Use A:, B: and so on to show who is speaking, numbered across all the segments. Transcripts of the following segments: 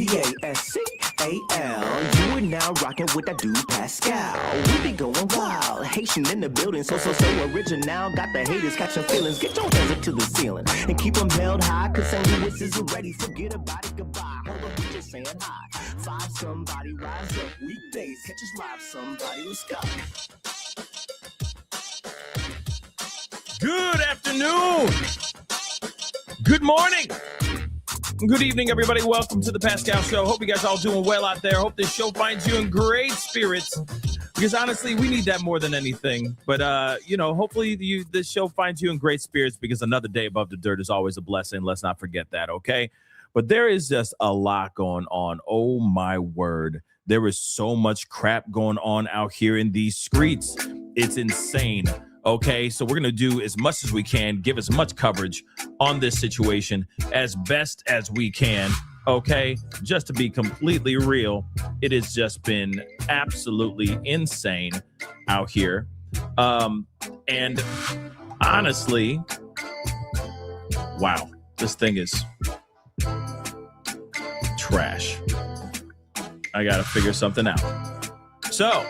A: Pascal. You are now rocking with that dude Pascal. We be going wild, Haitian in the building, so original. Got the haters catching feelings. Get your hands up to the ceiling and keep them held high. Cause St. Louis is ready. Forget about it, goodbye. Hold up, we just saying hi. Five somebody rise up weekdays. Catch us live, somebody. Let's go.
B: Good afternoon. Good morning. Good evening, everybody. Welcome to the Pascal Show. Hope you guys all doing well out there. Hope this show finds you in great spirits. Because honestly, we need that more than anything. But, hopefully this show finds you in great spirits because another day above the dirt is always a blessing. Let's not forget that, okay? But there is just a lot going on. Oh, my word. There is so much crap going on out here in these streets. It's insane. Okay, so we're going to do as much as we can, give as much coverage on this situation as best as we can. Okay, just to be completely real, it has just been absolutely insane out here. And honestly, wow, this thing is trash. I got to figure something out. So,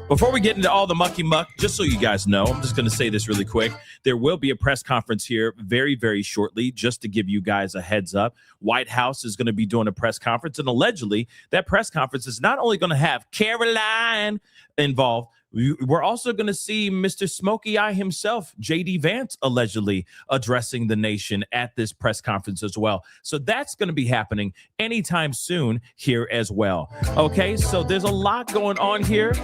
B: before we get into all the mucky muck, just so you guys know, I'm just going to say this really quick. There will be a press conference here very, very shortly, just to give you guys a heads up. White House is going to be doing a press conference, and allegedly, that press conference is not only going to have Caroline involved, we're also going to see Mr. Smokey Eye himself, J.D. Vance, allegedly addressing the nation at this press conference as well. So that's going to be happening anytime soon here as well. Okay, so there's a lot going on here.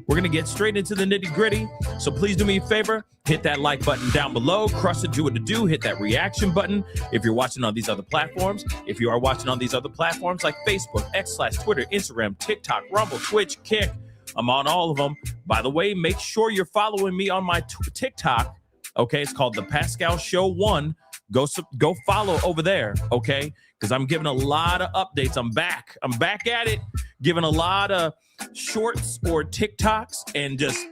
B: We're going to get straight into the nitty gritty. So please do me a favor. Hit that like button down below. Crush it, do what to do. Hit that reaction button. If you're watching on these other platforms, if you are watching on these other platforms like Facebook, X/Twitter, Instagram, TikTok, Rumble, Twitch, Kick, I'm on all of them. By the way, make sure you're following me on my TikTok. Okay, it's called The Pascal Show 1. Go follow over there, okay? Because I'm giving a lot of updates. I'm back at it, giving a lot of shorts or TikToks and just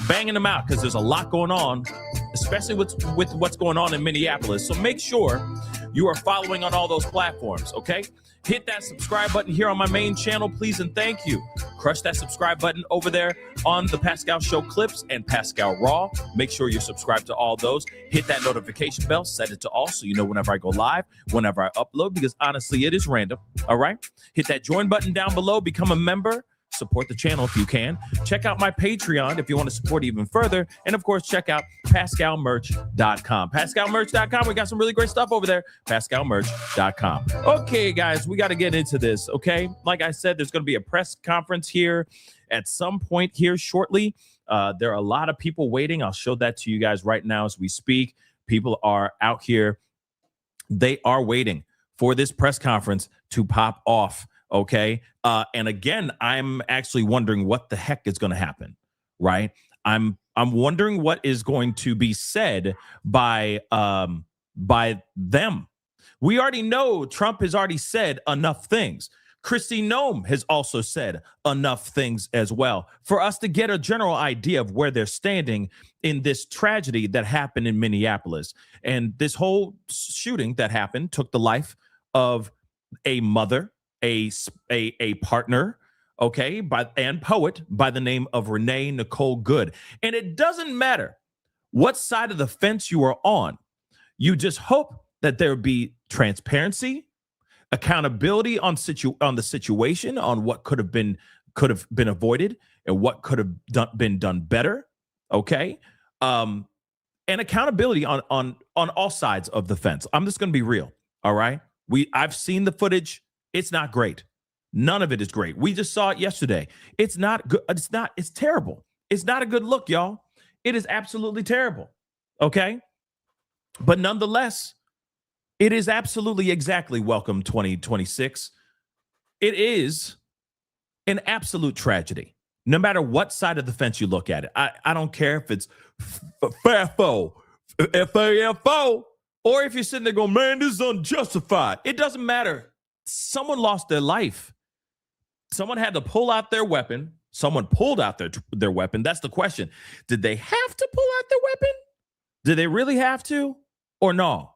B: banging them out because there's a lot going on, especially with what's going on in Minneapolis. So make sure you are following on all those platforms, okay? Hit that subscribe button here on my main channel, please, and thank you. Crush that subscribe button over there on the Pascal Show Clips and Pascal Raw. Make sure you're subscribed to all those. Hit that notification bell, set it to all so you know whenever I go live, whenever I upload, because honestly, it is random, all right? Hit that join button down below, become a member. Support the channel if you can. Check out my Patreon if you want to support even further. And, of course, check out PascalMerch.com. PascalMerch.com. We got some really great stuff over there. PascalMerch.com. Okay, guys, we got to get into this, okay? Like I said, there's going to be a press conference here at some point here shortly. There are a lot of people waiting. I'll show that to you guys right now as we speak. People are out here. They are waiting for this press conference to pop off. Okay. And again, I'm actually wondering what the heck is going to happen, right? I'm wondering what is going to be said by them. We already know Trump has already said enough things. Kristi Noem has also said enough things as well for us to get a general idea of where they're standing in this tragedy that happened in Minneapolis. And this whole shooting that happened took the life of a mother, a partner, okay, and poet by the name of Renee Nicole Good. And it doesn't matter what side of the fence you are on. You just hope that there be transparency, accountability on the situation, on what could have been avoided and what could have been done better, okay? And accountability on all sides of the fence. I'm just going to be real, all right? I've seen the footage. It's not great. None of it is great. We just saw it yesterday. It's not good. It's terrible. It's not a good look, y'all. It is absolutely terrible. Okay? But nonetheless, it is absolutely exactly welcome 2026. It is an absolute tragedy. No matter what side of the fence you look at it. I don't care if it's FAFO, FAFO, or if you're sitting there going, man, this is unjustified. It doesn't matter. Someone lost their life. Someone had to pull out their weapon. Someone pulled out their weapon. That's the question. Did they have to pull out their weapon? Did they really have to or no?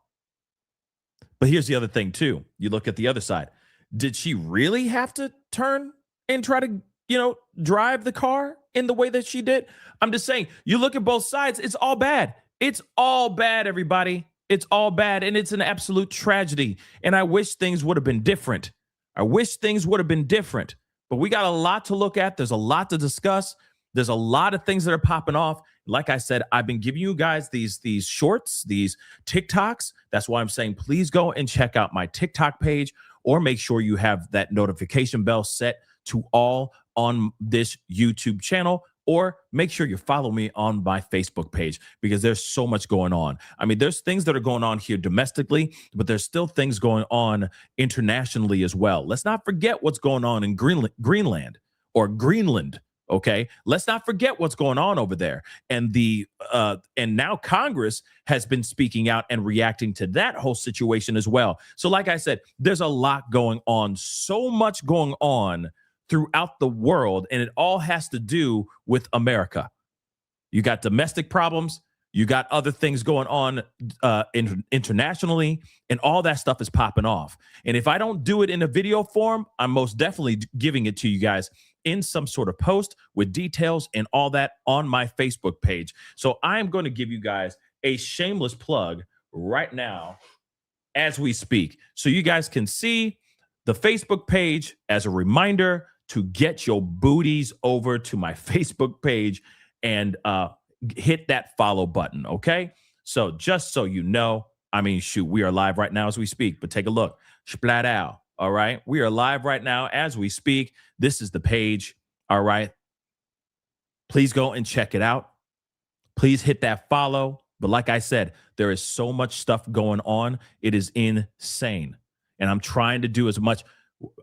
B: But here's the other thing, too. You look at the other side. did she really have to turn and try to, drive the car in the way that she did? I'm just saying, you look at both sides, it's all bad. It's all bad, everybody. It's all bad. And it's an absolute tragedy. And I wish things would have been different. But we got a lot to look at. There's a lot to discuss. There's a lot of things that are popping off. Like I said, I've been giving you guys these shorts, these TikToks. That's why I'm saying, please go and check out my TikTok page, or make sure you have that notification bell set to all on this YouTube channel, or make sure you follow me on my Facebook page, because there's so much going on. I mean, there's things that are going on here domestically, but there's still things going on internationally as well. Let's not forget what's going on in Greenland. Okay, let's not forget what's going on over there. And and now Congress has been speaking out and reacting to that whole situation as well. So like I said, there's a lot going on, so much going on throughout the world, and it all has to do with America. You got domestic problems, you got other things going on internationally, and all that stuff is popping off. And if I don't do it in a video form, I'm most definitely giving it to you guys in some sort of post with details and all that on my Facebook page. So I'm going to give you guys a shameless plug right now as we speak, so you guys can see the Facebook page as a reminder to get your booties over to my Facebook page and hit that follow button, okay? So just so you know, I mean, shoot, we are live right now as we speak, but take a look. Splat out, all right? We are live right now as we speak. This is the page, all right? Please go and check it out. Please hit that follow. But like I said, there is so much stuff going on. It is insane. And I'm trying to do as much.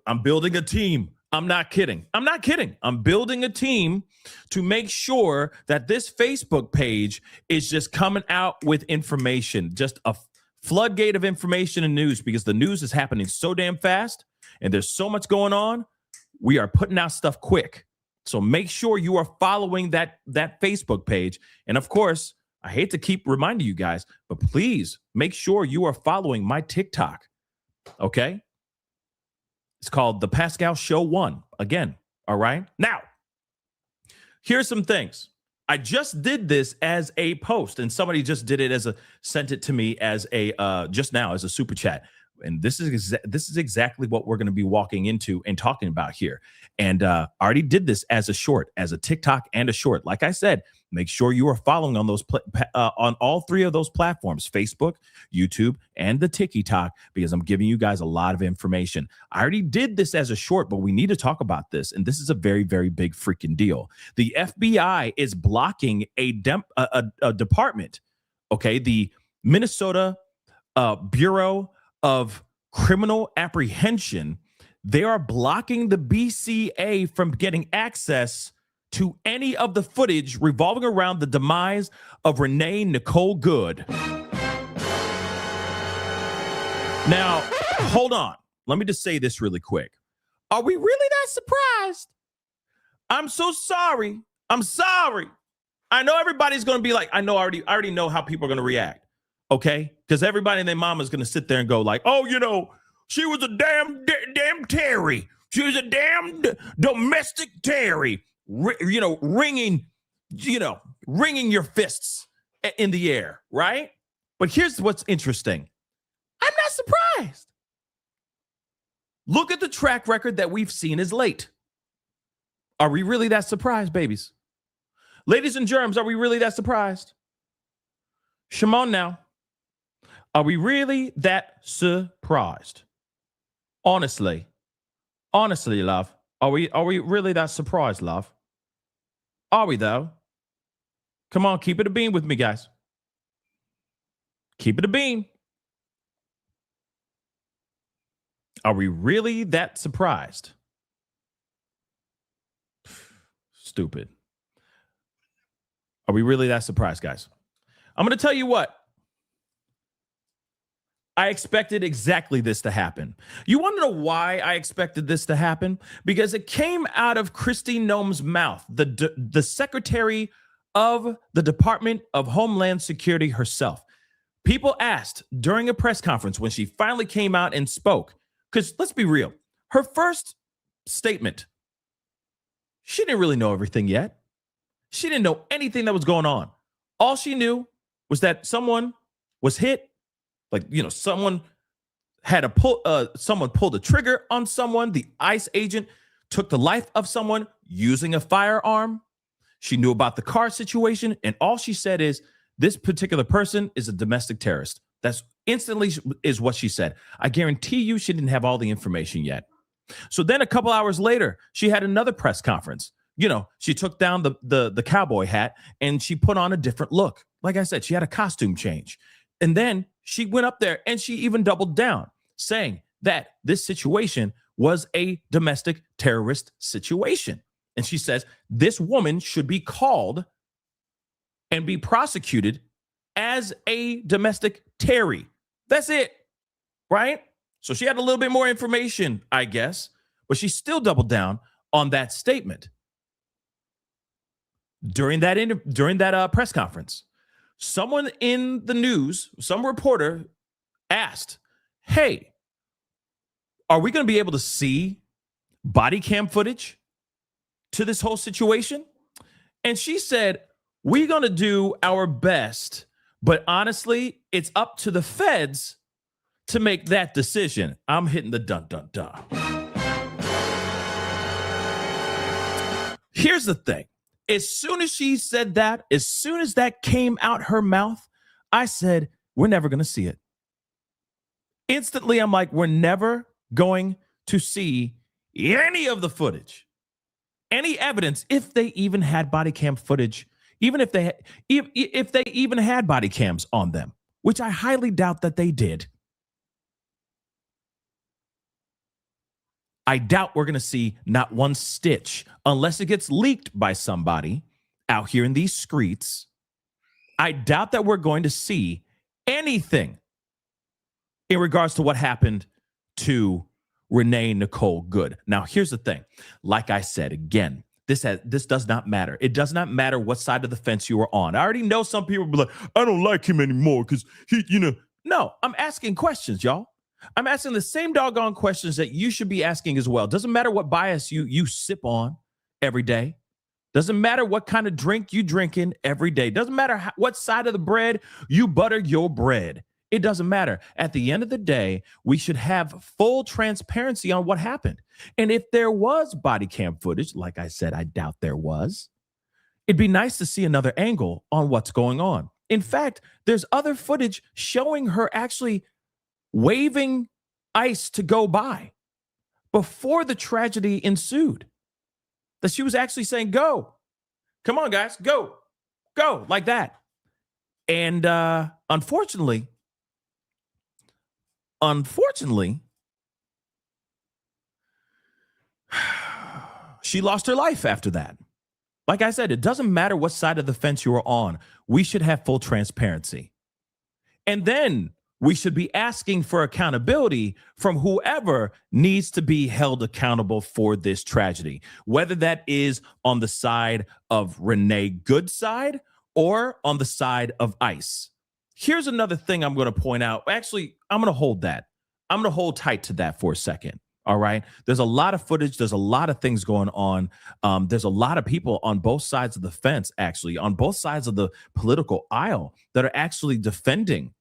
B: I'm building a team. I'm not kidding. I'm building a team to make sure that this Facebook page is just coming out with information, just a floodgate of information and news, because the news is happening so damn fast and there's so much going on. We are putting out stuff quick. So make sure you are following that Facebook page. And of course, I hate to keep reminding you guys, but please make sure you are following my TikTok. Okay? It's called The Pascal Show 1. Again, all right? Now, here's some things. I just did this as a post, and somebody just did it sent it to me as just now as a super chat. And this is exactly what we're going to be walking into and talking about here. And I already did this as a short, as a TikTok and a short. Like I said, make sure you are following on those on all three of those platforms: Facebook, YouTube, and the TikTok, because I'm giving you guys a lot of information. I already did this as a short, but we need to talk about this. And this is a very, very big freaking deal. The FBI is blocking a department. Okay, the Minnesota Bureau of Criminal Apprehension. They are blocking the BCA from getting access to any of the footage revolving around the demise of Renee Nicole Good. Now, hold on. Let me just say this really quick. Are we really that surprised? I'm so sorry. I'm sorry. I know everybody's going to be like, I already know how people are going to react. Okay? Because everybody and their mama is going to sit there and go like, oh, she was a damn Terry. She was a damn domestic Terry. Ringing your fists in the air, right? But here's what's interesting. I'm not surprised. Look at the track record that we've seen as late. Are we really that surprised, babies? Ladies and germs, are we really that surprised? Shimon now. Are we really that surprised? Honestly, love. Are we really that surprised, love? Are we, though? Come on, keep it a bean with me, guys. Keep it a bean. Are we really that surprised? Stupid. Are we really that surprised, guys? I'm going to tell you what. I expected exactly this to happen. You want to know why I expected this to happen? Because it came out of Kristi Noem's mouth, the Secretary of the Department of Homeland Security herself. People asked during a press conference when she finally came out and spoke, because let's be real, her first statement, she didn't really know everything yet. She didn't know anything that was going on. All she knew was that someone was hit, like, someone someone pulled a trigger on someone. The ICE agent took the life of someone using a firearm. She knew about the car situation, and all she said is, this particular person is a domestic terrorist. That's instantly is what she said. I guarantee you she didn't have all the information yet. So then a couple hours later, she had another press conference. She took down the cowboy hat and she put on a different look. Like I said, she had a costume change. And then she went up there and she even doubled down, saying that this situation was a domestic terrorist situation. And she says this woman should be called and be prosecuted as a domestic terry. That's it, right? So she had a little bit more information, I guess, but she still doubled down on that statement. During that press conference, someone in the news, some reporter asked, hey, are we going to be able to see body cam footage to this whole situation? And she said, we're going to do our best, but honestly, it's up to the feds to make that decision. I'm hitting the dun, dun, dun. Here's the thing. As soon as she said that, as soon as that came out her mouth, I said, we're never going to see it. Instantly, I'm like, we're never going to see any of the footage, any evidence, if they even had body cam footage, even if they even had body cams on them, which I highly doubt that they did. I doubt we're going to see not one stitch unless it gets leaked by somebody out here in these streets. I doubt that we're going to see anything in regards to what happened to Renee Nicole Good. Now, here's the thing. Like I said, again, this does not matter. It does not matter what side of the fence you are on. I already know some people will be like, I don't like him anymore because he, No, I'm asking questions, y'all. I'm asking the same doggone questions that you should be asking as well. Doesn't matter what bias you sip on every day. Doesn't matter what kind of drink you drink in every day. Doesn't matter what side of the bread you butter your bread. It doesn't matter. At the end of the day, we should have full transparency on what happened. And if there was body cam footage, like I said, I doubt there was, it'd be nice to see another angle on what's going on. In fact, there's other footage showing her actually waving ICE to go by before the tragedy ensued. That she was actually saying, go. Come on, guys, go, like that. And unfortunately, she lost her life after that. Like I said, it doesn't matter what side of the fence you are on. We should have full transparency. And then we should be asking for accountability from whoever needs to be held accountable for this tragedy, whether that is on the side of Renee Good's side or on the side of ICE. Here's another thing I'm going to point out. Actually, I'm going to hold that. I'm going to hold tight to that for a second. All right. There's a lot of footage. There's a lot of things going on. There's a lot of people on both sides of the fence, actually, on both sides of the political aisle that are actually defending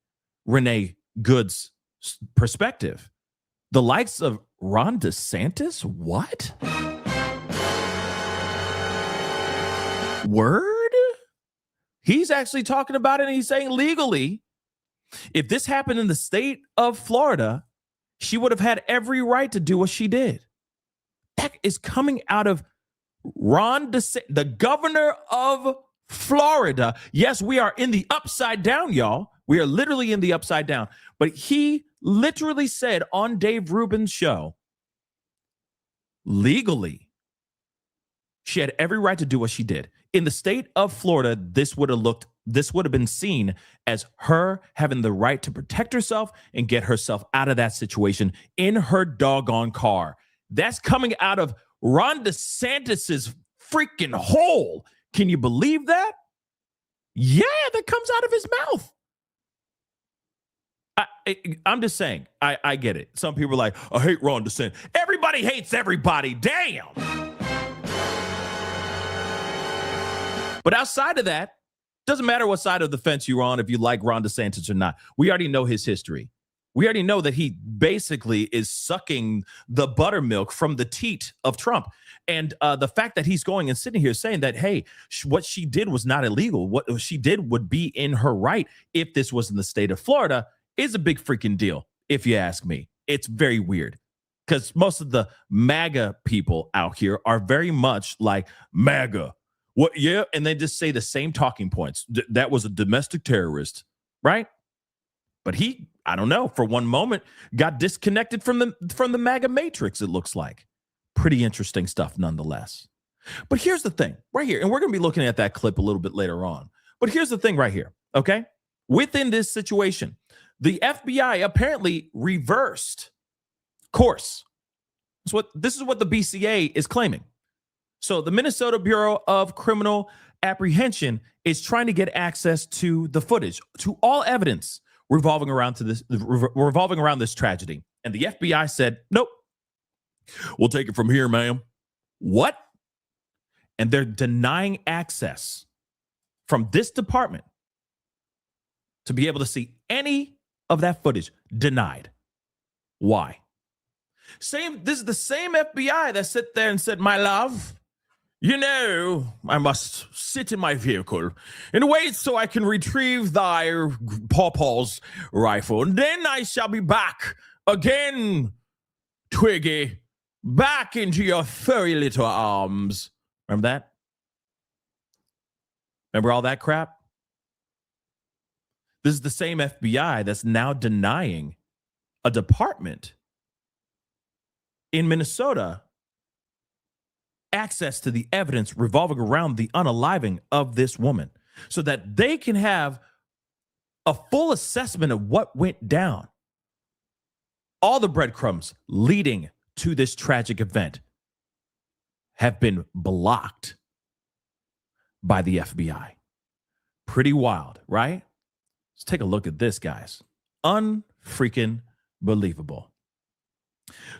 B: Renee Good's perspective. The likes of Ron DeSantis? What? Word? He's actually talking about it, and he's saying legally, if this happened in the state of Florida, she would have had every right to do what she did. That is coming out of Ron DeSantis, the governor of Florida. Yes, we are in the upside down, y'all. We are literally in the upside down. But he literally said on Dave Rubin's show, legally, she had every right to do what she did. In the state of Florida, this would have been seen as her having the right to protect herself and get herself out of that situation in her doggone car. That's coming out of Ron DeSantis's freaking hole. Can you believe that? Yeah, that comes out of his mouth. I'm just saying, I get it. Some people are like, I hate Ron DeSantis. Everybody hates everybody. Damn. But outside of that, doesn't matter what side of the fence you're on, if you like Ron DeSantis or not. We already know his history. We already know that he basically is sucking the buttermilk from the teat of Trump. And the fact that he's going and sitting here saying that, hey, what she did was not illegal. What she did would be in her right if this was in the state of Florida is a big freaking deal, if you ask me. It's very weird because most of the MAGA people out here are very much like MAGA. What? Yeah. And they just say the same talking points. That was a domestic terrorist, right? But he, I don't know, for one moment got disconnected from the MAGA matrix, it looks like. Pretty interesting stuff nonetheless. But here's the thing right here, and we're going to be looking at that clip a little bit later on. But here's the thing right here, okay? Within this situation, the FBI apparently reversed course. This is what the BCA is claiming. So the Minnesota Bureau of Criminal Apprehension is trying to get access to the footage, to all evidence revolving around this tragedy. And the FBI said, nope, we'll take it from here, ma'am. What? And they're denying access from this department to be able to see any of that footage. Denied. Why? This is the same FBI that sat there and said, my love, you know, I must sit in my vehicle and wait so I can retrieve thy pawpaw's rifle. And then I shall be back again, Twiggy, back into your furry little arms. Remember that? Remember all that crap? This is the same FBI that's now denying a department in Minnesota access to the evidence revolving around the unaliving of this woman so that they can have a full assessment of what went down. All the breadcrumbs leading to this tragic event have been blocked by the FBI. Pretty wild, right? Let's take a look at this, guys. Unfreaking believable.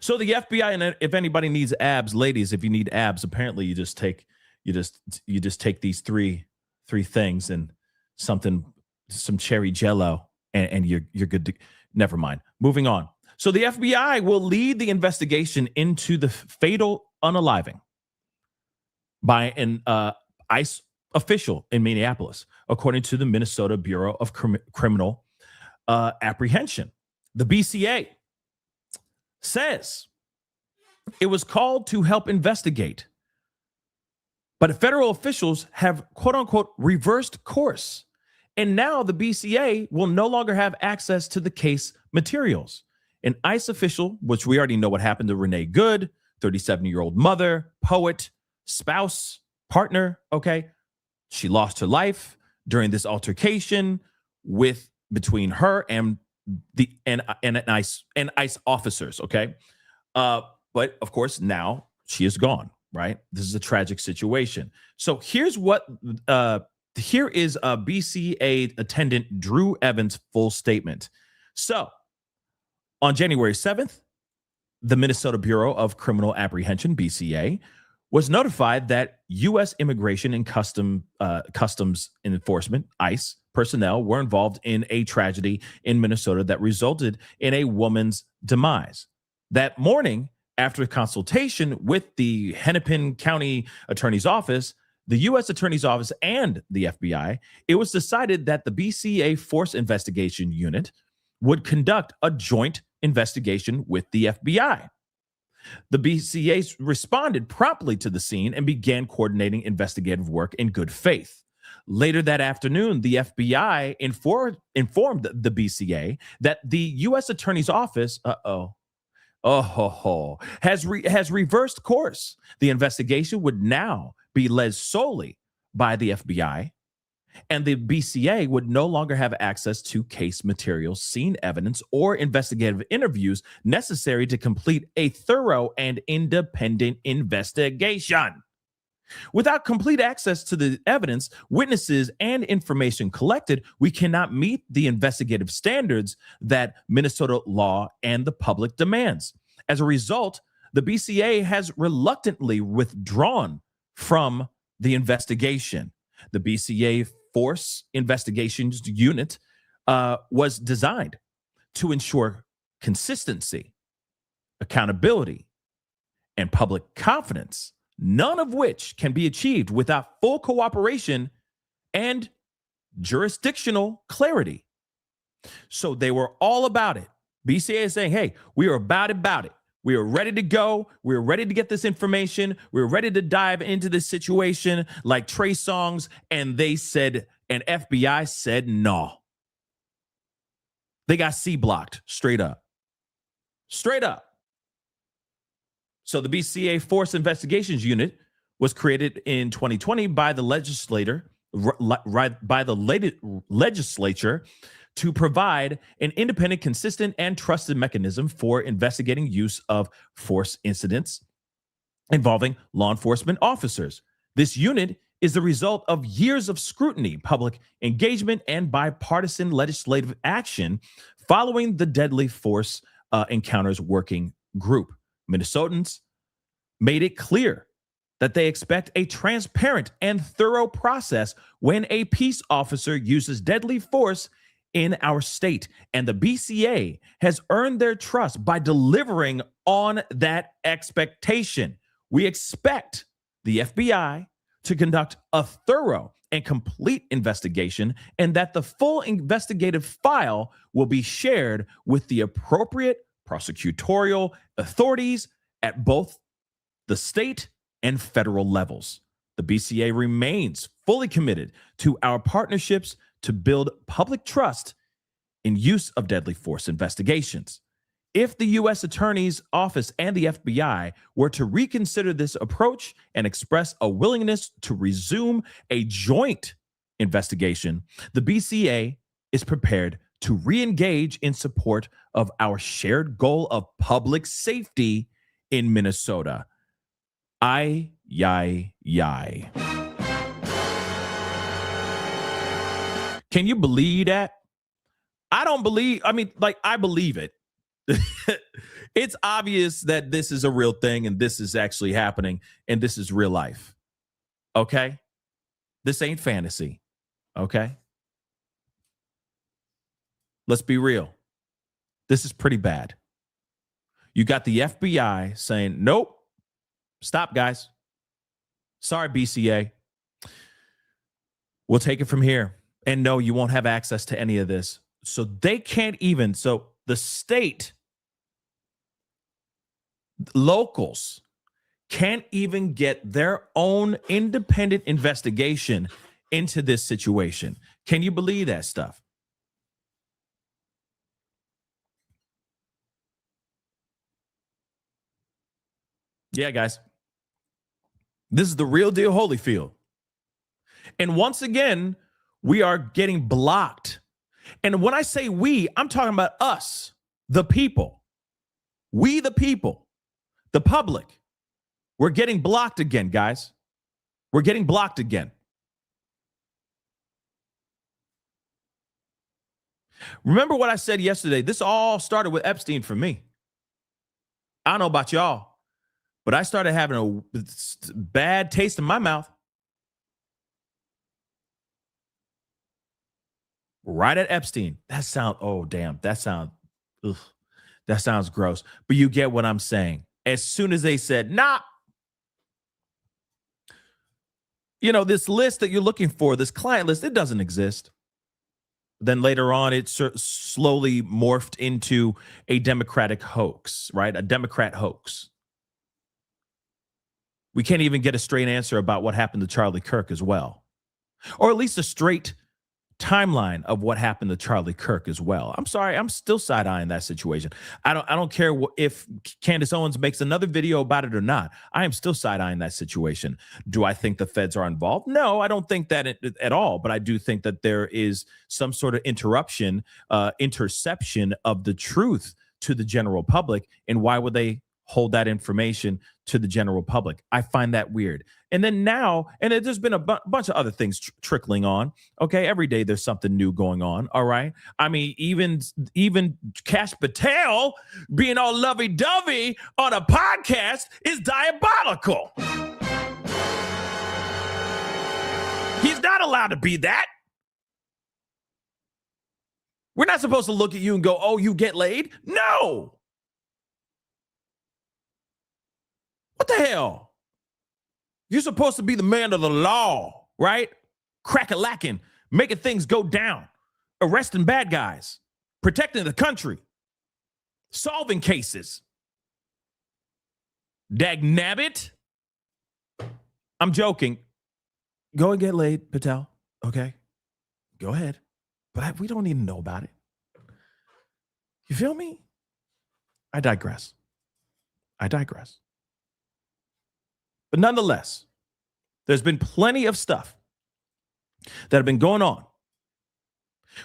B: So the FBI, and if anybody needs abs, ladies, if you need abs, apparently you just take these three things and some cherry jello, and you're good to. Never mind. Moving on. So the FBI will lead the investigation into the fatal unaliving by an ICE official in Minneapolis, according to the Minnesota Bureau of Criminal Apprehension. The BCA says it was called to help investigate, but federal officials have, quote unquote, reversed course. And now the BCA will no longer have access to the case materials. An ICE official, which we already know what happened to Renee Good, 37-year-old mother, poet, spouse, partner, okay? She lost her life during this altercation between her and ICE officers, okay? But of course, now she is gone, right? This is a tragic situation. So here is a BCA attendant Drew Evans' full statement. So on January 7th, the Minnesota Bureau of Criminal Apprehension, BCA, was notified that U.S. Immigration and Customs Enforcement, ICE, personnel were involved in a tragedy in Minnesota that resulted in a woman's demise. That morning, after a consultation with the Hennepin County Attorney's Office, the U.S. Attorney's Office, and the FBI, it was decided that the BCA Force Investigation Unit would conduct a joint investigation with the FBI. The BCA responded promptly to the scene and began coordinating investigative work in good faith. Later that afternoon, the FBI informed the BCA that the U.S. Attorney's Office, has reversed course. The investigation would now be led solely by the FBI, and the BCA would no longer have access to case materials, scene evidence, or investigative interviews necessary to complete a thorough and independent investigation. Without complete access to the evidence, witnesses, and information collected, we cannot meet the investigative standards that Minnesota law and the public demands. As a result, the BCA has reluctantly withdrawn from the investigation. The BCA Force Investigations Unit was designed to ensure consistency, accountability, and public confidence, none of which can be achieved without full cooperation and jurisdictional clarity. So they were all about it. BCA is saying, hey, we are about it. We are ready to go. We're ready to get this information. We're ready to dive into this situation like Trey Songz. And they said, and FBI said no. They got C blocked straight up. Straight up. So the BCA Force Investigations Unit was created in 2020 by the legislature to provide an independent, consistent, and trusted mechanism for investigating use of force incidents involving law enforcement officers. This unit is the result of years of scrutiny, public engagement, and bipartisan legislative action following the Deadly Force Encounters Working Group. Minnesotans made it clear that they expect a transparent and thorough process when a peace officer uses deadly force in our state. And the BCA has earned their trust by delivering on that expectation. We expect the FBI to conduct a thorough and complete investigation, and that the full investigative file will be shared with the appropriate prosecutorial authorities at both the state and federal levels. The BCA remains fully committed to our partnerships to build public trust in use of deadly force investigations. If the U.S. Attorney's Office and the FBI were to reconsider this approach and express a willingness to resume a joint investigation, the BCA is prepared to re-engage in support of our shared goal of public safety in Minnesota. Yay. Can you believe that? I believe it. It's obvious that this is a real thing and this is actually happening and this is real life. Okay? This ain't fantasy. Okay? Let's be real. This is pretty bad. You got the FBI saying, nope, stop, guys. Sorry, BCA. We'll take it from here. And no, you won't have access to any of this. So they can't even, so the state, locals can't even get their own independent investigation into this situation. Can you believe that stuff? Yeah, guys. This is the real deal Holyfield. And once again, we are getting blocked. And when I say we, I'm talking about us, the people. We, the people, the public. We're getting blocked again, guys. We're getting blocked again. Remember what I said yesterday? This all started with Epstein for me. I don't know about y'all, but I started having a bad taste in my mouth right at Epstein. That sounds gross. But you get what I'm saying. As soon as they said, nah, this list that you're looking for, this client list, it doesn't exist. Then later on, it slowly morphed into a Democratic hoax, right? A Democrat hoax. We can't even get a straight answer about what happened to Charlie Kirk as well. Or at least a straight timeline of what happened to Charlie Kirk as well. I'm sorry, I'm still side-eyeing that situation. I don't care if Candace Owens makes another video about it or not. I am still side-eyeing that situation. Do I think the feds are involved? No, I don't think that at all. But I do think that there is some sort of interception of the truth to the general public. And why would they hold that information to the general public. I find that weird. And then now, and there's been a bunch of other things trickling on. Okay, every day there's something new going on. All right. I mean, even Cash Patel being all lovey-dovey on a podcast is diabolical. He's not allowed to be that. We're not supposed to look at you and go, oh, you get laid? No. What the hell? You're supposed to be the man of the law, right? Crack-a-lacking, making things go down, arresting bad guys, protecting the country, solving cases. Dagnabbit. I'm joking. Go and get laid, Patel. Okay? Go ahead. But we don't need to know about it. You feel me? I digress. But nonetheless, there's been plenty of stuff that have been going on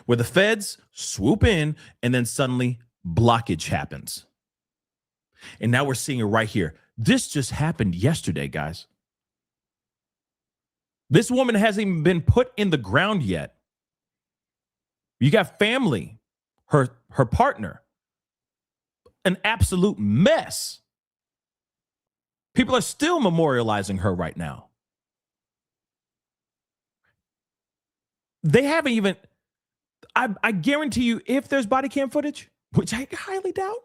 B: where the feds swoop in and then suddenly blockage happens. And now we're seeing it right here. This just happened yesterday, guys. This woman hasn't even been put in the ground yet. You got family, her partner, an absolute mess. People are still memorializing her right now. They haven't even, I guarantee you, if there's body cam footage, which I highly doubt,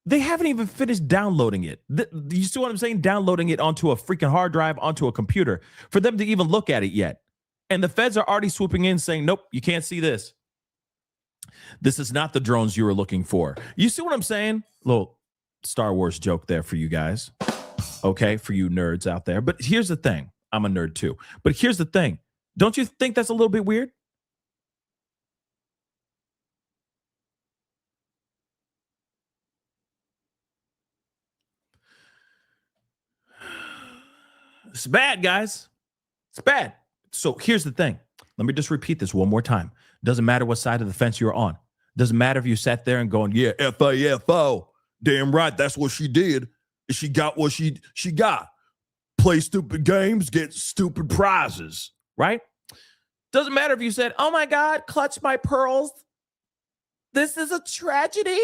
B: they haven't even finished downloading it. You see what I'm saying? Downloading it onto a freaking hard drive, onto a computer, for them to even look at it yet. And the feds are already swooping in saying, nope, you can't see this. This is not the drones you were looking for. You see what I'm saying? Little Star Wars joke there for you guys. Okay, for you nerds out there. But here's the thing. I'm a nerd too. But here's the thing. Don't you think that's a little bit weird? It's bad, guys. It's bad. So here's the thing. Let me just repeat this one more time. Doesn't matter what side of the fence you're on. Doesn't matter if you sat there and going, yeah, F-A-F-O. Damn right, that's what she did. She got what she got. Play stupid games, get stupid prizes, right? Doesn't matter if you said, oh my God, clutch my pearls. This is a tragedy.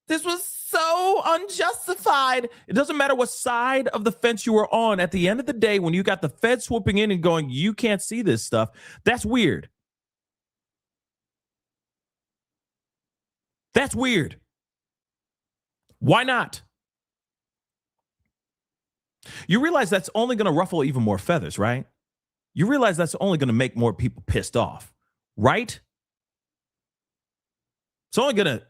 B: This was so unjustified. It doesn't matter what side of the fence you were on. At the end of the day, when you got the Fed swooping in and going, you can't see this stuff, that's weird. That's weird. Why not? You realize that's only going to ruffle even more feathers, right? You realize that's only going to make more people pissed off, right? It's only going to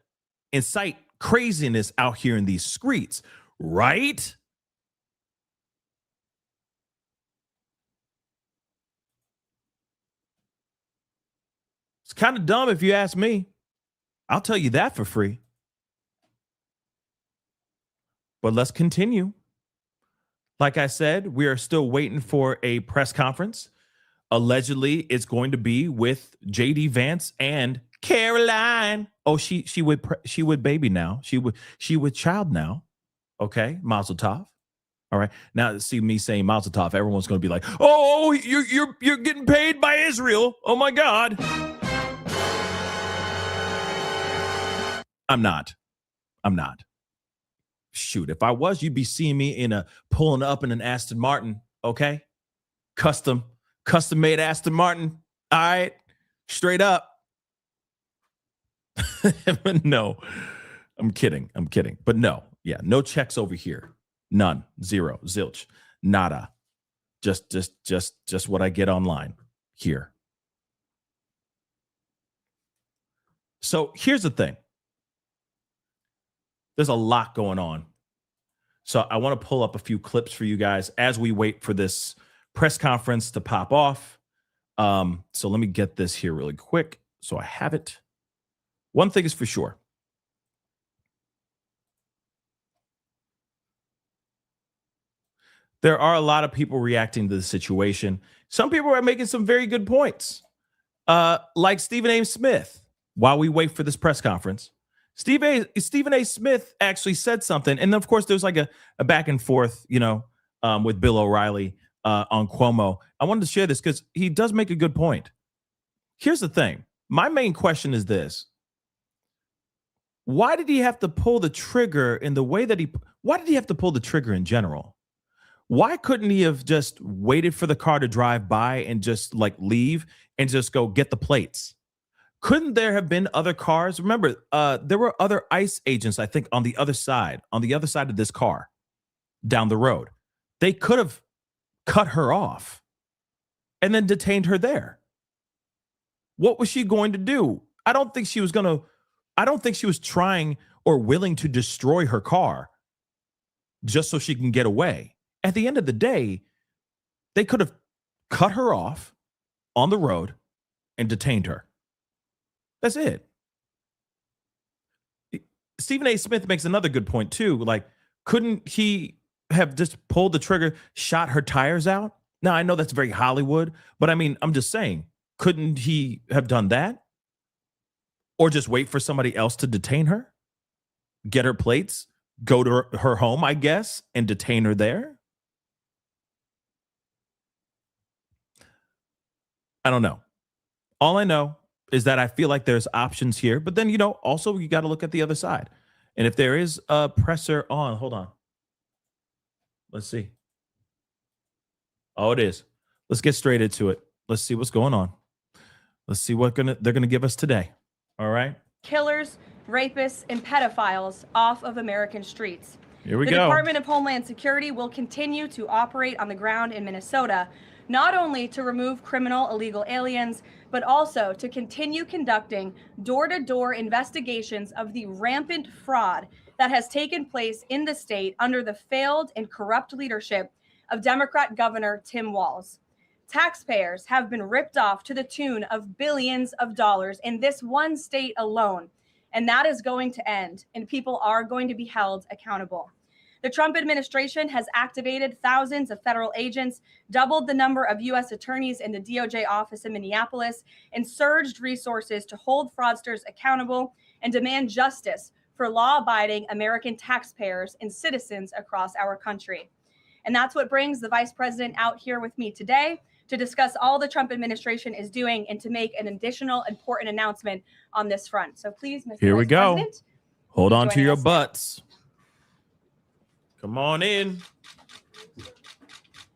B: incite craziness out here in these streets, right? It's kind of dumb if you ask me. I'll tell you that for free. But let's continue. Like I said, we are still waiting for a press conference. Allegedly, it's going to be with JD Vance and Caroline. Oh, she with baby now. She with child now. Okay, Mazel Tov. All right. Now see me saying Mazel Tov, everyone's going to be like, "Oh, you're getting paid by Israel." Oh my God. I'm not. Shoot, if I was, you'd be seeing me pulling up in an Aston Martin, okay? Custom made Aston Martin. All right, straight up. No, I'm kidding. But no, yeah, no checks over here. None, zero, zilch, nada. Just what I get online here. So here's the thing. There's a lot going on. So I want to pull up a few clips for you guys as we wait for this press conference to pop off. So let me get this here really quick so I have it. One thing is for sure. There are a lot of people reacting to the situation. Some people are making some very good points. Like Stephen A. Smith, while we wait for this press conference, Stephen A. Smith actually said something. And of course, there's like a back and forth, with Bill O'Reilly on Cuomo. I wanted to share this because he does make a good point. Here's the thing. My main question is this. Why did he have to pull the trigger in the way that why did he have to pull the trigger in general? Why couldn't he have just waited for the car to drive by and just like leave and just go get the plates? Couldn't there have been other cars? Remember, there were other ICE agents, I think, on the other side of this car down the road. They could have cut her off and then detained her there. What was she going to do? I don't think she was trying or willing to destroy her car just so she can get away. At the end of the day, they could have cut her off on the road and detained her. That's it. Stephen A. Smith makes another good point too. Like, couldn't he have just pulled the trigger, shot her tires out? Now, I know that's very Hollywood, but I mean, I'm just saying, couldn't he have done that? Or just wait for somebody else to detain her? Get her plates, go to her home, I guess, and detain her there? I don't know. All I know is that I feel like there's options here, but then, also you got to look at the other side. And if there is a presser on, hold on. Let's see. Oh, it is. Let's get straight into it. Let's see what's going on. Let's see what they're going to give us today. All right.
C: Killers, rapists, and pedophiles off of American streets.
B: Here we go.
C: The Department of Homeland Security will continue to operate on the ground in Minnesota, not only to remove criminal illegal aliens, but also to continue conducting door-to-door investigations of the rampant fraud that has taken place in the state under the failed and corrupt leadership of Democrat Governor Tim Walz. Taxpayers have been ripped off to the tune of billions of dollars in this one state alone, and that is going to end, and people are going to be held accountable. The Trump administration has activated thousands of federal agents, doubled the number of U.S. attorneys in the DOJ office in Minneapolis, and surged resources to hold fraudsters accountable and demand justice for law-abiding American taxpayers and citizens across our country. And that's what brings the vice president out here with me today to discuss all the Trump administration is doing and to make an additional important announcement on this front. So please, Mr.
B: Here we
C: Vice
B: go.
C: President,
B: hold on to your
C: us now.
B: butts. Come on in.
D: Thank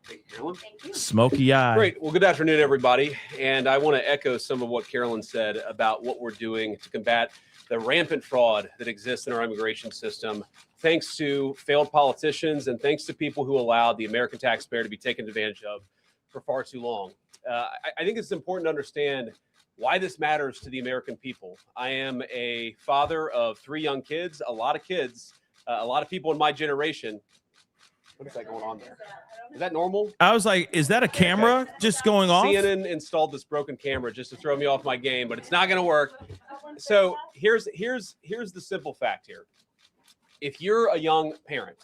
D: you, Carolyn.
C: Thank you.
B: Smoky eye.
D: Great. Well, good afternoon, everybody. And I want to echo some of what Carolyn said about what we're doing to combat the rampant fraud that exists in our immigration system, thanks to failed politicians and thanks to people who allowed the American taxpayer to be taken advantage of for far too long. I think it's important to understand why this matters to the American people. I am a father of 3 young kids, a lot of kids. A lot of people in my generation. What is that going on there? Is that normal?
B: I was like, is that a camera just going off?
D: CNN installed this broken camera just to throw me off my game, but it's not going to work. So here's the simple fact here. If you're a young parent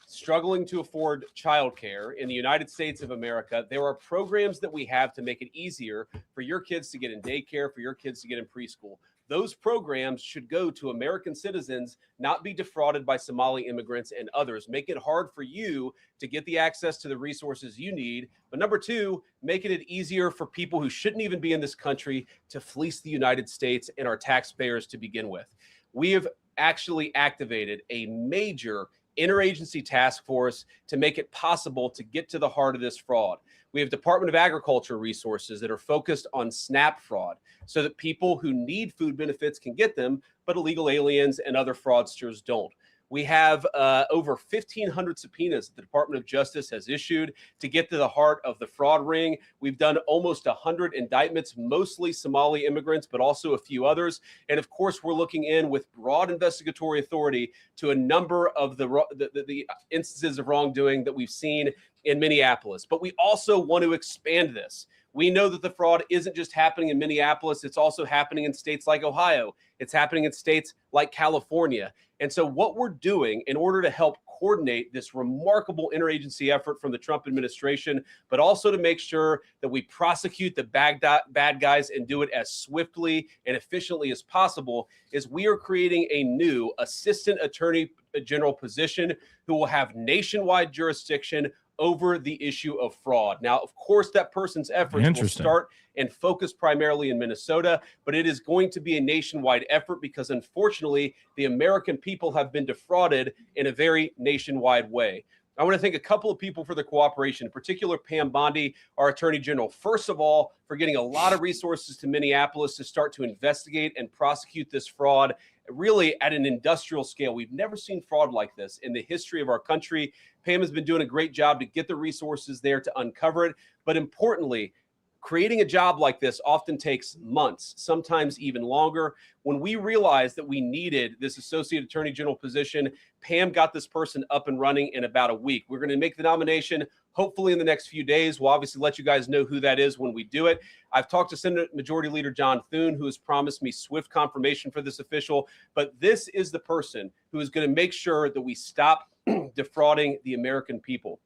D: struggling to afford childcare in the United States of America, there are programs that we have to make it easier for your kids to get in daycare, for your kids to get in preschool. Those programs should go to American citizens, not be defrauded by Somali immigrants and others. Make it hard for you to get the access to the resources you need. But number 2, making it easier for people who shouldn't even be in this country to fleece the United States and our taxpayers to begin with. We have actually activated a major interagency task force to make it possible to get to the heart of this fraud. We have Department of Agriculture resources that are focused on SNAP fraud so that people who need food benefits can get them, but illegal aliens and other fraudsters don't. We have over 1,500 subpoenas that the Department of Justice has issued to get to the heart of the fraud ring. We've done almost 100 indictments, mostly Somali immigrants, but also a few others. And of course, we're looking in with broad investigatory authority to a number of the instances of wrongdoing that we've seen in Minneapolis. But we also want to expand this. We know that the fraud isn't just happening in Minneapolis. It's also happening in states like Ohio. It's happening in states like California. And so what we're doing in order to help coordinate this remarkable interagency effort from the Trump administration, but also to make sure that we prosecute the bad guys and do it as swiftly and efficiently as possible, is we are creating a new assistant attorney general position who will have nationwide jurisdiction over the issue of fraud. Now, of course, that person's efforts will start and focus primarily in Minnesota, but it is going to be a nationwide effort because, unfortunately, the American people have been defrauded in a very nationwide way. I want to thank a couple of people for their cooperation, in particular Pam Bondi, our Attorney General, first of all, for getting a lot of resources to Minneapolis to start to investigate and prosecute this fraud really at an industrial scale. We've never seen fraud like this in the history of our country. Pam has been doing a great job to get the resources there to uncover it. But importantly, creating a job like this often takes months, sometimes even longer. When we realized that we needed this associate attorney general position, Pam got this person up and running in about a week. We're going to make the nomination hopefully in the next few days. We'll obviously let you guys know who that is when we do it. I've talked to Senate Majority Leader John Thune, who has promised me swift confirmation for this official. But this is the person who is going to make sure that we stop defrauding the American people.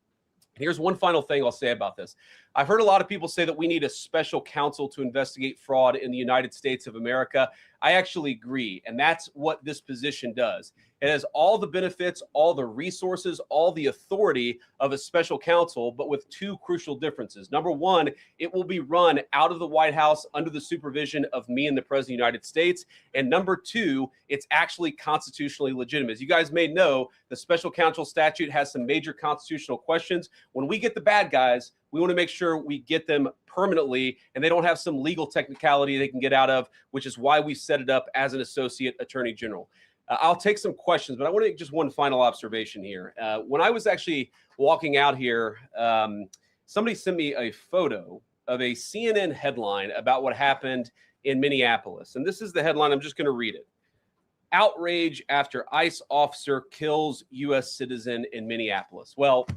D: Here's one final thing I'll say about this. I've heard a lot of people say that we need a special counsel to investigate fraud in the United States of America. I actually agree, and that's what this position does. It has all the benefits, all the resources, all the authority of a special counsel, but with two crucial differences. Number one, it will be run out of the White House under the supervision of me and the President of the United States. And number two, it's actually constitutionally legitimate. As you guys may know, the special counsel statute has some major constitutional questions. When we get the bad guys, we want to make sure we get them permanently and they don't have some legal technicality they can get out of, which is why we set it up as an associate attorney general. I'll take some questions, but I want to make just one final observation here. When I was actually walking out here, somebody sent me a photo of a CNN headline about what happened in Minneapolis. And this is the headline. I'm just going to read it. Outrage after ICE officer kills U.S. citizen in Minneapolis. Well,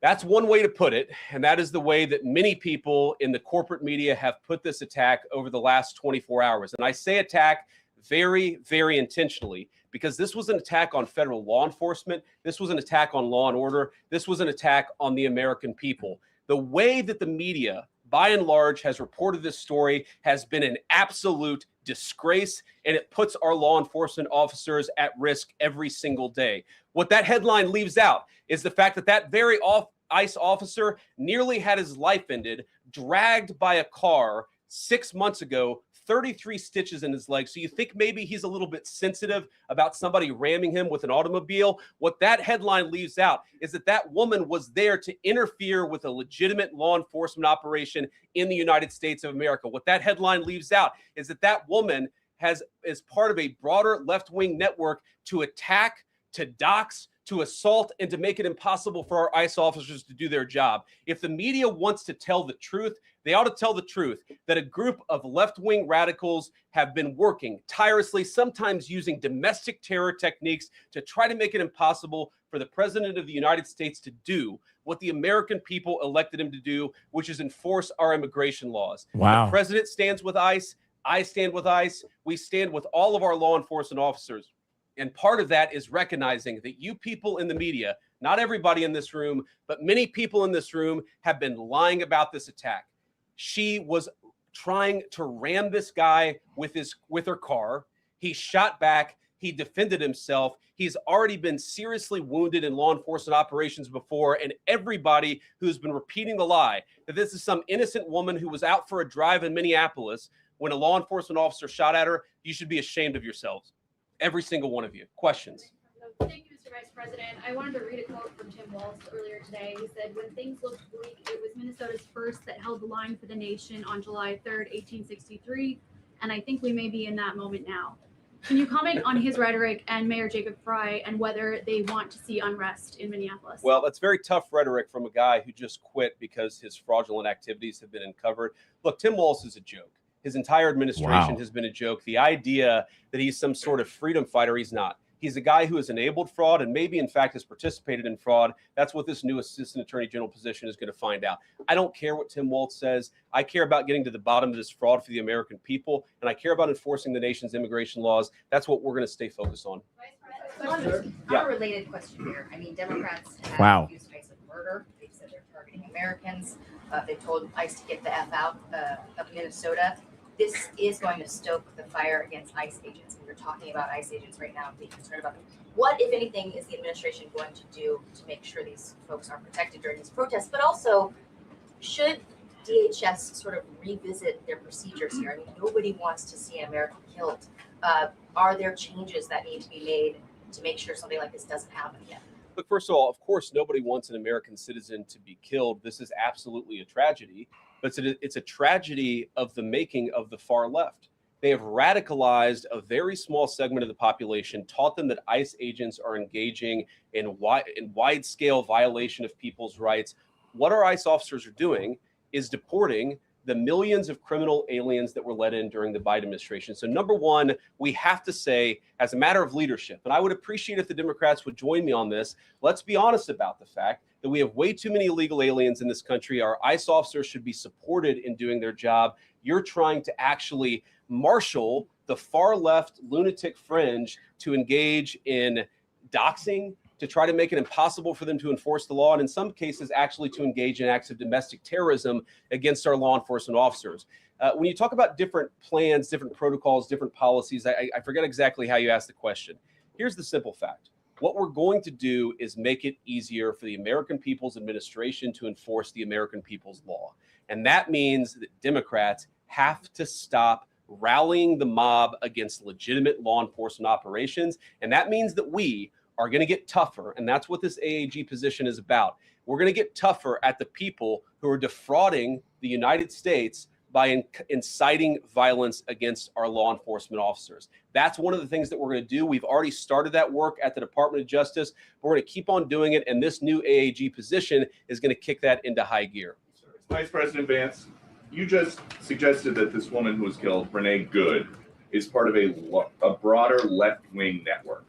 D: that's one way to put it, and that is the way that many people in the corporate media have put this attack over the last 24 hours. And I say attack very, very intentionally because this was an attack on federal law enforcement. This was an attack on law and order. This was an attack on the American people. The way that the media, by and large, has reported this story has been an absolute disgrace, and it puts our law enforcement officers at risk every single day. What that headline leaves out is the fact that that very ICE officer nearly had his life ended, dragged by a car 6 months ago, 33 stitches in his leg. So you think maybe he's a little bit sensitive about somebody ramming him with an automobile. What that headline leaves out is that that woman was there to interfere with a legitimate law enforcement operation in the United States of America. What that headline leaves out is that that woman is part of a broader left-wing network to attack, to dox, to assault, and to make it impossible for our ICE officers to do their job. If the media wants to tell the truth, they ought to tell the truth that a group of left-wing radicals have been working tirelessly, sometimes using domestic terror techniques to try to make it impossible for the President of the United States to do what the American people elected him to do, which is enforce our immigration laws.
B: Wow.
D: The President stands with ICE. I stand with ICE. We stand with all of our law enforcement officers. And part of that is recognizing that you people in the media, not everybody in this room, but many people in this room have been lying about this attack. She was trying to ram this guy with her car. He shot back. He defended himself. He's already been seriously wounded in law enforcement operations before. And everybody who's been repeating the lie that this is some innocent woman who was out for a drive in Minneapolis when a law enforcement officer shot at her, you should be ashamed of yourselves. Every single one of you. Questions?
E: Thank you, Mr. Vice President. I wanted to read a quote from Tim Walz earlier today. He said, when things looked bleak, it was Minnesota's first that held the line for the nation on July 3rd, 1863. And I think we may be in that moment now. Can you comment on his rhetoric and Mayor Jacob Frey and whether they want to see unrest in Minneapolis?
D: Well, that's very tough rhetoric from a guy who just quit because his fraudulent activities have been uncovered. Look, Tim Walz is a joke. His entire administration has been a joke. The idea that he's some sort of freedom fighter, he's not. He's a guy who has enabled fraud and maybe, in fact, has participated in fraud. That's what this new assistant attorney general position is going to find out. I don't care what Tim Walz says. I care about getting to the bottom of this fraud for the American people, and I care about enforcing the nation's immigration laws. That's what we're going to stay focused on.
F: A related question here. I mean, Democrats have accused ICE of murder. They've said they're targeting Americans. They've told ICE to get the F out of Minnesota. This is going to stoke the fire against ICE agents. And we're talking about ICE agents right now and being concerned about them. What, if anything, is the administration going to do to make sure these folks are protected during these protests? But also, should DHS sort of revisit their procedures here? I mean, nobody wants to see an American killed. Are there changes that need to be made to make sure something like this doesn't happen again?
D: Look, first of all, of course, nobody wants an American citizen to be killed. This is absolutely a tragedy, but it's a tragedy of the making of the far left. They have radicalized a very small segment of the population, taught them that ICE agents are engaging in wide-scale violation of people's rights. What our ICE officers are doing is deporting the millions of criminal aliens that were let in during the Biden administration. So number one, we have to say, as a matter of leadership, and I would appreciate if the Democrats would join me on this, let's be honest about the fact that we have way too many illegal aliens in this country. Our ICE officers should be supported in doing their job. You're trying to actually marshal the far left lunatic fringe to engage in doxing, to try to make it impossible for them to enforce the law, and in some cases actually to engage in acts of domestic terrorism against our law enforcement officers. When you talk about different plans, different protocols, different policies, I forget exactly how you asked the question. Here's the simple fact. What we're going to do is make it easier for the American People's Administration to enforce the American people's law. And that means that Democrats have to stop rallying the mob against legitimate law enforcement operations. And that means that we are going to get tougher, and that's what this AAG position is about. We're going to get tougher at the people who are defrauding the United States by inciting violence against our law enforcement officers. That's one of the things that we're going to do. We've already started that work at the Department of Justice. We're going to keep on doing it, and this new AAG position is going to kick that into high gear.
G: Vice President Vance, you just suggested that this woman who was killed, Renee Good, is part of a broader left-wing network.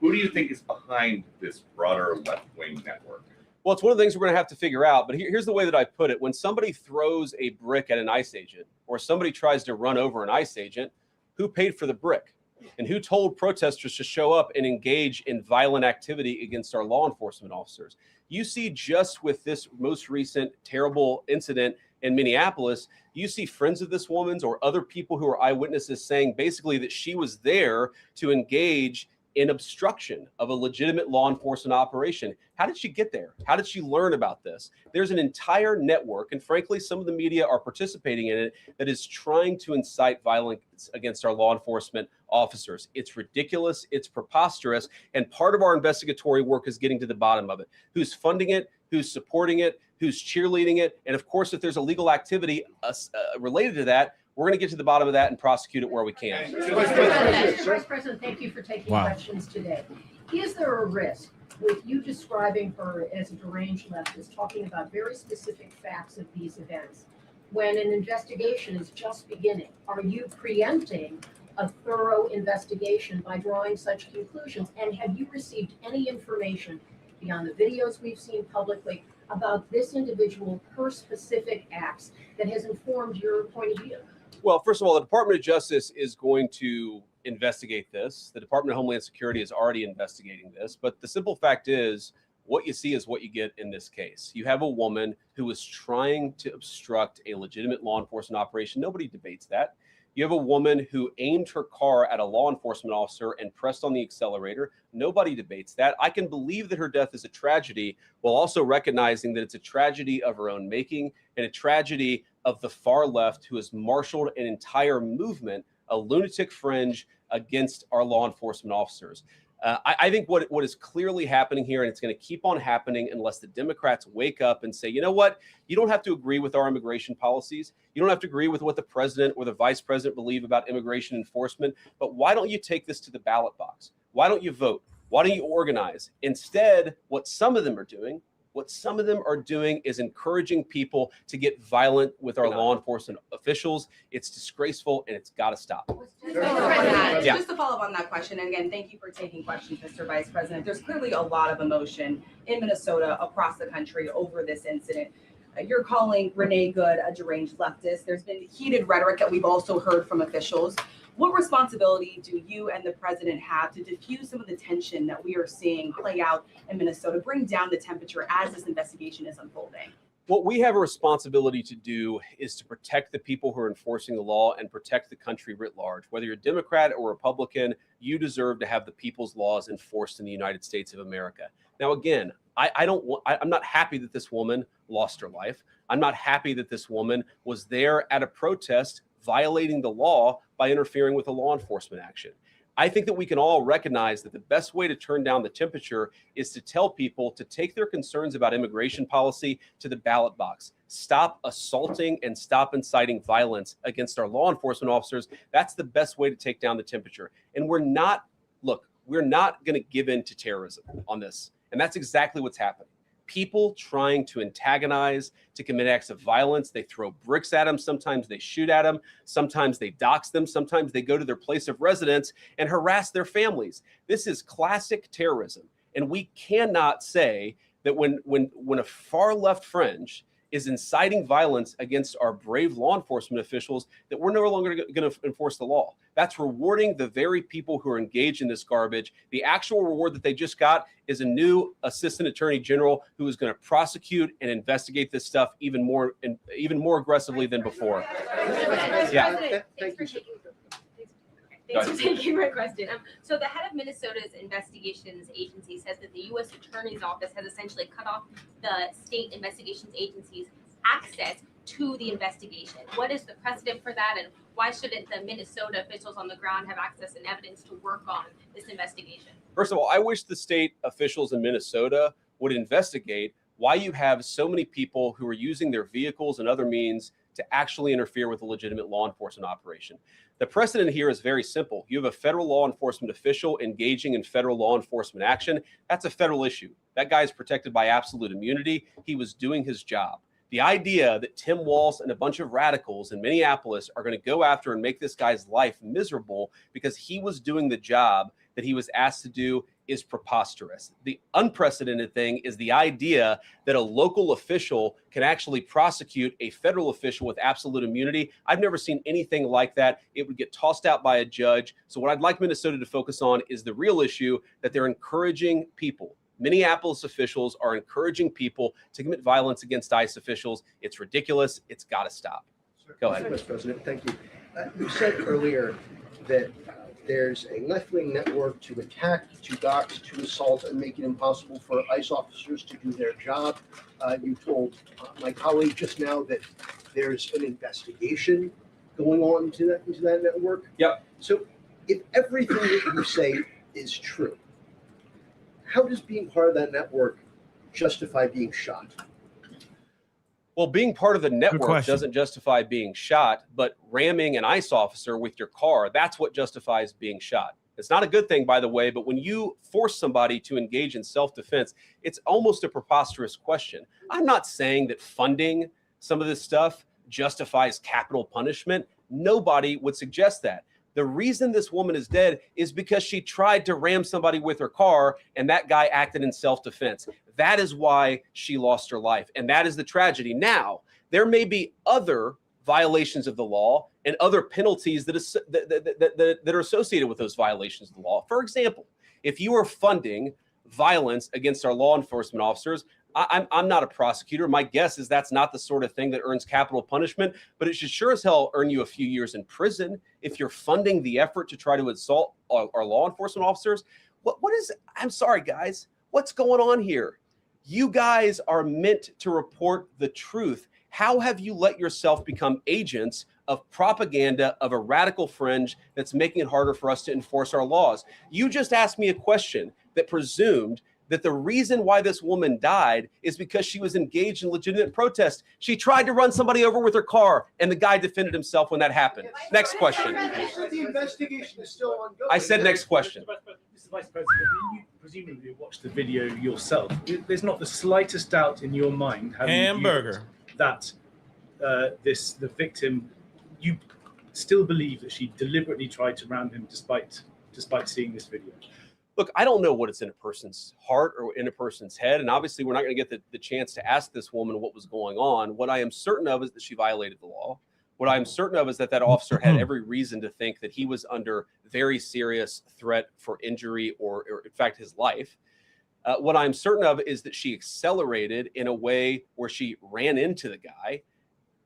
G: Who do you think is behind this broader left-wing network?
D: Well, it's one of the things we're going to have to figure out. But here's the way that I put it. When somebody throws a brick at an ICE agent or somebody tries to run over an ICE agent, who paid for the brick? And who told protesters to show up and engage in violent activity against our law enforcement officers? You see, just with this most recent terrible incident in Minneapolis, you see friends of this woman's or other people who are eyewitnesses saying basically that she was there to engage in obstruction of a legitimate law enforcement operation. How did she get there? How did she learn about this? There's an entire network, and frankly, some of the media are participating in it, that is trying to incite violence against our law enforcement officers. It's ridiculous. It's preposterous. And part of our investigatory work is getting to the bottom of it. Who's funding it? Who's supporting it? Who's cheerleading it? And of course, if there's illegal activity related to that, we're going to get to the bottom of that and prosecute it where we can.
H: Vice President, thank you for taking questions today. Is there a risk with you describing her as a deranged leftist, talking about very specific facts of these events, when an investigation is just beginning? Are you preempting a thorough investigation by drawing such conclusions? And have you received any information beyond the videos we've seen publicly about this individual, her specific acts, that has informed your point of view?
D: Well, first of all, the Department of Justice is going to investigate this. The Department of Homeland Security is already investigating this. But the simple fact is, what you see is what you get in this case. You have a woman who was trying to obstruct a legitimate law enforcement operation. Nobody debates that. You have a woman who aimed her car at a law enforcement officer and pressed on the accelerator. Nobody debates that. I can believe that her death is a tragedy, while also recognizing that it's a tragedy of her own making and a tragedy of the far left, who has marshaled an entire movement, a lunatic fringe against our law enforcement officers. I think what is clearly happening here, and it's going to keep on happening unless the Democrats wake up and say, you know what, you don't have to agree with our immigration policies. You don't have to agree with what the president or the vice president believe about immigration enforcement. But why don't you take this to the ballot box? Why don't you vote? Why don't you organize? Instead, what some of them are doing What some of them are doing is encouraging people to get violent with our law enforcement officials. It's disgraceful and it's got to stop.
I: Yeah. Just to follow up on that question, and again, thank you for taking questions, Mr. Vice President. There's clearly a lot of emotion in Minnesota, across the country over this incident. You're calling Renee Good a deranged leftist. There's been heated rhetoric that we've also heard from officials. What responsibility do you and the president have to diffuse some of the tension that we are seeing play out in Minnesota, bring down the temperature as this investigation is unfolding?
D: What we have a responsibility to do is to protect the people who are enforcing the law and protect the country writ large. Whether you're Democrat or Republican, you deserve to have the people's laws enforced in the United States of America. Now, again, I'm not happy that this woman lost her life. I'm not happy that this woman was there at a protest violating the law by interfering with a law enforcement action. I think that we can all recognize that the best way to turn down the temperature is to tell people to take their concerns about immigration policy to the ballot box. Stop assaulting and stop inciting violence against our law enforcement officers. That's the best way to take down the temperature. And we're not going to give in to terrorism on this. And that's exactly what's happening. People trying to antagonize, to commit acts of violence. They throw bricks at them. Sometimes they shoot at them. Sometimes they dox them. Sometimes they go to their place of residence and harass their families. This is classic terrorism. And we cannot say that when a far left fringe is inciting violence against our brave law enforcement officials, that we're no longer going to enforce the law. That's rewarding the very people who are engaged in this garbage. The actual reward that they just got is a new assistant attorney general who is going to prosecute and investigate this stuff even more aggressively than before.
J: Yeah. Thanks for taking my question. So the head of Minnesota's investigations agency says that the U.S. Attorney's Office has essentially cut off the state investigations agency's access to the investigation. What is the precedent for that, and why shouldn't the Minnesota officials on the ground have access and evidence to work on this investigation?
D: First of all, I wish the state officials in Minnesota would investigate why you have so many people who are using their vehicles and other means to actually interfere with a legitimate law enforcement operation. The precedent here is very simple. You have a federal law enforcement official engaging in federal law enforcement action. That's a federal issue. That guy is protected by absolute immunity. He was doing his job. The idea that Tim Walz and a bunch of radicals in Minneapolis are going to go after and make this guy's life miserable because he was doing the job that he was asked to do is preposterous. The unprecedented thing is the idea that a local official can actually prosecute a federal official with absolute immunity. I've never seen anything like that. It would get tossed out by a judge. So what I'd like Minnesota to focus on is the real issue that they're encouraging people. Minneapolis officials are encouraging people to commit violence against ICE officials. It's ridiculous. It's got to stop. Go ahead.
K: Mr. President, thank you. You said earlier that there's a left-wing network to attack, to dox, to assault, and make it impossible for ICE officers to do their job. You told my colleague just now that there's an investigation going on into that network.
D: Yep.
K: So if everything that you say is true, how does being part of that network justify being shot?
D: Well, being part of the network doesn't justify being shot, but ramming an ICE officer with your car, that's what justifies being shot. It's not a good thing, by the way, but when you force somebody to engage in self-defense, it's almost a preposterous question. I'm not saying that funding some of this stuff justifies capital punishment. Nobody would suggest that. The reason this woman is dead is because she tried to ram somebody with her car and that guy acted in self-defense. That is why she lost her life. And that is the tragedy. Now, there may be other violations of the law and other penalties that are associated with those violations of the law. For example, if you are funding violence against our law enforcement officers, I'm not a prosecutor. My guess is that's not the sort of thing that earns capital punishment, but it should sure as hell earn you a few years in prison if you're funding the effort to try to assault our law enforcement officers. I'm sorry, guys, what's going on here? You guys are meant to report the truth. How have you let yourself become agents of propaganda of a radical fringe that's making it harder for us to enforce our laws? You just asked me a question that presumed that the reason why this woman died is because she was engaged in legitimate protest. She tried to run somebody over with her car, and the guy defended himself when that happened. Next question.
K: The investigation is still ongoing.
D: I said next question.
L: Mr. Vice President, you presumably watched the video yourself. There's not the slightest doubt in your mind that the victim, you still believe that she deliberately tried to ram him despite seeing this video.
D: Look, I don't know what is in a person's heart or in a person's head, and obviously we're not going to get the chance to ask this woman what was going on. What I am certain of is that she violated the law. What I'm certain of is that officer had every reason to think that he was under very serious threat for injury or in fact, his life. What I'm certain of is that she accelerated in a way where she ran into the guy.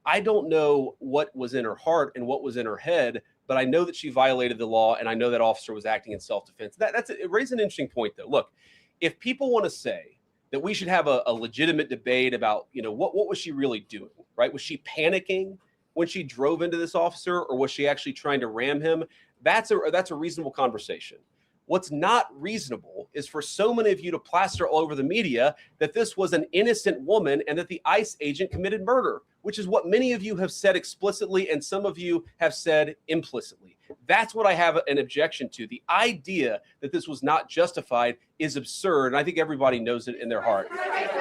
D: I don't know what was in her heart and what was in her head, but I know that she violated the law, and I know that officer was acting in self-defense. It raises an interesting point, though. Look, if people want to say that we should have a legitimate debate about, what was she really doing, right? Was she panicking when she drove into this officer, or was she actually trying to ram him? That's a reasonable conversation. What's not reasonable is for so many of you to plaster all over the media that this was an innocent woman and that the ICE agent committed murder, which is what many of you have said explicitly and some of you have said implicitly. That's what I have an objection to. The idea that this was not justified is absurd, and I think everybody knows it in their heart.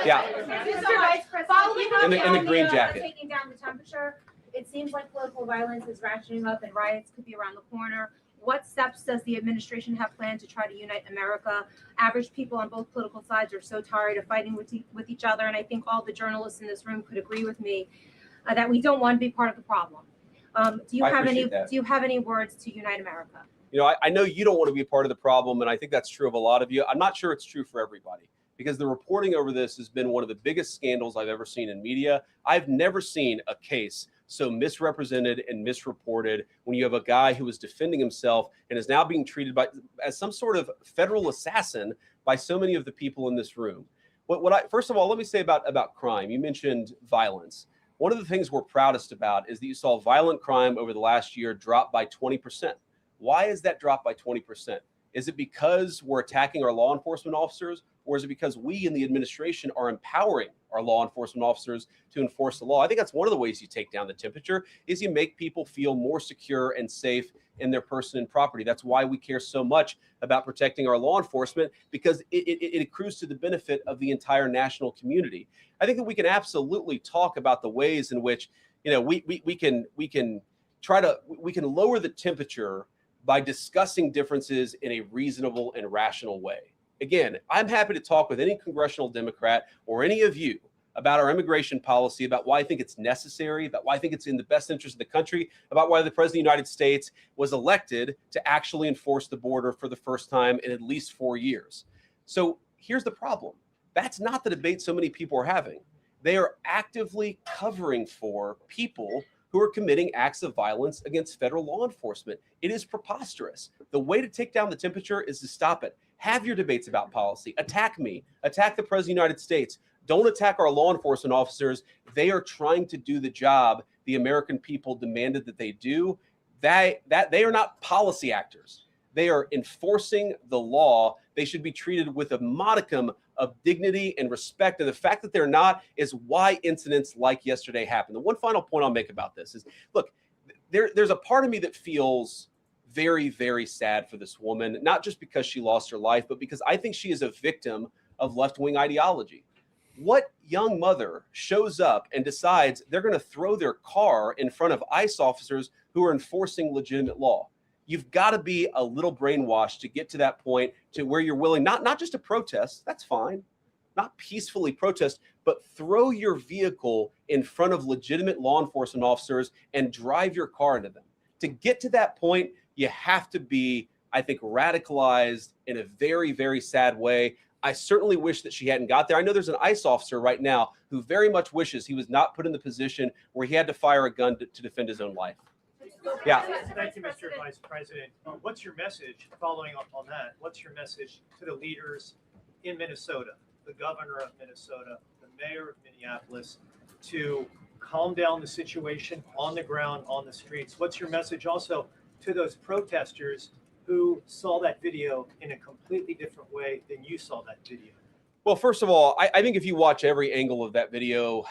D: Yeah. In the green jacket.
M: Taking down the temperature, it seems like political violence is ratcheting up and riots could be around the corner. What steps does the administration have planned to try to unite America? Average people on both political sides are so tired of fighting with each other, and I think all the journalists in this room could agree with me that we don't want to be part of the problem. Do you have any words to unite America?
D: I know you don't want to be a part of the problem, and I think that's true of a lot of you. I'm not sure it's true for everybody, because the reporting over this has been one of the biggest scandals I've ever seen in media. I've never seen a case so misrepresented and misreported when you have a guy who was defending himself and is now being treated as some sort of federal assassin by so many of the people in this room. First of all, let me say about crime. You mentioned violence. One of the things we're proudest about is that you saw violent crime over the last year drop by 20%. Why is that drop by 20%? Is it because we're attacking our law enforcement officers, or is it because we in the administration are empowering our law enforcement officers to enforce the law? I think that's one of the ways you take down the temperature, is you make people feel more secure and safe in their person and property. That's why we care so much about protecting our law enforcement, because it accrues to the benefit of the entire national community. I think that we can absolutely talk about the ways in which we can lower the temperature by discussing differences in a reasonable and rational way. Again, I'm happy to talk with any congressional Democrat or any of you about our immigration policy, about why I think it's necessary, about why I think it's in the best interest of the country, about why the President of the United States was elected to actually enforce the border for the first time in at least 4 years. So here's the problem. That's not the debate so many people are having. They are actively covering for people who are committing acts of violence against federal law enforcement. It is preposterous. The way to take down the temperature is to stop it. Have your debates about policy. Attack me. Attack the President of the United States. Don't attack our law enforcement officers. They are trying to do the job the American people demanded that they do. They are not policy actors. They are enforcing the law. They should be treated with a modicum of dignity and respect. And the fact that they're not is why incidents like yesterday happened. The one final point I'll make about this is, look, there's a part of me that feels very, very sad for this woman, not just because she lost her life, but because I think she is a victim of left-wing ideology. What young mother shows up and decides they're going to throw their car in front of ICE officers who are enforcing legitimate law? You've got to be a little brainwashed to get to that point to where you're willing not just to protest, that's fine, not peacefully protest, but throw your vehicle in front of legitimate law enforcement officers and drive your car into them. To get to that point, you have to be, I think, radicalized in a very, very sad way. I certainly wish that she hadn't got there. I know there's an ICE officer right now who very much wishes he was not put in the position where he had to fire a gun to defend his own life. Yeah.
L: Thank you, Mr. Vice President. What's your message, following up on that, what's your message to the leaders in Minnesota, the governor of Minnesota, the mayor of Minneapolis, to calm down the situation on the ground, on the streets? What's your message also to those protesters who saw that video in a completely different way than you saw that video?
D: Well, first of all, I think if you watch every angle of that video,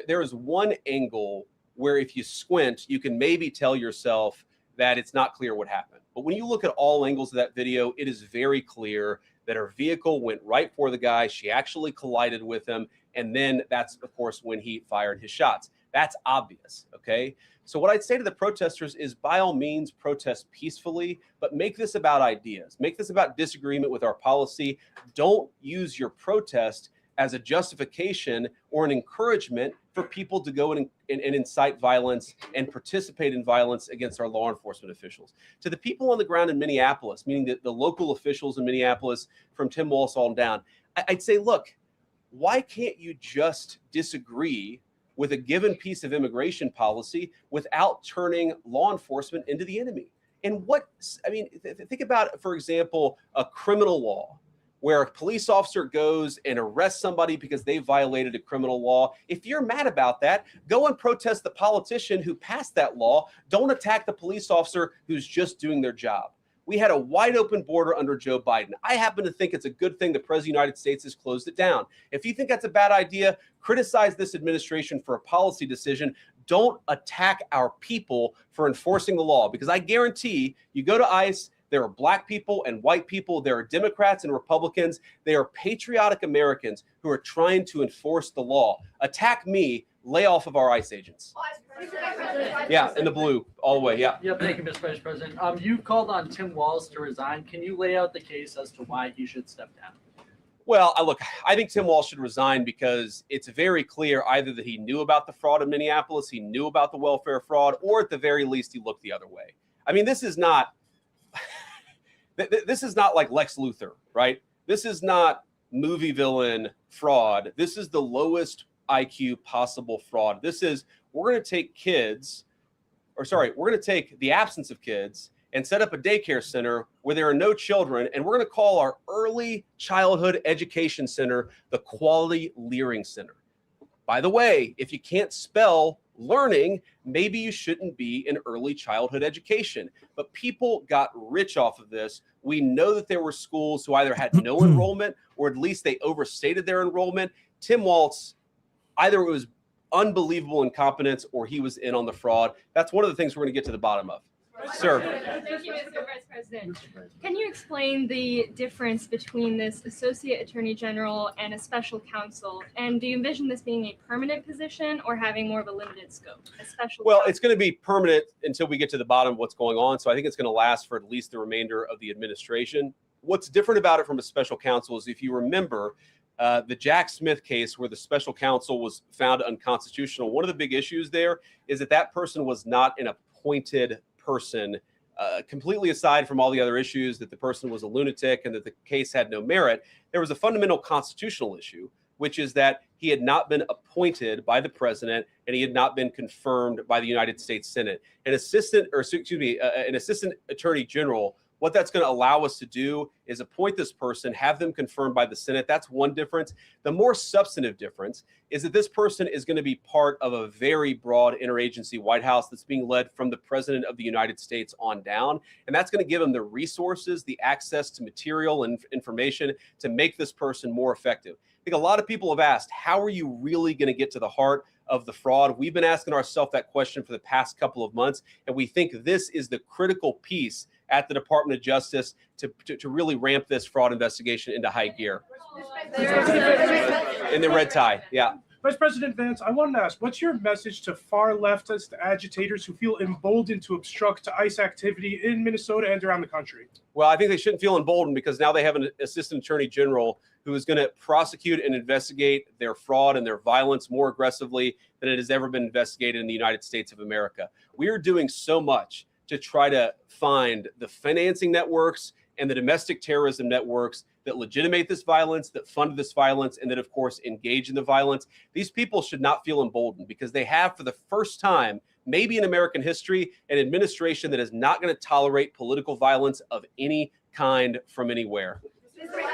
D: there is one angle where if you squint, you can maybe tell yourself that it's not clear what happened. But when you look at all angles of that video, it is very clear that her vehicle went right for the guy. She actually collided with him. And then that's, of course, when he fired his shots. That's obvious, okay? So what I'd say to the protesters is, by all means, protest peacefully, but make this about ideas. Make this about disagreement with our policy. Don't use your protest as a justification or an encouragement for people to go and incite violence and participate in violence against our law enforcement officials. To the people on the ground in Minneapolis, meaning the local officials in Minneapolis from Tim Walz on down, I'd say, look, why can't you just disagree with a given piece of immigration policy without turning law enforcement into the enemy? And think about, for example, a criminal law where a police officer goes and arrests somebody because they violated a criminal law. If you're mad about that, go and protest the politician who passed that law. Don't attack the police officer who's just doing their job. We had a wide open border under Joe Biden. I happen to think it's a good thing the President of the United States has closed it down. If you think that's a bad idea, criticize this administration for a policy decision. Don't attack our people for enforcing the law, because I guarantee you go to ICE, there are black people and white people. There are Democrats and Republicans. They are patriotic Americans who are trying to enforce the law. Attack me, lay off of our ICE agents. Yeah, in the blue, all the way, yeah.
N: Yeah, thank you, Mr. Vice President. You called on Tim Walz to resign. Can you lay out the case as to why he should step down?
D: Well, look, I think Tim Walz should resign because it's very clear either that he knew about the fraud in Minneapolis, he knew about the welfare fraud, or at the very least, he looked the other way. I mean, this is not like Lex Luthor, right? This is not movie villain fraud. This is the lowest IQ possible fraud. This is, we're going to take the absence of kids and set up a daycare center where there are no children, and we're going to call our early childhood education center the Quality Learning Center. By the way, if you can't spell learning, maybe you shouldn't be in early childhood education. But people got rich off of this. We know that there were schools who either had no enrollment or at least they overstated their enrollment. Tim Walz, either it was unbelievable incompetence or he was in on the fraud. That's one of the things we're going to get to the bottom of. Sir.
O: Thank you, Mr. Vice President. Can you explain the difference between this Associate Attorney General and a special counsel? And do you envision this being a permanent position or having more of a limited scope?
D: It's going to be permanent until we get to the bottom of what's going on. So I think it's going to last for at least the remainder of the administration. What's different about it from a special counsel is, if you remember, the Jack Smith case where the special counsel was found unconstitutional, one of the big issues there is that person was not an appointed person, completely aside from all the other issues that the person was a lunatic and that the case had no merit. There was a fundamental constitutional issue, which is that he had not been appointed by the president and he had not been confirmed by the United States Senate. An assistant attorney general, what that's going to allow us to do is appoint this person, have them confirmed by the Senate. That's one difference. The more substantive difference is that this person is going to be part of a very broad interagency White House that's being led from the President of the United States on down. And that's going to give them the resources, the access to material and information to make this person more effective. I think a lot of people have asked, how are you really going to get to the heart of the fraud? We've been asking ourselves that question for the past couple of months, and we think this is the critical piece at the Department of Justice to really ramp this fraud investigation into high gear. In the red tie, yeah.
P: Vice President Vance, I wanted to ask, what's your message to far leftist agitators who feel emboldened to obstruct ICE activity in Minnesota and around the country?
D: Well, I think they shouldn't feel emboldened because now they have an assistant attorney general who is going to prosecute and investigate their fraud and their violence more aggressively than it has ever been investigated in the United States of America. We are doing so much to try to find the financing networks and the domestic terrorism networks that legitimate this violence, that fund this violence, and that, of course, engage in the violence. These people should not feel emboldened because they have, for the first time, maybe in American history, an administration that is not going to tolerate political violence of any kind from anywhere.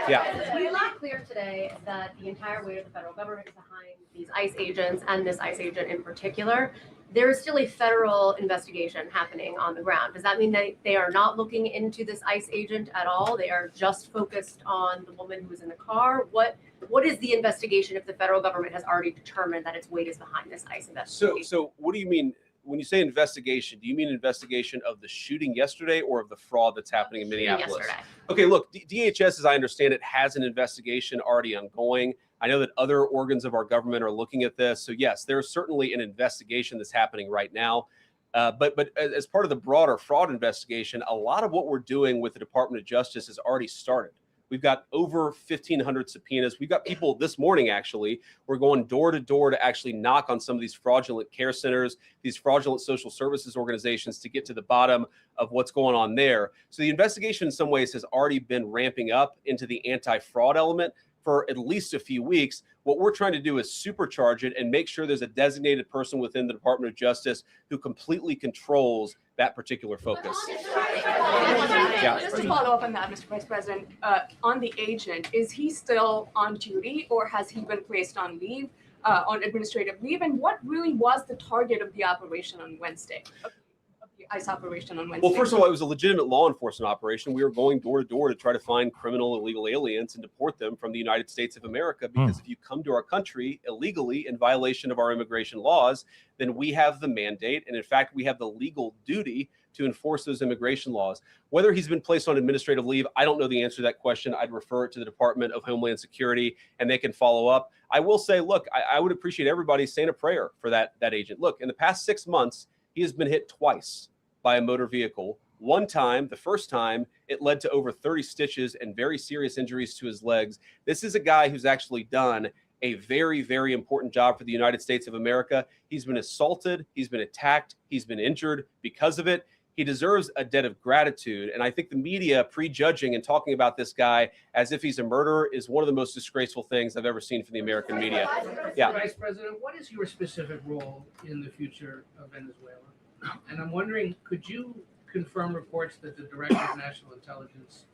D: Yeah.
Q: We not clear today that the entire weight of the federal government is behind these ICE agents and this ICE agent in particular. There is still a federal investigation happening on the ground. Does that mean that they are not looking into this ICE agent at all? They are just focused on the woman who was in the car? What is the investigation if the federal government has already determined that its weight is behind this ICE investigation?
D: So what do you mean? When you say investigation, do you mean investigation of the shooting yesterday or of the fraud that's happening in Minneapolis?
Q: Yesterday.
D: Okay, look, DHS, as I understand it, has an investigation already ongoing. I know that other organs of our government are looking at this. So yes, there's certainly an investigation that's happening right now. But as part of the broader fraud investigation, a lot of what we're doing with the Department of Justice has already started. We've got over 1,500 subpoenas. We've got people this morning, actually, we're going door to door to actually knock on some of these fraudulent care centers, these fraudulent social services organizations to get to the bottom of what's going on there. So the investigation in some ways has already been ramping up into the anti-fraud element for at least a few weeks. What we're trying to do is supercharge it and make sure there's a designated person within the Department of Justice who completely controls that particular focus.
R: Yeah. Just to follow up on that, Mr. Vice President, on the agent, is he still on duty or has he been placed on leave, on administrative leave? And what really was the target of the operation on Wednesday? ICE operation on Wednesday?
D: Well, first of all, it was a legitimate law enforcement operation. We were going door to door to try to find criminal illegal aliens and deport them from the United States of America, because if you come to our country illegally in violation of our immigration laws, then we have the mandate, and in fact, we have the legal duty to enforce those immigration laws. Whether he's been placed on administrative leave, I don't know the answer to that question. I'd refer it to the Department of Homeland Security, and they can follow up. I will say, look, I would appreciate everybody saying a prayer for that agent. Look, in the past 6 months, he has been hit twice by a motor vehicle. One time, the first time, it led to over 30 stitches and very serious injuries to his legs. This is a guy who's actually done a very, very important job for the United States of America. He's been assaulted, he's been attacked, he's been injured because of it. He deserves a debt of gratitude. And I think the media prejudging and talking about this guy as if he's a murderer is one of the most disgraceful things I've ever seen from the American media. Yeah.
S: Vice President, what is your specific role in the future of Venezuela? And I'm wondering, could you confirm reports that the Director of National Intelligence,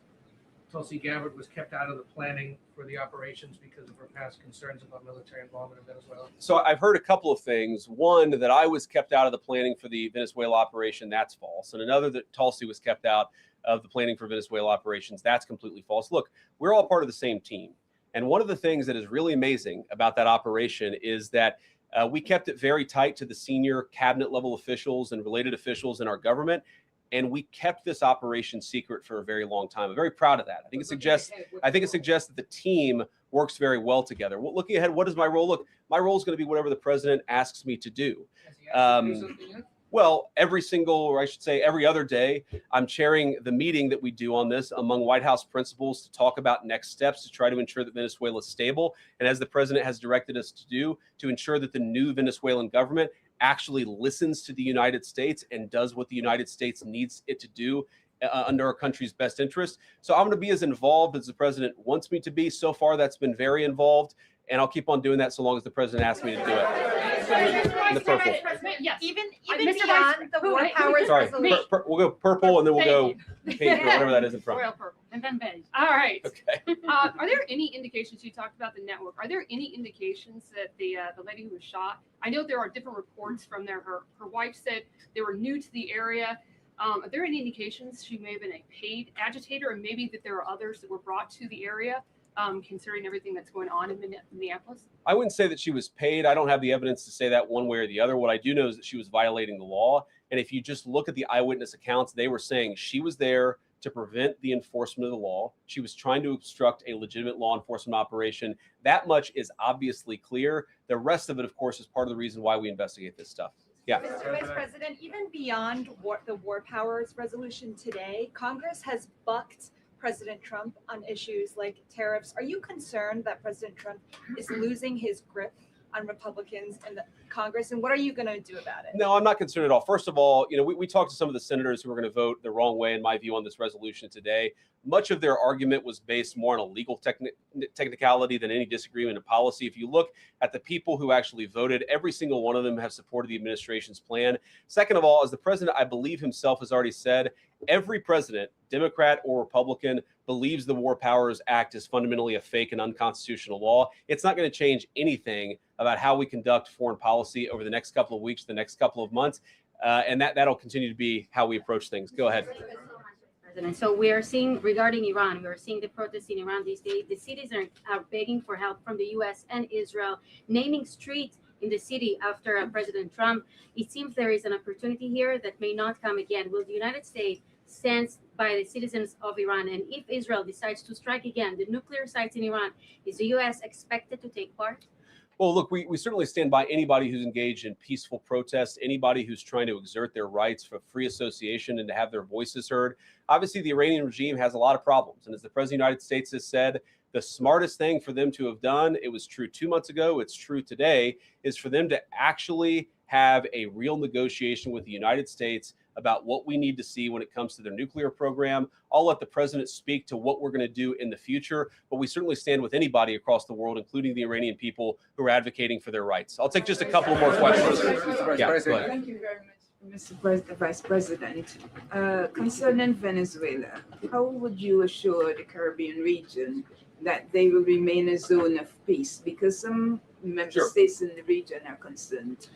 S: Tulsi Gabbard, was kept out of the planning for the operations because of her past concerns about military involvement in Venezuela?
D: So I've heard a couple of things. One, that I was kept out of the planning for the Venezuela operation. That's false. And another, that Tulsi was kept out of the planning for Venezuela operations. That's completely false. Look, we're all part of the same team. And one of the things that is really amazing about that operation is that we kept it very tight to the senior cabinet level officials and related officials in our government. And we kept this operation secret for a very long time. I'm very proud of that. I think it suggests that the team works very well together. Well, looking ahead, what is my role? Look, my role is going to be whatever the president asks me to do. Well, every other day, I'm chairing the meeting that we do on this among White House principals to talk about next steps to try to ensure that Venezuela is stable. And as the president has directed us to do, to ensure that the new Venezuelan government actually listens to the United States and does what the United States needs it to do under our country's best interest. So I'm going to be as involved as the president wants me to be. So far, that's been very involved. And I'll keep on doing that so long as the president asks me to do it. In the purple.
M: Yes.
Q: Even
M: Mr.
Q: beyond the war powers
D: Sorry,
Q: resolution.
D: we'll go purple and then we'll go pink or whatever that is in front.
O: Royal purple. And then beige. All right.
D: Okay.
O: Are there any indications, you talked about the network, are there any indications that the lady who was shot, I know there are different reports from there, her wife said they were new to the area. Are there any indications she may have been a paid agitator, and maybe that there are others that were brought to the area? Considering everything that's going on in Minneapolis?
D: I wouldn't say that she was paid. I don't have the evidence to say that one way or the other. What I do know is that she was violating the law. And if you just look at the eyewitness accounts, they were saying she was there to prevent the enforcement of the law. She was trying to obstruct a legitimate law enforcement operation. That much is obviously clear. The rest of it, of course, is part of the reason why we investigate this stuff. Yeah.
T: Mr. Vice President, even beyond the war powers resolution today, Congress has bucked President Trump on issues like tariffs. Are you concerned that President Trump is losing his grip on Republicans in the Congress, and what are you going to do about it?
D: No, I'm not concerned at all. First of all, we talked to some of the senators who are going to vote the wrong way, in my view, on this resolution today. Much of their argument was based more on a legal technicality than any disagreement in policy. If you look at the people who actually voted, every single one of them have supported the administration's plan. Second of all, as the president, I believe himself, has already said, every president, Democrat or Republican, believes the War Powers Act is fundamentally a fake and unconstitutional law, it's not going to change anything about how we conduct foreign policy over the next couple of weeks, the next couple of months. And that'll continue to be how we approach things. Go ahead.
U: President. So we are seeing, regarding Iran, we are seeing the protests in Iran these days. The cities are begging for help from the U.S. and Israel, naming streets in the city after President Trump. It seems there is an opportunity here that may not come again. Will the United States stand by the citizens of Iran? And if Israel decides to strike again the nuclear sites in Iran, is the U.S. expected to take part?
D: Well, look, we certainly stand by anybody who's engaged in peaceful protests, anybody who's trying to exert their rights for free association and to have their voices heard. Obviously, the Iranian regime has a lot of problems. And as the President of the United States has said, the smartest thing for them to have done, it was true 2 months ago, it's true today, is for them to actually have a real negotiation with the United States about what we need to see when it comes to their nuclear program. I'll let the president speak to what we're going to do in the future, but we certainly stand with anybody across the world, including the Iranian people who are advocating for their rights. I'll take just a couple more questions. Yeah, go ahead.
V: Thank you very much, Mr. Vice President. Concerning Venezuela, how would you assure the Caribbean region that they will remain a zone of peace? Because some member states in the region are concerned.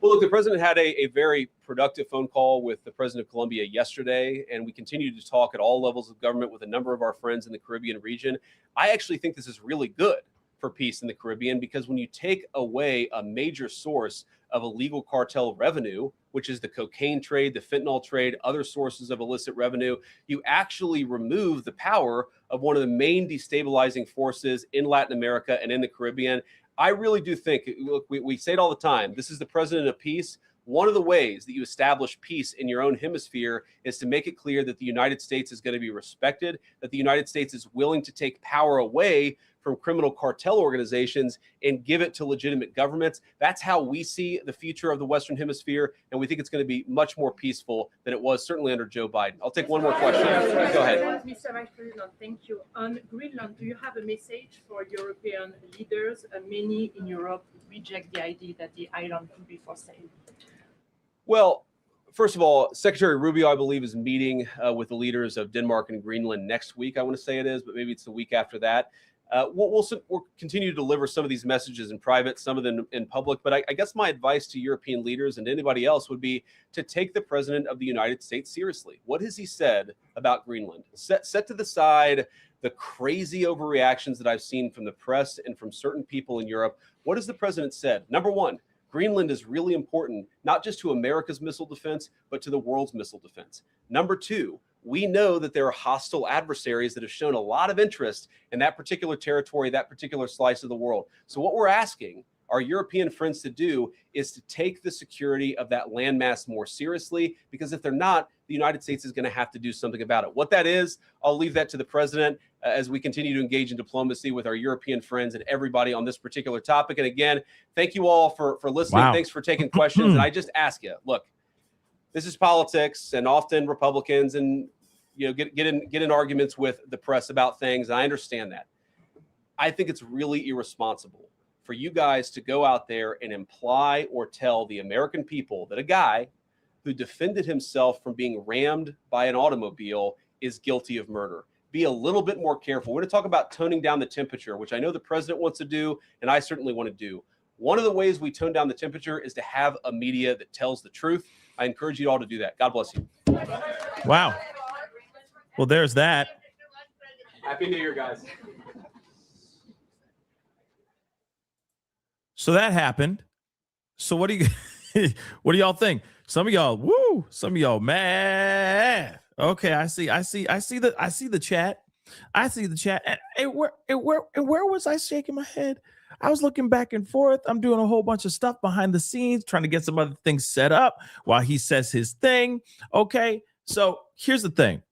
D: Well, look, the president had a very productive phone call with the president of Colombia yesterday, and we continue to talk at all levels of government with a number of our friends in the Caribbean region. I actually think this is really good for peace in the Caribbean, because when you take away a major source of illegal cartel revenue, which is the cocaine trade, the fentanyl trade, other sources of illicit revenue, you actually remove the power of one of the main destabilizing forces in Latin America and in the Caribbean. I really do think, look, we say it all the time, this is the president of peace. One of the ways that you establish peace in your own hemisphere is to make it clear that the United States is going to be respected, that the United States is willing to take power away from criminal cartel organizations and give it to legitimate governments. That's how we see the future of the Western Hemisphere, and we think it's going to be much more peaceful than it was certainly under Joe Biden. I'll take one more question. Go ahead.
W: Mr. Vice President, thank you. On Greenland, do you have a message for European leaders? Many in Europe reject the idea that the island could be for sale.
D: Well, first of all, Secretary Rubio, I believe, is meeting with the leaders of Denmark and Greenland next week. I want to say it is, but maybe it's the week after that. We'll continue to deliver some of these messages in private, some of them in public. But I guess my advice to European leaders and anybody else would be to take the president of the United States seriously. What has he said about Greenland? Set to the side the crazy overreactions that I've seen from the press and from certain people in Europe. What has the president said? Number one, Greenland is really important, not just to America's missile defense, but to the world's missile defense. Number two, we know that there are hostile adversaries that have shown a lot of interest in that particular territory, that particular slice of the world. So what we're asking our European friends to do is to take the security of that landmass more seriously, because if they're not, the United States is going to have to do something about it. What that is, I'll leave that to the president as we continue to engage in diplomacy with our European friends and everybody on this particular topic. And again, thank you all for listening.
B: Wow.
D: Thanks for taking questions. And I just ask you, look, this is politics, and often Republicans and get in arguments with the press about things. And I understand that. I think it's really irresponsible for you guys to go out there and imply or tell the American people that a guy who defended himself from being rammed by an automobile is guilty of murder. Be a little bit more careful. We're going to talk about toning down the temperature, which I know the president wants to do, and I certainly want to do. One of the ways we tone down the temperature is to have a media that tells the truth. I encourage you all to do that. God bless you.
B: Wow. Well, there's that.
D: Happy New Year, guys.
B: So that happened. So what do y'all think? Some of y'all, woo, some of y'all mad. Okay, I see the chat. I see the chat. And where was I shaking my head? I was looking back and forth. I'm doing a whole bunch of stuff behind the scenes, trying to get some other things set up while he says his thing. Okay, so here's the thing.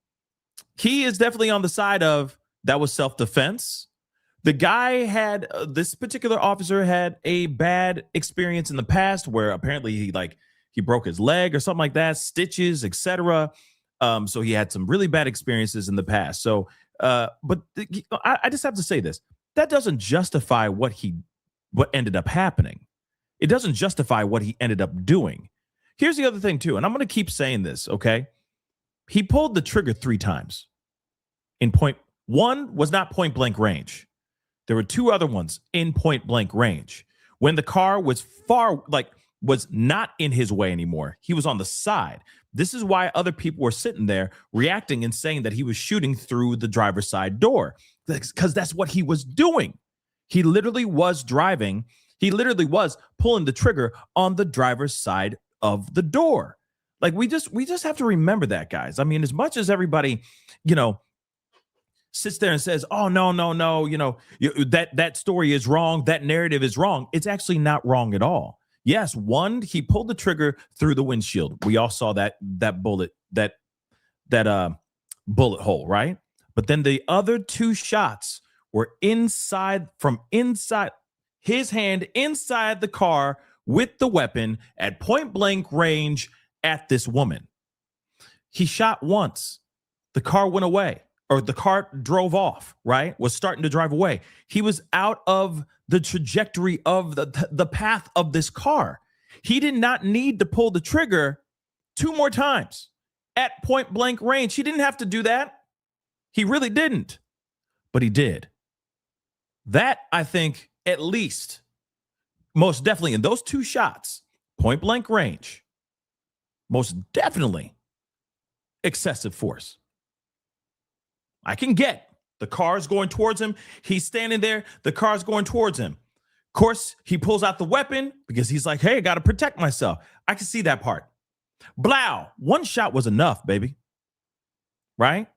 B: He is definitely on the side of that was self-defense. The guy had this particular officer had a bad experience in the past where apparently he broke his leg or something like that, stitches, etc. So he had some really bad experiences in the past. So, but I just have to say this: that doesn't justify what ended up happening. It doesn't justify what he ended up doing. Here's the other thing too, and I'm going to keep saying this. Okay, he pulled the trigger 3 times in point One was not point blank range. There were two other ones in point blank range. When the car was was not in his way anymore, he was on the side. This is why other people were sitting there reacting and saying that he was shooting through the driver's side door, because that's what he was doing. He literally was driving. He literally was pulling the trigger on the driver's side of the door. Like, we just have to remember that, guys. I mean, as much as everybody, sits there and says, oh, no, that story is wrong, that narrative is wrong, it's actually not wrong at all. Yes, one, he pulled the trigger through the windshield. We all saw that bullet, that bullet hole, right? But then the other two shots were from inside his hand, inside the car with the weapon at point blank range at this woman. He shot once. The car went away, or the car drove off, right? Was starting to drive away. He was out of the trajectory of the path of this car. He did not need to pull the trigger two more times at point blank range. He didn't have to do that. He really didn't, but he did. That, I think, at least, most definitely in those two shots, point blank range, most definitely excessive force. I can get the car's going towards him. He's standing there. The car's going towards him. Of course, he pulls out the weapon because he's like, hey, I got to protect myself. I can see that part. Blow. One shot was enough, baby. Right?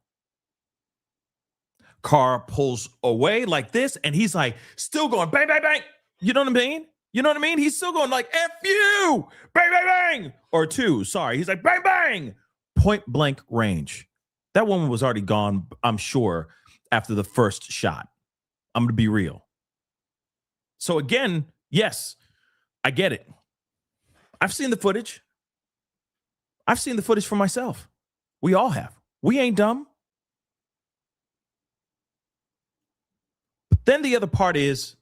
B: Car pulls away like this, and he's like, still going bang, bang, bang. You know what I mean? You know what I mean? He's still going like, F you, bang, bang, bang. Or two, sorry. He's like, bang, bang. Point blank range. That woman was already gone, I'm sure, after the first shot. I'm going to be real. So again, yes, I get it. I've seen the footage. I've seen the footage for myself. We all have. We ain't dumb. But then the other part is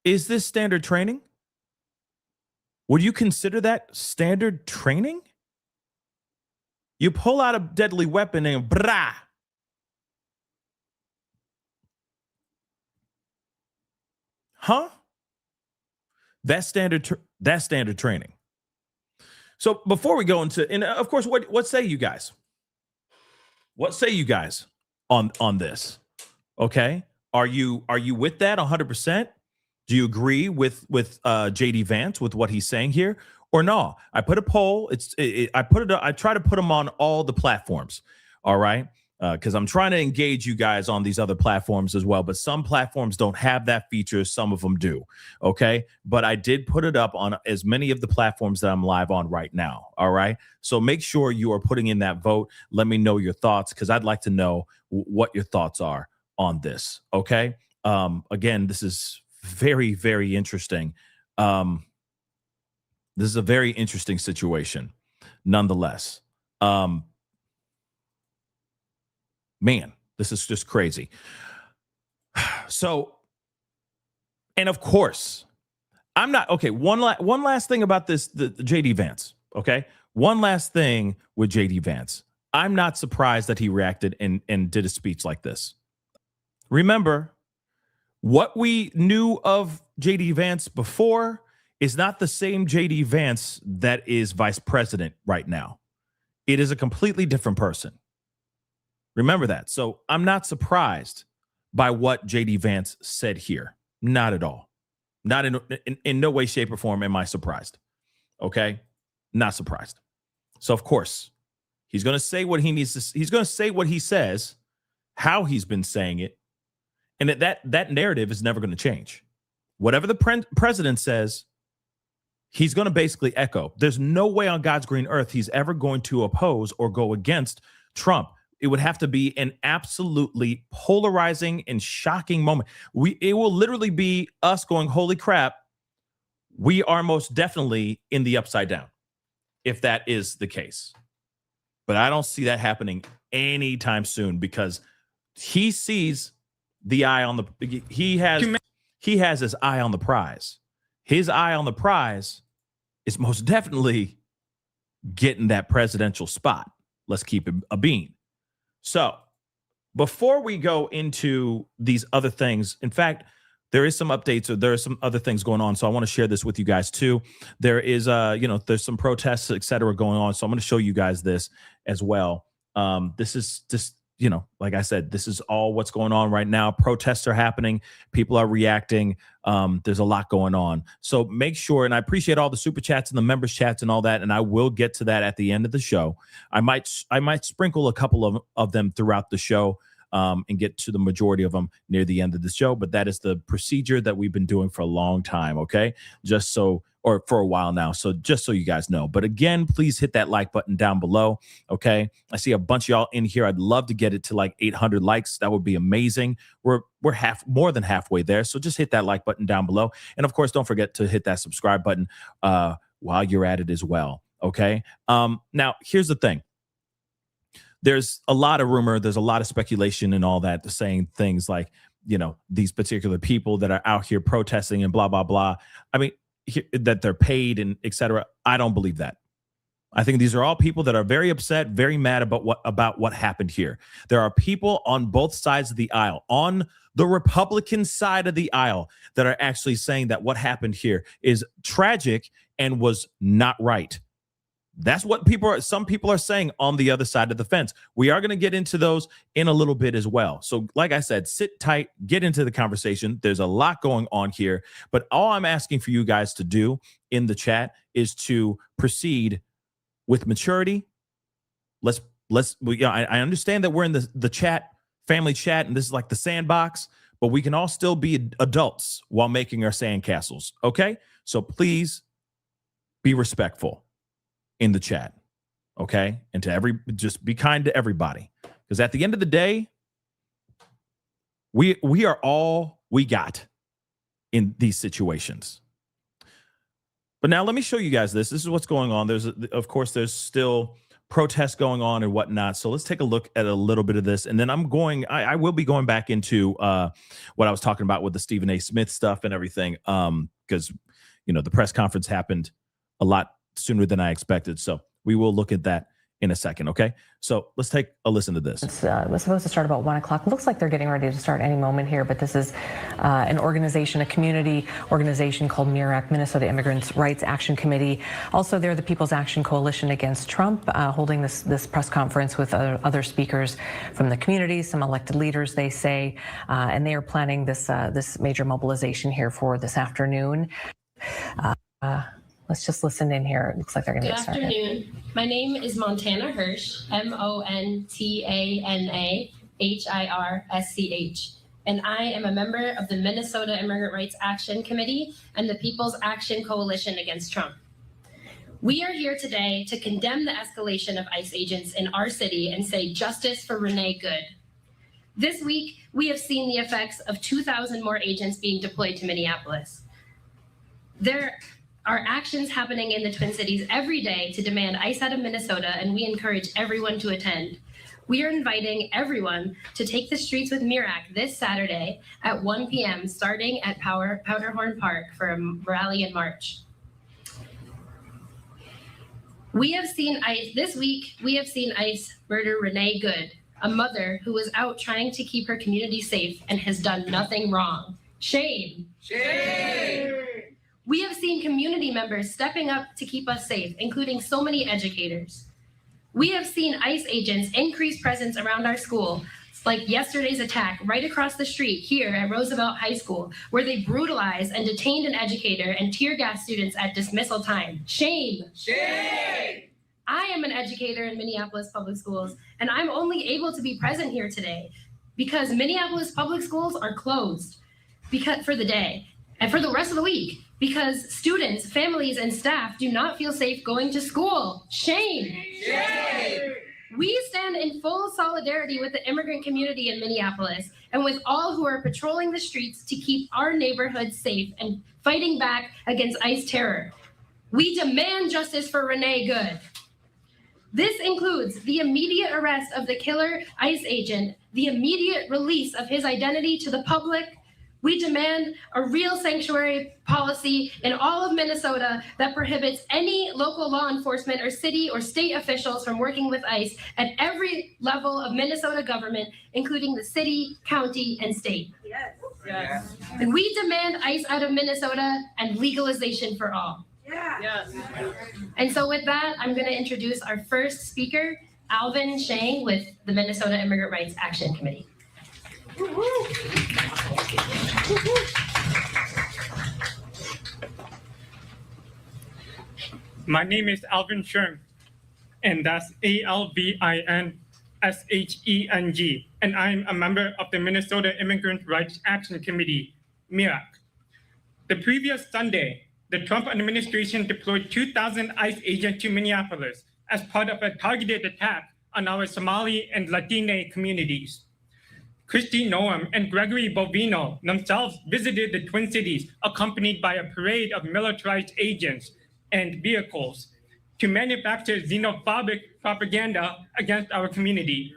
B: this standard training? Would you consider that standard training? You pull out a deadly weapon and brah. Huh? That's standard training. So before we go into, and of course, what say you guys? What say you guys on this? Okay, are you with that 100%? Do you agree with JD Vance with what he's saying here, or no? I put a poll. I try to put them on all the platforms. All right. Because I'm trying to engage you guys on these other platforms as well. But some platforms don't have that feature. Some of them do. Okay. But I did put it up on as many of the platforms that I'm live on right now. All right. So make sure you are putting in that vote. Let me know your thoughts, because I'd like to know what your thoughts are on this. Okay. Again, this is very, very interesting. This is a very interesting situation nonetheless. Man, this is just crazy. So, and of course, I'm not, okay, one last thing about this, the JD Vance, okay? One last thing with JD Vance. I'm not surprised that he reacted and did a speech like this. Remember, what we knew of JD Vance before is not the same JD Vance that is vice president right now. It is a completely different person. Remember that. So I'm not surprised by what JD Vance said here. Not at all. Not in no way, shape, or form am I surprised. Okay? Not surprised. So of course, he's going to say what he needs to. He's going to say what he says, how he's been saying it, and that narrative is never going to change. Whatever the president says, he's going to basically echo. There's no way on God's green earth he's ever going to oppose or go against Trump. It would have to be an absolutely polarizing and shocking moment. It will literally be us going, holy crap, we are most definitely in the upside down, if that is the case. But I don't see that happening anytime soon, because he sees the eye on the, he has his eye on the prize. His eye on the prize is most definitely getting that presidential spot. Let's keep it a bean. So before we go into these other things, in fact, there is some updates or there are some other things going on. So I want to share this with you guys too. There is, there's some protests, et cetera, going on. So I'm going to show you guys this as well. This is just, like I said, this is all what's going on right now. Protests are happening. People are reacting. There's a lot going on. So make sure, and I appreciate all the super chats and the members chats and all that. And I will get to that at the end of the show. I might sprinkle a couple of them throughout the show and get to the majority of them near the end of the show. But that is the procedure that we've been doing for a long time. Okay. Or for a while now. So just so you guys know. But again, please hit that like button down below. Okay. I see a bunch of y'all in here. I'd love to get it to like 800 likes. That would be amazing. We're more than halfway there. So just hit that like button down below. And of course, don't forget to hit that subscribe button while you're at it as well. Okay. Now here's the thing. There's a lot of rumor. There's a lot of speculation and all that, saying things like, these particular people that are out here protesting and blah, blah, blah. I mean, that they're paid and et cetera. I don't believe that. I think these are all people that are very upset, very mad about what happened here. There are people on both sides of the aisle, on the Republican side of the aisle, that are actually saying that what happened here is tragic and was not right. That's what some people are saying on the other side of the fence. We are going to get into those in a little bit as well. So like I said, sit tight, get into the conversation. There's a lot going on here, but all I'm asking for you guys to do in the chat is to proceed with maturity. I understand that we're in the chat, family chat, and this is like the sandbox, but we can all still be adults while making our sandcastles. Okay. So please be respectful in the chat, okay? And just be kind to everybody, because at the end of the day, we are all we got in these situations. But now let me show you guys this. This is what's going on. Of course, there's still protests going on and whatnot. So let's take a look at a little bit of this, and then I will be going back into what I was talking about with the Stephen A. Smith stuff and everything, because the press conference happened a lot sooner than I expected. So we will look at that in a second. Okay. So let's take a listen to this.
A: It was supposed to start about 1 o'clock. Looks like they're getting ready to start any moment here, but this is an organization, a community organization called MIRAC, Minnesota Immigrants' Rights Action Committee. Also, they're the People's Action Coalition Against Trump, holding this press conference with other speakers from the community, some elected leaders, they say, and they are planning this major mobilization here for this afternoon. Let's just listen in here. It looks like they're going to get started.
C: Good afternoon. My name is Montana Hirsch, MONTANAHIRSCH, and I am a member of the Minnesota Immigrant Rights Action Committee and the People's Action Coalition Against Trump. We are here today to condemn the escalation of ICE agents in our city and say justice for Renee Good. This week, we have seen the effects of 2,000 more agents being deployed to Minneapolis. There are actions happening in the Twin Cities every day to demand ICE out of Minnesota, and we encourage everyone to attend. We are inviting everyone to take the streets with MIRAC this Saturday at 1 p.m. starting at Powderhorn Park for a rally and march. This week, we have seen ICE murder Renee Good, a mother who was out trying to keep her community safe and has done nothing wrong. Shame. Shame. We have seen community members stepping up to keep us safe, including so many educators. We have seen ICE agents increase presence around our school, like yesterday's attack right across the street here at Roosevelt High School, where they brutalized and detained an educator and tear gas students at dismissal time. Shame. Shame. I am an educator in Minneapolis Public Schools, and I'm only able to be present here today because Minneapolis Public Schools are closed for the day and for the rest of the week, because students, families, and staff do not feel safe going to school. Shame. Shame. We stand in full solidarity with the immigrant community in Minneapolis and with all who are patrolling the streets to keep our neighborhoods safe and fighting back against ICE terror. We demand justice for Renee Good. This includes the immediate arrest of the killer ICE agent, the immediate release of his identity to the public, We demand a real sanctuary policy in all of Minnesota that prohibits any local law enforcement or city or state officials from working with ICE at every level of Minnesota government, including the city, county, and state.
T: Yes.
C: Yes. And we demand ICE out of Minnesota and legalization for all.
T: Yeah. Yes.
C: And so with that, I'm going to introduce our first speaker, Alvin Shang with the Minnesota Immigrant Rights Action Committee.
E: My name is Alvin Sheng, and that's ALVINSHENG, and I'm a member of the Minnesota Immigrant Rights Action Committee, MIRAC. The previous Sunday, the Trump administration deployed 2,000 ICE agents to Minneapolis as part of a targeted attack on our Somali and Latino communities. Kristi Noem and Gregory Bovino themselves visited the Twin Cities accompanied by a parade of militarized agents and vehicles to manufacture xenophobic propaganda against our community.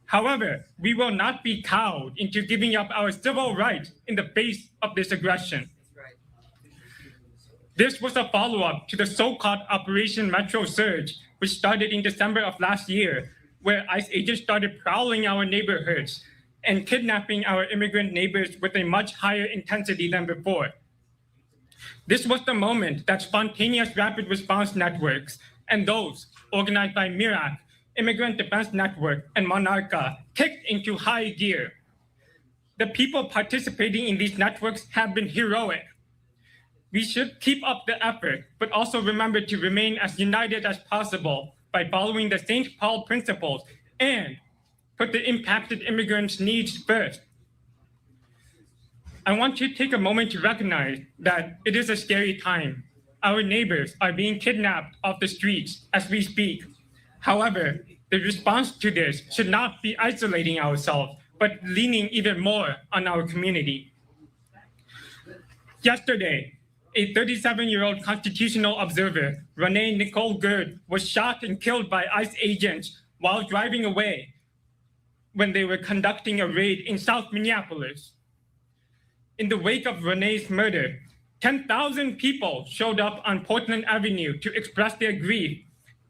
E: However, we will not be cowed into giving up our civil rights in the face of this aggression. This was a follow-up to the so-called Operation Metro Surge, which started in December of last year, where ICE agents started prowling our neighborhoods and kidnapping our immigrant neighbors with a much higher intensity than before. This was the moment that spontaneous rapid response networks and those organized by MIRAC, Immigrant Defense Network, and Monarca kicked into high gear. The people participating in these networks have been heroic. We should keep up the effort, but also remember to remain as united as possible by following the St. Paul principles and put the impacted immigrants' needs first. I want to take a moment to recognize that it is a scary time. Our neighbors are being kidnapped off the streets as we speak. However, the response to this should not be isolating ourselves, but leaning even more on our community. Yesterday, a 37-year-old constitutional observer, Renee Nicole Gerd, was shot and killed by ICE agents while driving away when they were conducting a raid in South Minneapolis. In the wake of Renee's murder, 10,000 people showed up on Portland Avenue to express their grief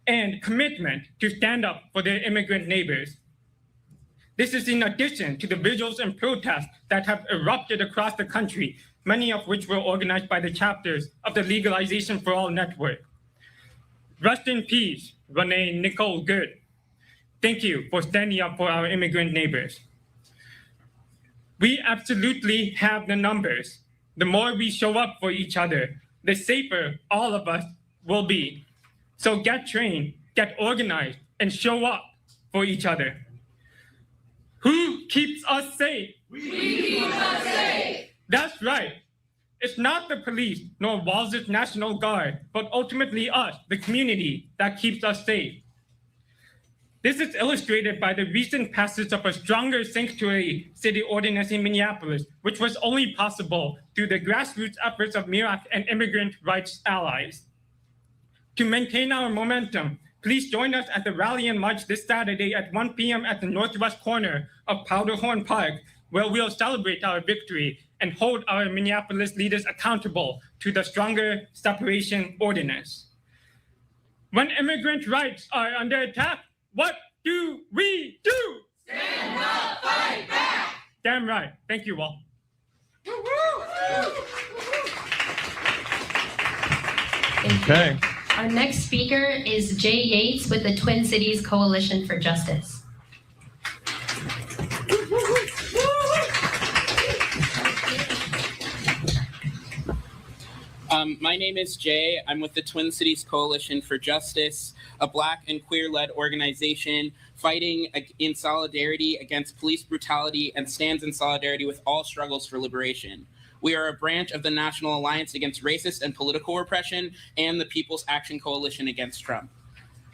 E: and commitment to stand up for their immigrant neighbors. This is in addition to the vigils and protests that have erupted across the country, many of which were organized by the chapters of the Legalization for All network. Rest in peace, Renee Nicole Gerd. Thank you for standing up for our immigrant neighbors. We absolutely have the numbers. The more we show up for each other, the safer all of us will be. So get trained, get organized, and show up for each other. Who keeps us safe?
F: We keep us safe.
E: That's right. It's not the police nor Walz's National Guard, but ultimately us, the community, that keeps us safe. This is illustrated by the recent passage of a stronger sanctuary city ordinance in Minneapolis, which was only possible through the grassroots efforts of MIRAC and immigrant rights allies. To maintain our momentum, please join us at the rally and march this Saturday at 1 p.m. at the northwest corner of Powderhorn Park, where we'll celebrate our victory and hold our Minneapolis leaders accountable to the stronger separation ordinance. When immigrant rights are under attack, what do we do?
F: Stand up, fight back.
E: Damn right. Thank you all.
B: Okay.
C: Our next speaker is Jay Yates with the Twin Cities Coalition for Justice.
G: My name is Jay. I'm with the Twin Cities Coalition for Justice, a Black and queer-led organization fighting in solidarity against police brutality and stands in solidarity with all struggles for liberation. We are a branch of the National Alliance Against Racist and Political Repression and the People's Action Coalition Against Trump.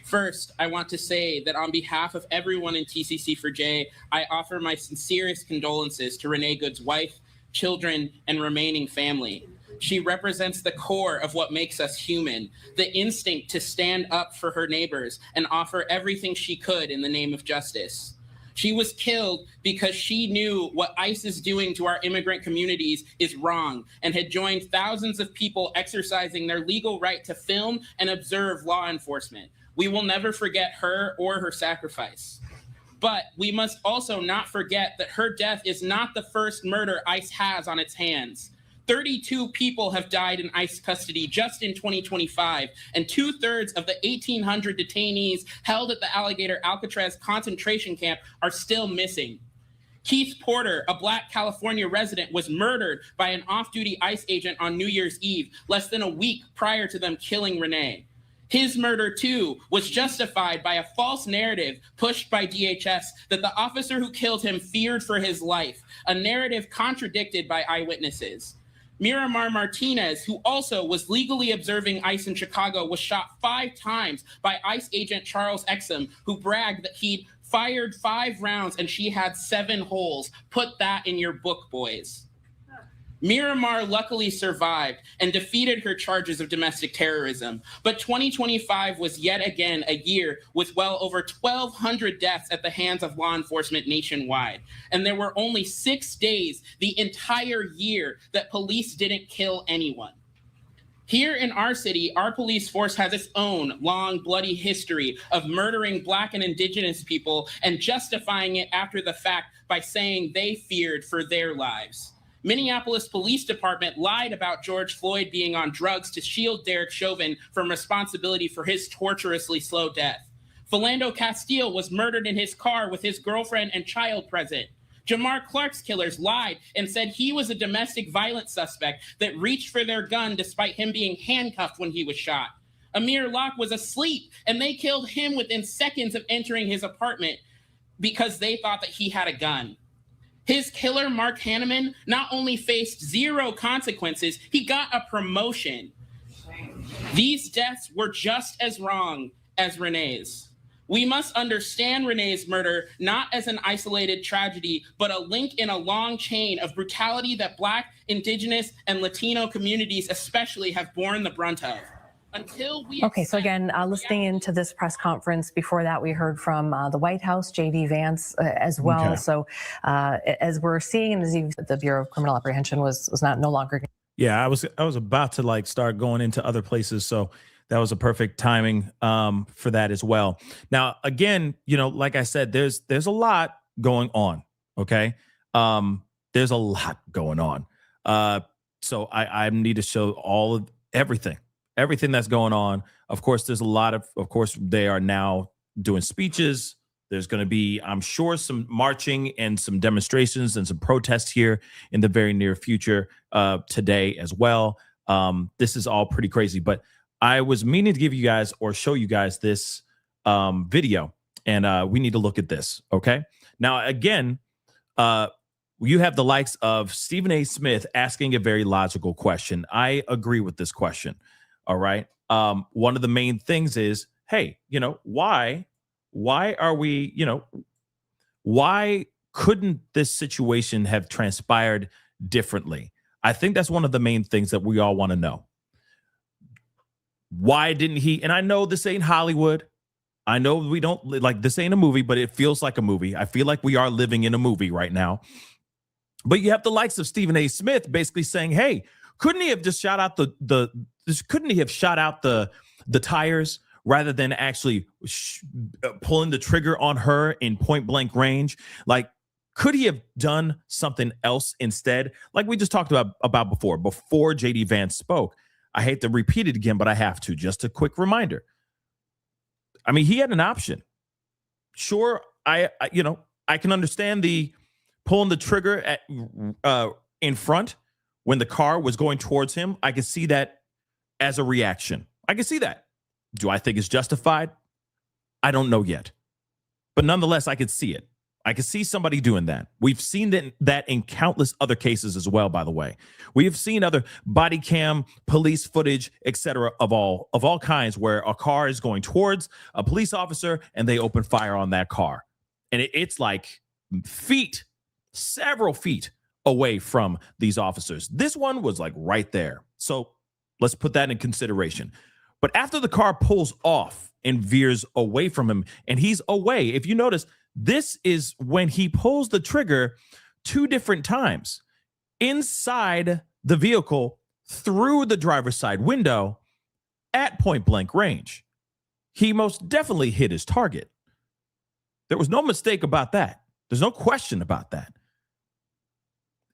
G: First, I want to say that on behalf of everyone in TCC4J, I offer my sincerest condolences to Renee Good's wife, children, and remaining family. She represents the core of what makes us human, the instinct to stand up for her neighbors and offer everything she could in the name of justice. She was killed because she knew what ICE is doing to our immigrant communities is wrong and had joined thousands of people exercising their legal right to film and observe law enforcement. We will never forget her or her sacrifice. But we must also not forget that her death is not the first murder ICE has on its hands. 32 people have died in ICE custody just in 2025, and 2/3 of the 1,800 detainees held at the Alligator Alcatraz concentration camp are still missing. Keith Porter, a Black California resident, was murdered by an off-duty ICE agent on New Year's Eve, less than a week prior to them killing Renee. His murder, too, was justified by a false narrative pushed by DHS that the officer who killed him feared for his life, a narrative contradicted by eyewitnesses. Miramar Martinez, who also was legally observing ICE in Chicago, was shot 5 times by ICE agent Charles Exum, who bragged that he'd fired 5 rounds and she had 7 holes. Put that in your book, boys. Miramar luckily survived and defeated her charges of domestic terrorism, but 2025 was yet again a year with well over 1,200 deaths at the hands of law enforcement nationwide. And there were only 6 days the entire year that police didn't kill anyone. Here in our city, our police force has its own long, bloody history of murdering Black and Indigenous people and justifying it after the fact by saying they feared for their lives. Minneapolis Police Department lied about George Floyd being on drugs to shield Derek Chauvin from responsibility for his torturously slow death. Philando Castile was murdered in his car with his girlfriend and child present. Jamar Clark's killers lied and said he was a domestic violence suspect that reached for their gun despite him being handcuffed when he was shot. Amir Locke was asleep and they killed him within seconds of entering his apartment because they thought that he had a gun. His killer, Mark Hanneman, not only faced 0 consequences, he got a promotion. These deaths were just as wrong as Renee's. We must understand Renee's murder not as an isolated tragedy, but a link in a long chain of brutality that Black, Indigenous, and Latino communities especially have borne the brunt of.
A: Okay, so again, listening into this press conference, before that we heard from the White House, J.D. Vance as well.
B: Okay.
A: So as we're seeing, and as the Bureau of Criminal Apprehension was no longer.
B: Yeah, I was about to like start going into other places, so that was a perfect timing for that as well. Now, again, you know, like I said, there's a lot going on. Okay, there's a lot going on. So I need to show all of everything that's going on. Of course, there's a lot of course, they are now doing speeches. There's going to be, I'm sure, some marching and some demonstrations and some protests here in the very near future today as well. This is all pretty crazy, but I was meaning to give you guys or show you guys this video, and we need to look at this. Okay. Now, again, you have the likes of Stephen A. Smith asking a very logical question. I agree with this question. All right. One of the main things is, hey, you know, why are we, you know, why couldn't this situation have transpired differently? I think that's one of the main things that we all want to know. Why didn't he? And I know this ain't Hollywood. I know we don't like this ain't a movie, but it feels like a movie. I feel like we are living in a movie right now. But you have the likes of Stephen A. Smith basically saying, hey, couldn't he have just shot out couldn't he have shot out the tires rather than actually pulling the trigger on her in point blank range? Like, could he have done something else instead? Like we just talked about before J.D. Vance spoke. I hate to repeat it again, but I have to. Just a quick reminder. I mean, he had an option. Sure, I can understand the pulling the trigger at in front when the car was going towards him. I could see that as a reaction. I can see that. Do I think it's justified? I don't know yet. But nonetheless, I could see it. I could see somebody doing that. We've seen that in countless other cases as well, by the way. We have seen other body cam, police footage, etc. of all kinds where a car is going towards a police officer and they open fire on that car. And it's like several feet away from these officers. This one was like right there. So let's put that in consideration. But after the car pulls off and veers away from him and he's away, if you notice, This is when he pulls the trigger 2 different times inside the vehicle through the driver's side window at point blank range. He most definitely hit his target. There was no mistake about that. There's no question about that.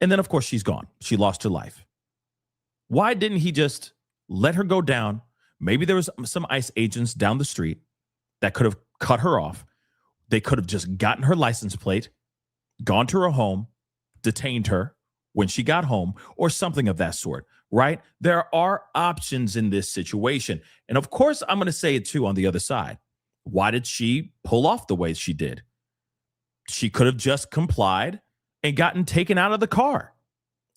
B: And then, of course, she's gone. She lost her life. Why didn't he just let her go down? Maybe there was some ICE agents down the street that could have cut her off. They could have just gotten her license plate, gone to her home, detained her when she got home, or something of that sort, right? There are options in this situation. And of course, I'm going to say it too on the other side. Why did she pull off the way she did? She could have just complied and gotten taken out of the car.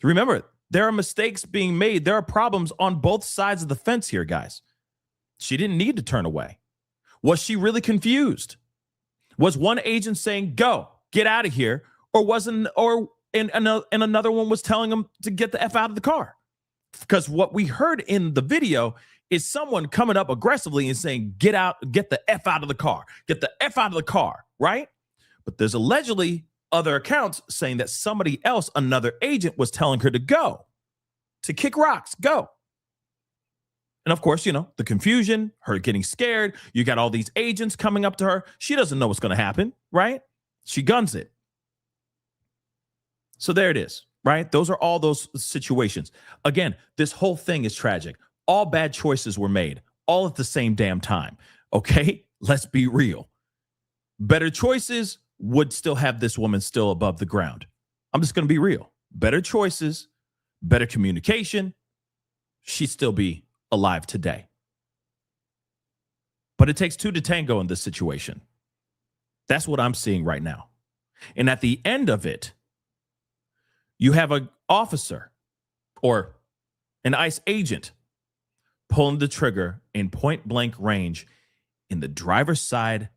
B: Remember, there are mistakes being made. There are problems on both sides of the fence here, guys. She didn't need to turn away. Was she really confused? Was one agent saying, go, get out of here, or another one was telling him to get the F out of the car? Because what we heard in the video is someone coming up aggressively and saying, get out, get the F out of the car, get the F out of the car, right? But there's allegedly other accounts saying that somebody else, another agent, was telling her to go, to kick rocks, go. And of course, you know, the confusion, her getting scared. You got all these agents coming up to her. She doesn't know what's going to happen, right? She guns it. So there it is, right? Those are all those situations. Again, this whole thing is tragic. All bad choices were made, all at the same damn time. Okay, let's be real. Better choices would still have this woman still above the ground. I'm just going to be real. Better choices, better communication, she'd still be alive today. But it takes 2 to tango in this situation. That's what I'm seeing right now. And at the end of it, you have an officer or an ICE agent pulling the trigger in point blank range in the driver's side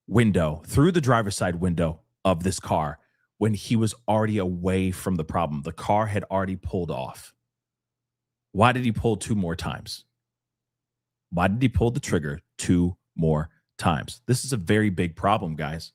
B: window, through the driver's side window of this car, when he was already away from the problem. The car had already pulled off. Why did he pull 2 more times? Why did he pull the trigger 2 more times? This is a very big problem, guys.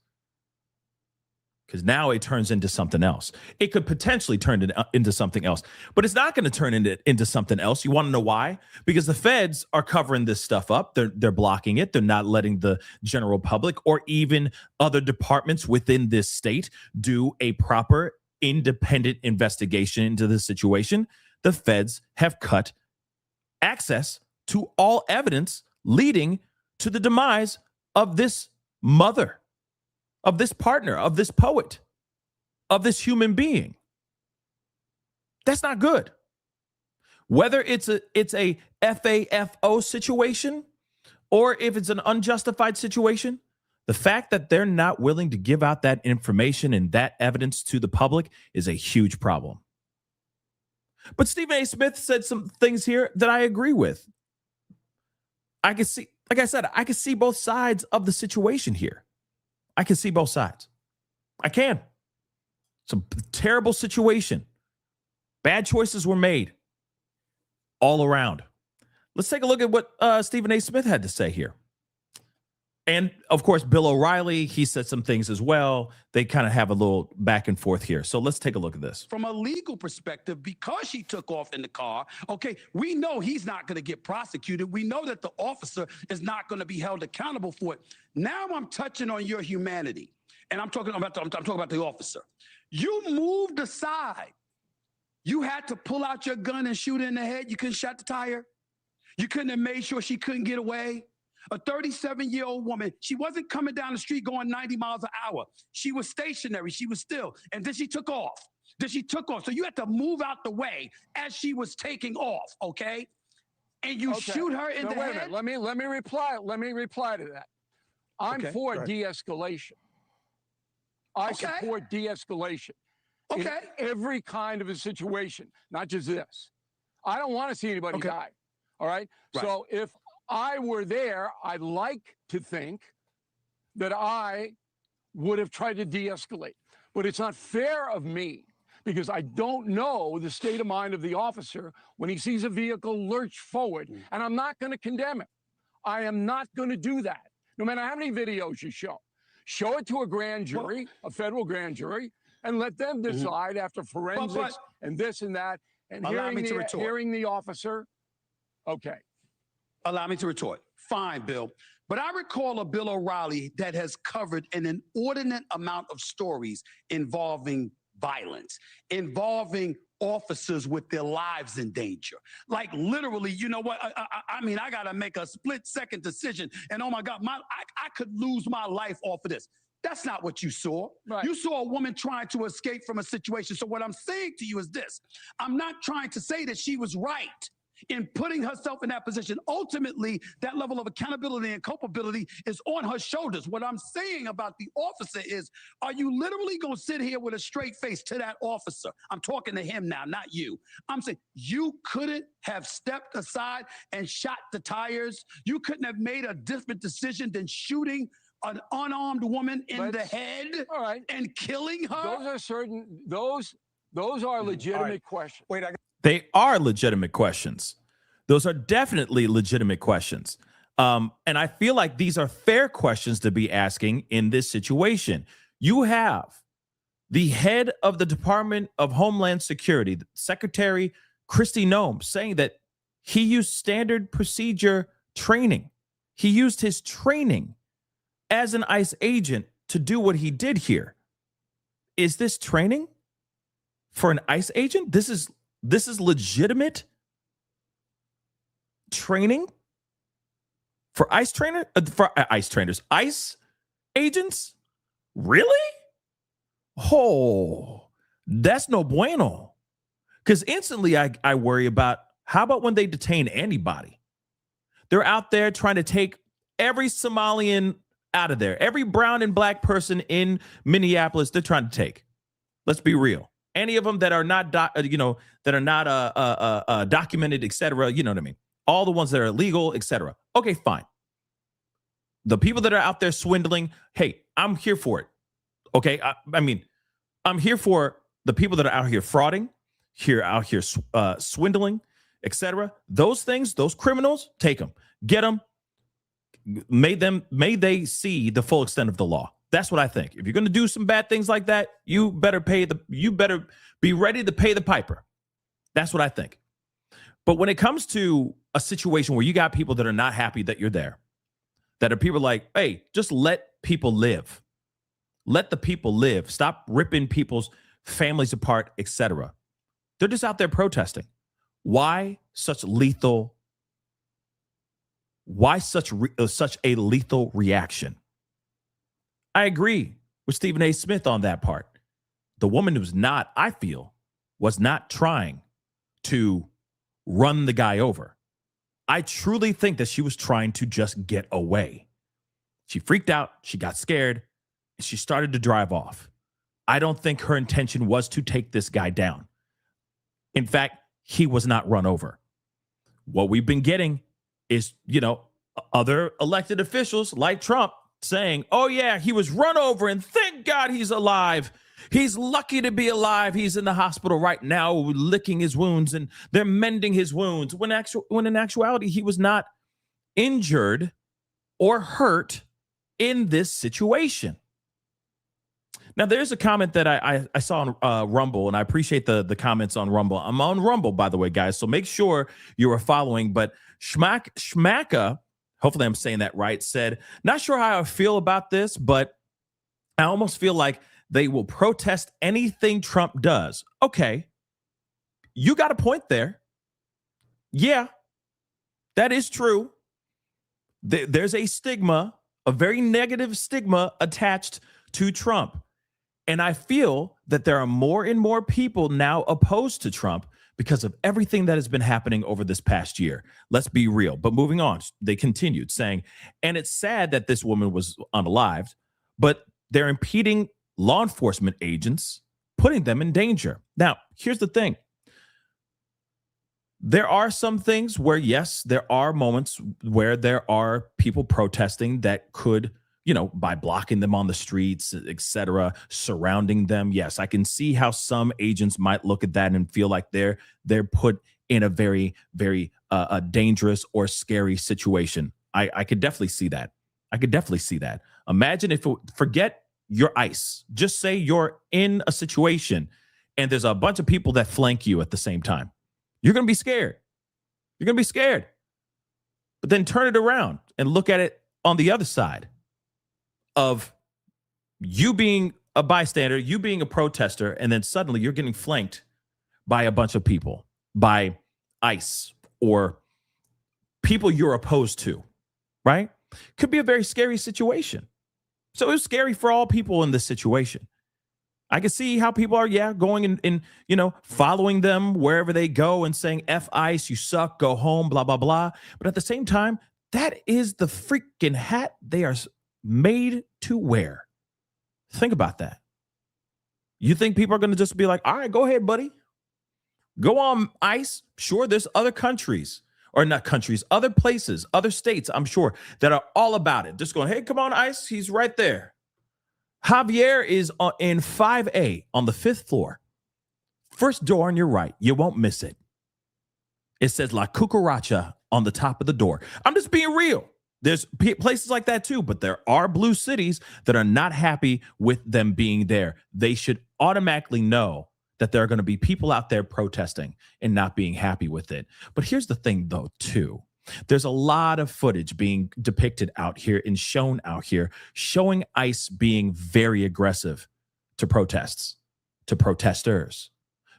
B: Because now it turns into something else. It could potentially turn it into something else, but it's not going to turn into something else. You want to know why? Because the feds are covering this stuff up. They're blocking it. They're not letting the general public or even other departments within this state do a proper independent investigation into this situation. The feds have cut access to all evidence leading to the demise of this mother, of this partner, of this poet, of this human being. That's not good. Whether it's a FAFO situation or if it's an unjustified situation, the fact that they're not willing to give out that information and that evidence to the public is a huge problem. But Stephen A. Smith said some things here that I agree with. I can see, like I said, I can see both sides of the situation here. I can see both sides. I can. It's a terrible situation. Bad choices were made all around. Let's take a look at what Stephen A. Smith had to say here. And of course, Bill O'Reilly, he said some things as well. They kind of have a little back and forth here. So let's take a look at this.
H: From a legal perspective, because she took off in the car, okay, we know he's not going to get prosecuted. We know that the officer is not going to be held accountable for it. Now I'm touching on your humanity, and I'm talking about the officer. You moved aside. You had to pull out your gun and shoot her in the head. You couldn't shot the tire. You couldn't have made sure she couldn't get away. A 37-year-old woman, she wasn't coming down the street going 90 miles an hour. She was stationary. She was still. And then she took off. So you had to move out the way as she was taking off, okay? And you shoot her in the
I: wait
H: head.
I: A minute. Let me reply to that. I'm for de-escalation. I support de-escalation. In every kind of a situation, not just this. I don't want to see anybody die. All right? So if I were there, I'd like to think that I would have tried to de-escalate. But it's not fair of me because I don't know the state of mind of the officer when he sees a vehicle lurch forward, and I'm not going to condemn it. I am not going to do that, no matter how many videos you show. show it to a grand jury, a federal grand jury, and let them decide after forensics and this and that, and hearing the officer. Okay.
H: Allow me to retort. Fine, Bill. But I recall a Bill O'Reilly that has covered an inordinate amount of stories involving violence, involving officers with their lives in danger. Like literally, you know what? I mean, I got to make a split-second decision. And oh my God, I could lose my life off of this. That's not what you saw. Right. You saw a woman trying to escape from a situation. So what I'm saying to you is this. I'm not trying to say that she was right in putting herself in that position. Ultimately, that level of accountability and culpability is on her shoulders. What I'm saying about the officer is, are you literally going to sit here with a straight face to that officer? I'm talking to him now, not you. I'm saying you couldn't have stepped aside and shot the tires. You couldn't have made a different decision than shooting an unarmed woman in the head and killing her?
I: Those are legitimate questions.
H: Wait,
B: They are legitimate questions. Those are definitely legitimate questions. And I feel like these are fair questions to be asking in this situation. You have the head of the Department of Homeland Security, Secretary Kristi Noem, saying that he used standard procedure training. He used his training as an ICE agent to do what he did here. Is this training for an ICE agent? This is legitimate training for ICE ICE agents? Really? Oh, that's no bueno. Because instantly I worry about, how about when they detain anybody? They're out there trying to take every Somalian out of there. Every brown and black person in Minneapolis, they're trying to take. Let's be real. Any of them that are not, documented, et cetera, you know what I mean? All the ones that are illegal, et cetera. Okay, fine. The people that are out there swindling, hey, I'm here for it. Okay, I mean, I'm here for the people that are out here frauding, out here swindling, et cetera. Those things, those criminals, take them, get them. May they see the full extent of the law. That's what I think. If you're going to do some bad things like that, you better be ready to pay the piper. That's what I think. But when it comes to a situation where you got people that are not happy that you're there, that are people like, hey, just let people live. Let the people live. Stop ripping people's families apart, etc. They're just out there protesting. Why such lethal? Why such a lethal reaction? I agree with Stephen A. Smith on that part. The woman was not trying to run the guy over. I truly think that she was trying to just get away. She freaked out. She got scared. And she started to drive off. I don't think her intention was to take this guy down. In fact, he was not run over. What we've been getting is, other elected officials like Trump saying, oh, yeah, he was run over and thank God he's alive. He's lucky to be alive. He's in the hospital right now licking his wounds and they're mending his wounds. When in actuality, he was not injured or hurt in this situation. Now, there's a comment that I saw on Rumble, and I appreciate the comments on Rumble. I'm on Rumble, by the way, guys, so make sure you are following. But Schmacka, hopefully I'm saying that right, said, not sure how I feel about this, but I almost feel like they will protest anything Trump does. Okay, you got a point there. Yeah, that is true. There's a stigma, a very negative stigma attached to Trump. And I feel that there are more and more people now opposed to Trump because of everything that has been happening over this past year. Let's be real. But moving on, they continued saying, and it's sad that this woman was unalived, but they're impeding law enforcement agents, putting them in danger. Now, here's the thing. There are some things where, yes, there are moments where there are people protesting that could, by blocking them on the streets, etc., surrounding them. Yes, I can see how some agents might look at that and feel like they're put in a very, very dangerous or scary situation. I could definitely see that. Imagine if forget your ICE. Just say you're in a situation and there's a bunch of people that flank you at the same time. You're going to be scared. You're going to be scared. But then turn it around and look at it on the other side of you being a bystander, you being a protester, and then suddenly you're getting flanked by a bunch of people, by ICE or people you're opposed to, right? Could be a very scary situation. So it was scary for all people in this situation. I can see how people are, going and following them wherever they go and saying, F ICE, you suck, go home, blah, blah, blah. But at the same time, that is the freaking hat they are made to wear. Think about that. You think people are going to just be like, all right, go ahead, buddy. Go on, ICE. Sure, there's other countries, or not countries, other places, other states, I'm sure, that are all about it. Just going, hey, come on, ICE. He's right there. Javier is in 5A on the 5th floor. First door on your right. You won't miss it. It says La Cucaracha on the top of the door. I'm just being real. There's places like that too, but there are blue cities that are not happy with them being there. They should automatically know that there are going to be people out there protesting and not being happy with it. But here's the thing, though, too. There's a lot of footage being depicted out here and shown out here, showing ICE being very aggressive to protests, to protesters,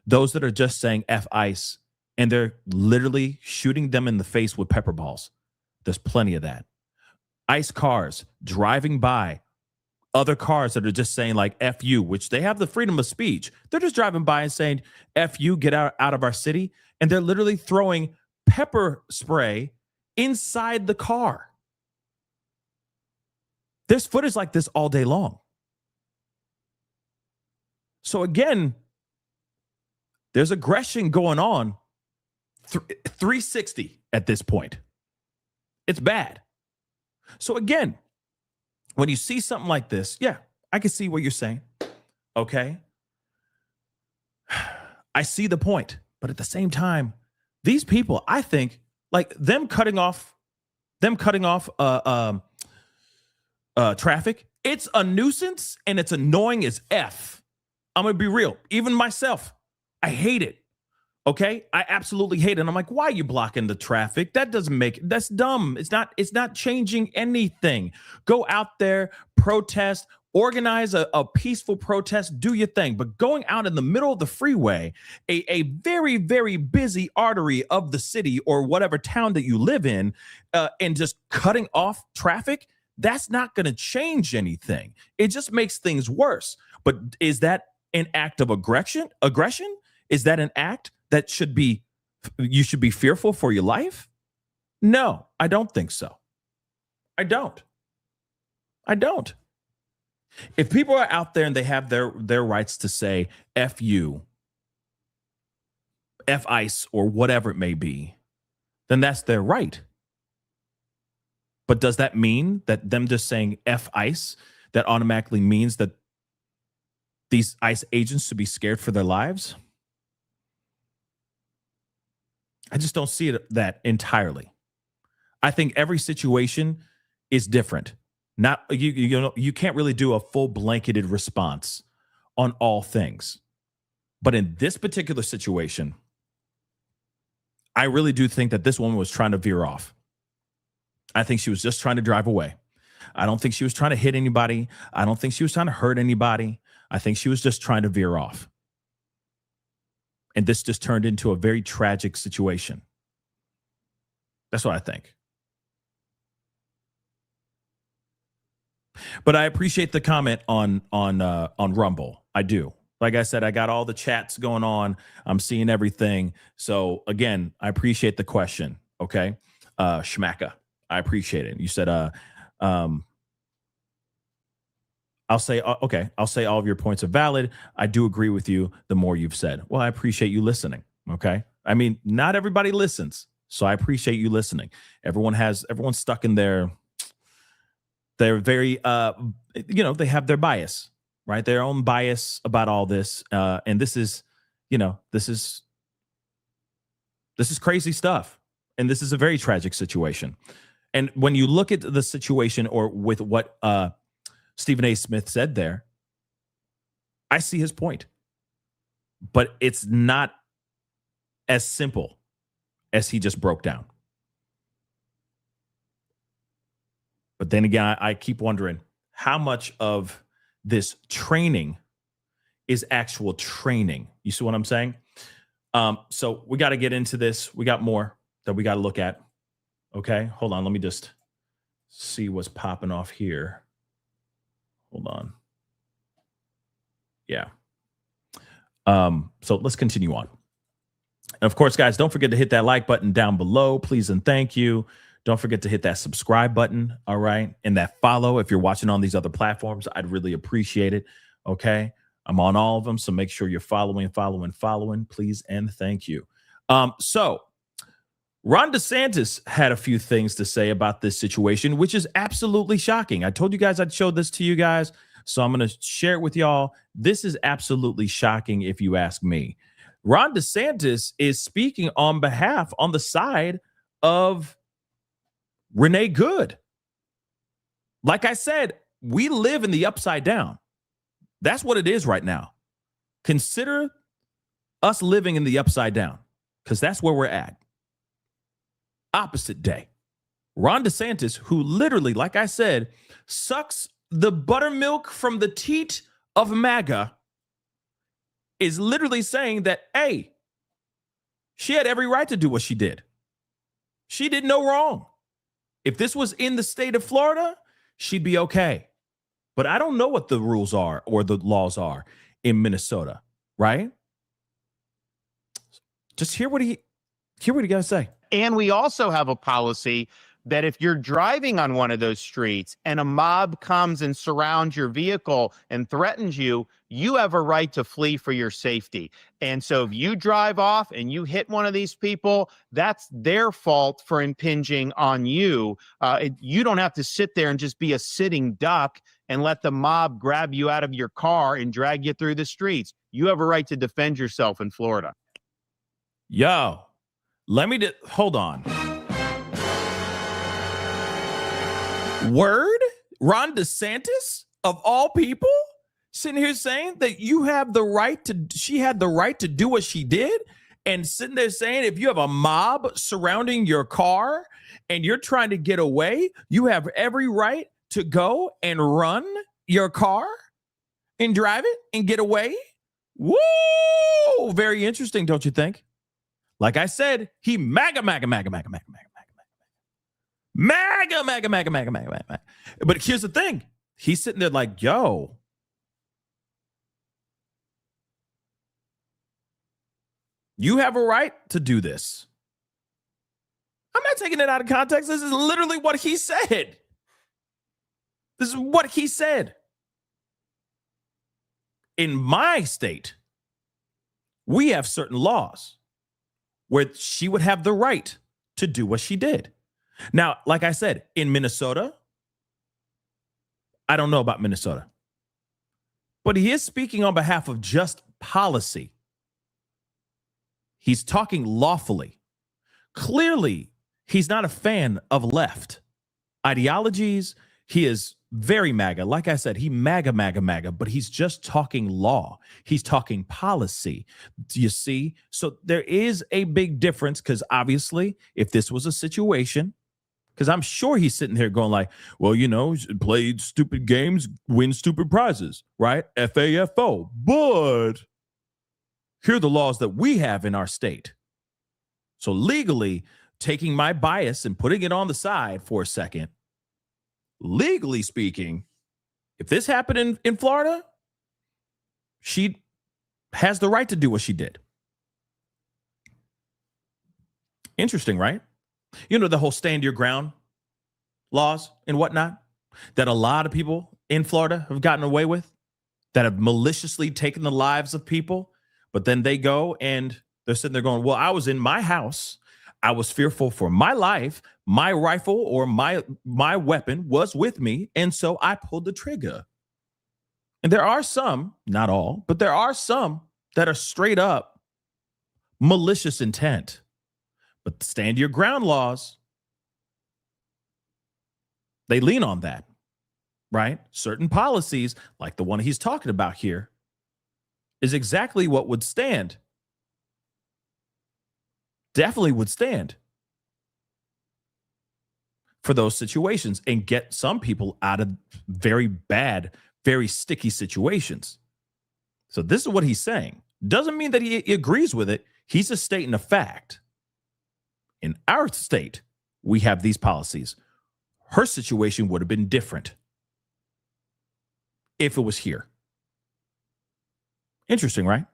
B: those that are just saying F ICE, and they're literally shooting them in the face with pepper balls. There's plenty of that. ICE cars driving by other cars that are just saying like F you, which they have the freedom of speech. They're just driving by and saying F you, get out of our city. And they're literally throwing pepper spray inside the car. There's footage like this all day long. So again, there's aggression going on 360 at this point. It's bad. So again, when you see something like this, I can see what you're saying. Okay. I see the point. But at the same time, these people, I think, like them cutting off traffic, it's a nuisance and it's annoying as F. I'm going to be real. Even myself, I hate it. Okay, I absolutely hate it. And I'm like, why are you blocking the traffic? That's dumb. It's not changing anything. Go out there, protest, organize a peaceful protest, do your thing. But going out in the middle of the freeway, a very, very busy artery of the city or whatever town that you live in, and just cutting off traffic, that's not going to change anything. It just makes things worse. But is that an act of aggression? Is that an act that you should be fearful for your life? No, I don't think so. I don't. If people are out there and they have their rights to say F you, F ICE, or whatever it may be, then that's their right. But does that mean that them just saying F ICE, that automatically means that these ICE agents should be scared for their lives? I just don't see that entirely. I think every situation is different. Not you can't really do a full blanketed response on all things. But in this particular situation, I really do think that this woman was trying to veer off. I think she was just trying to drive away. I don't think she was trying to hit anybody. I don't think she was trying to hurt anybody. I think she was just trying to veer off. And this just turned into a very tragic situation. That's what I think. But I appreciate the comment on Rumble. I do. Like I said, I got all the chats going on. I'm seeing everything. So again, I appreciate the question. Okay. Schmacka, I appreciate it. You said, I'll say all of your points are valid. I do agree with you the more you've said. Well, I appreciate you listening. Okay. I mean, not everybody listens. So I appreciate you listening. Everyone's stuck in they're very, they have their bias, right? Their own bias about all this. And this is crazy stuff. And this is a very tragic situation. And when you look at the situation or with what Stephen A. Smith said there. I see his point. But it's not as simple as he just broke down. But then again, I keep wondering how much of this training is actual training. You see what I'm saying? So we got to get into this. We got more that we got to look at. Okay, hold on. Let me just see what's popping off here. Hold on. Yeah. So let's continue on. And of course, guys, don't forget to hit that like button down below, please and thank you. Don't forget to hit that subscribe button, all right? And that follow if you're watching on these other platforms. I'd really appreciate it, okay? I'm on all of them, so make sure you're following, please and thank you. So Ron DeSantis had a few things to say about this situation, which is absolutely shocking. I told you guys I'd show this to you guys, so I'm going to share it with y'all. This is absolutely shocking if you ask me. Ron DeSantis is speaking on the side of Renee Good. Like I said, we live in the upside down. That's what it is right now. Consider us living in the upside down, because that's where we're at. Opposite day. Ron DeSantis, who literally, like I said, sucks the buttermilk from the teat of MAGA, is literally saying that, hey, she had every right to do what she did. She did no wrong. If this was in the state of Florida, she'd be okay. But I don't know what the rules are or the laws are in Minnesota, right? Just hear what he got to say.
J: And we also have a policy that if you're driving on one of those streets and a mob comes and surrounds your vehicle and threatens you, you have a right to flee for your safety. And so if you drive off and you hit one of these people, that's their fault for impinging on you. You don't have to sit there and just be a sitting duck and let the mob grab you out of your car and drag you through the streets. You have a right to defend yourself in Florida.
B: Yo, hold on. Word? Ron DeSantis, of all people, sitting here saying that she had the right to do what she did, and sitting there saying if you have a mob surrounding your car and you're trying to get away, you have every right to go and run your car and drive it and get away? Woo! Very interesting, don't you think? Like I said, he MAGA. But here's the thing. He's sitting there like, yo, you have a right to do this. I'm not taking it out of context. This is literally what he said. This is what he said. In my state, we have certain laws where she would have the right to do what she did. Now, like I said, in Minnesota, I don't know about Minnesota, but he is speaking on behalf of just policy. He's talking lawfully. Clearly, he's not a fan of left ideologies. He is very MAGA. Like I said, he MAGA, but he's just talking law. He's talking policy. Do you see? So there is a big difference, because obviously, if this was a situation, because I'm sure he's sitting here going like, well, played stupid games, win stupid prizes, right? FAFO. But here are the laws that we have in our state. So legally, taking my bias and putting it on the side for a second, legally speaking, if this happened in Florida, she has the right to do what she did. Interesting, right? The whole stand your ground laws and whatnot that a lot of people in Florida have gotten away with, that have maliciously taken the lives of people, but then they go and they're sitting there going, well, I was in my house. I was fearful for my life. My rifle or my weapon was with me, and so I pulled the trigger. And there are some, not all, but there are some that are straight up malicious intent. But stand your ground laws, they lean on that. right? Certain policies, like the one he's talking about here, is exactly what would stand. Definitely would stand for those situations and get some people out of very bad, very sticky situations. So this is what he's saying. Doesn't mean that he agrees with it. He's just stating a fact. In our state, we have these policies. Her situation would have been different if it was here. Interesting, right?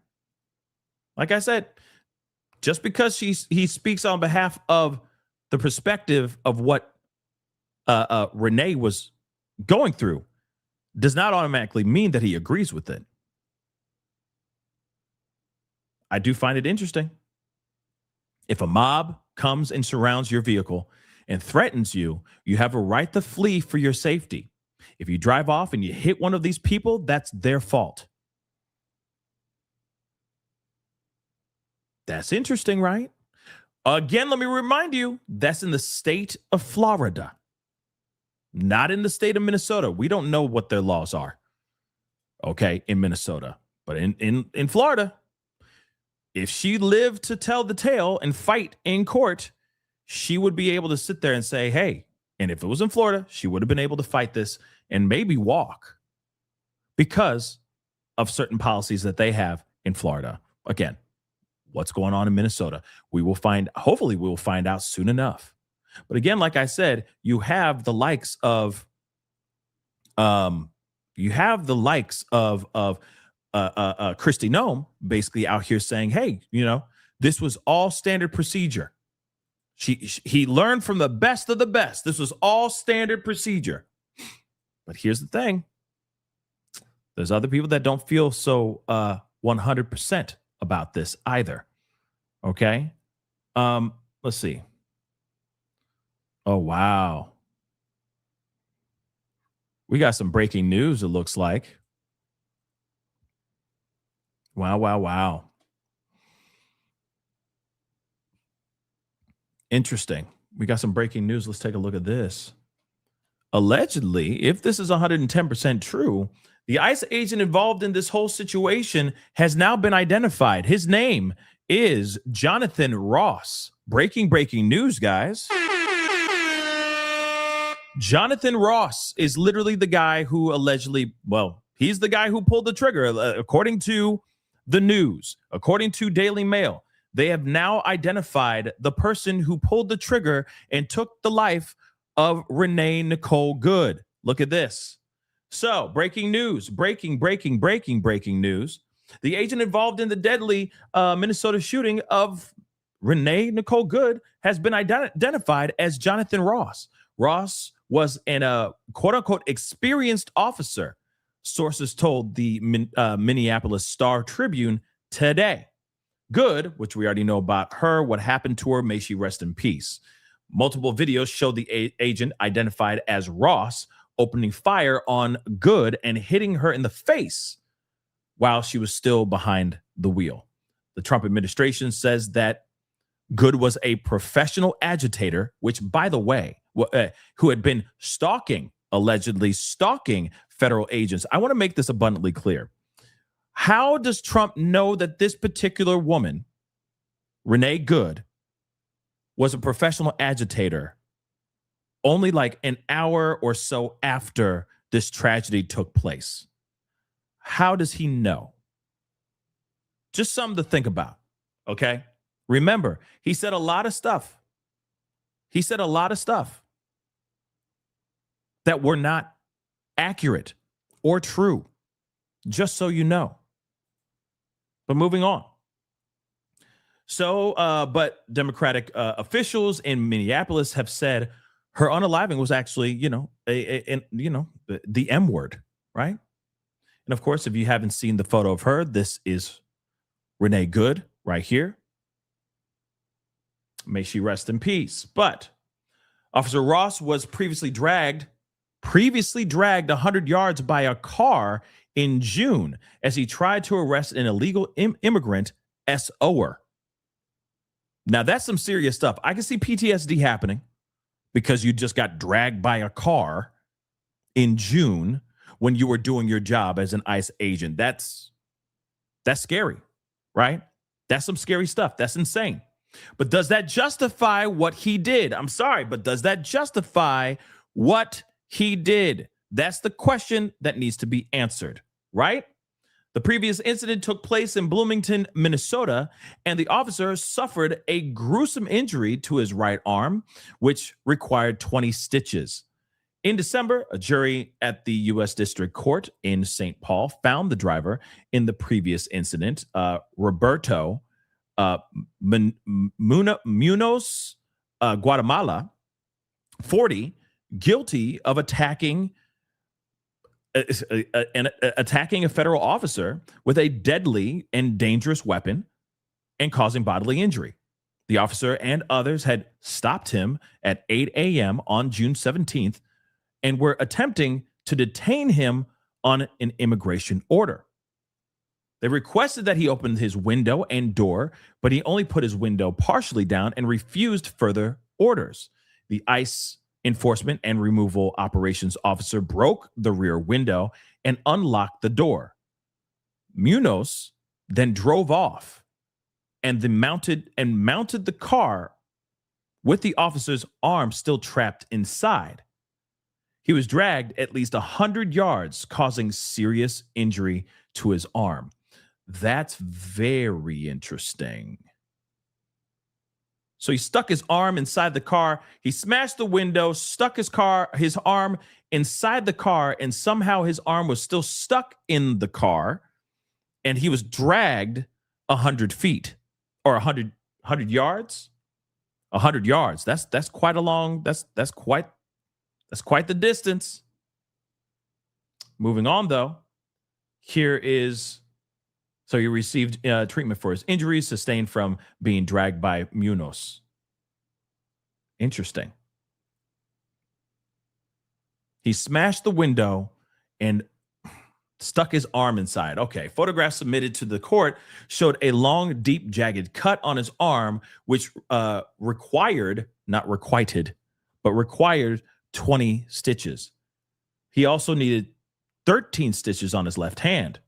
B: Like I said, just because he speaks on behalf of the perspective of what Renee was going through does not automatically mean that he agrees with it. I do find it interesting. If a mob comes and surrounds your vehicle and threatens you, you have a right to flee for your safety. If you drive off and you hit one of these people, that's their fault. That's interesting, right? Again, let me remind you, that's in the state of Florida, not in the state of Minnesota. We don't know what their laws are, okay, in Minnesota. But in Florida, if she lived to tell the tale and fight in court, she would be able to sit there and say, hey, and if it was in Florida, she would have been able to fight this and maybe walk because of certain policies that they have in Florida. Again, what's going on in Minnesota? Hopefully we will find out soon enough. But again, like I said, you have the likes of Kristi Noem basically out here saying, hey, this was all standard procedure. He learned from the best of the best. This was all standard procedure. But here's the thing. There's other people that don't feel so 100% about this either. Okay? Let's see. Oh, wow. We got some breaking news, it looks like. Wow. Interesting. We got some breaking news. Let's take a look at this. Allegedly, if this is 110% true, the ICE agent involved in this whole situation has now been identified. His name is Jonathan Ross. Breaking news, guys. Jonathan Ross is literally the guy who he's the guy who pulled the trigger, according to the news, according to Daily Mail. They have now identified the person who pulled the trigger and took the life of Renee Nicole Good. Look at this. So, breaking news, breaking news. The agent involved in the deadly Minnesota shooting of Renee Nicole Good has been identified as Jonathan Ross. Ross was an quote-unquote experienced officer, sources told the Minneapolis Star-Tribune today. Good, which we already know about her, what happened to her, may she rest in peace. Multiple videos show the agent identified as Ross opening fire on Good and hitting her in the face while she was still behind the wheel. The Trump administration says that Good was a professional agitator, which, by the way, who had been allegedly stalking federal agents. I want to make this abundantly clear. How does Trump know that this particular woman, Renee Good, was a professional agitator only like an hour or so after this tragedy took place? How does he know? Just something to think about, okay? Remember, he said a lot of stuff. That were not accurate or true, just so you know. But moving on. So, but Democratic officials in Minneapolis have said her unaliving was actually, the M word, right? And of course, if you haven't seen the photo of her, this is Renee Good right here. May she rest in peace. But Officer Ross was previously dragged 100 yards by a car in June as he tried to arrest an illegal immigrant SOer. Now, that's some serious stuff. I can see PTSD happening because you just got dragged by a car in June when you were doing your job as an ICE agent. That's scary, right? That's some scary stuff. That's insane. But does that justify what he did? I'm sorry, but does that justify what he did? That's the question that needs to be answered, right? The previous incident took place in Bloomington, Minnesota, and the officer suffered a gruesome injury to his right arm, which required 20 stitches. In December, a jury at the U.S. District Court in St. Paul found the driver in the previous incident, Roberto Munoz, Guatemala, 40, guilty of attacking a federal officer with a deadly and dangerous weapon and causing bodily injury. The officer and others had stopped him at 8 a.m. on June 17th and were attempting to detain him on an immigration order. They requested that he open his window and door, but he only put his window partially down and refused further orders. The ICE enforcement and removal operations officer broke the rear window and unlocked the door. Munoz then drove off and mounted the car with the officer's arm still trapped inside. He was dragged at least 100 yards, causing serious injury to his arm. That's very interesting. So he stuck his arm inside the car. He smashed the window, stuck his arm inside the car, and somehow his arm was still stuck in the car, and he was dragged 100 feet or 100 yards. 100 yards. That's quite a long. That's quite the distance. Moving on, though, so he received treatment for his injuries sustained from being dragged by Munoz. Interesting. He smashed the window and stuck his arm inside. Okay, photographs submitted to the court showed a long, deep, jagged cut on his arm, which required 20 stitches. He also needed 13 stitches on his left hand.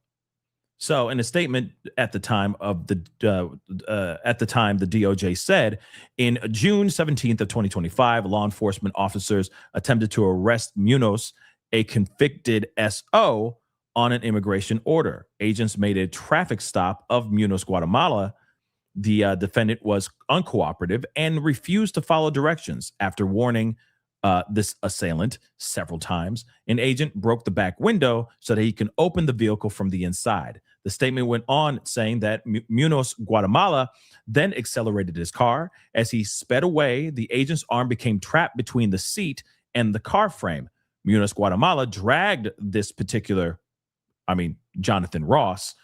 B: So, in a statement at the time, the DOJ said, in June 17th of 2025, law enforcement officers attempted to arrest Munoz, a convicted SO, on an immigration order. Agents made a traffic stop of Munoz, Guatemala. The defendant was uncooperative and refused to follow directions. After warning this assailant several times, an agent broke the back window so that he can open the vehicle from the inside. The statement went on saying that Munoz, Guatemala, then accelerated his car. As he sped away, the agent's arm became trapped between the seat and the car frame. Munoz, Guatemala dragged Jonathan Ross,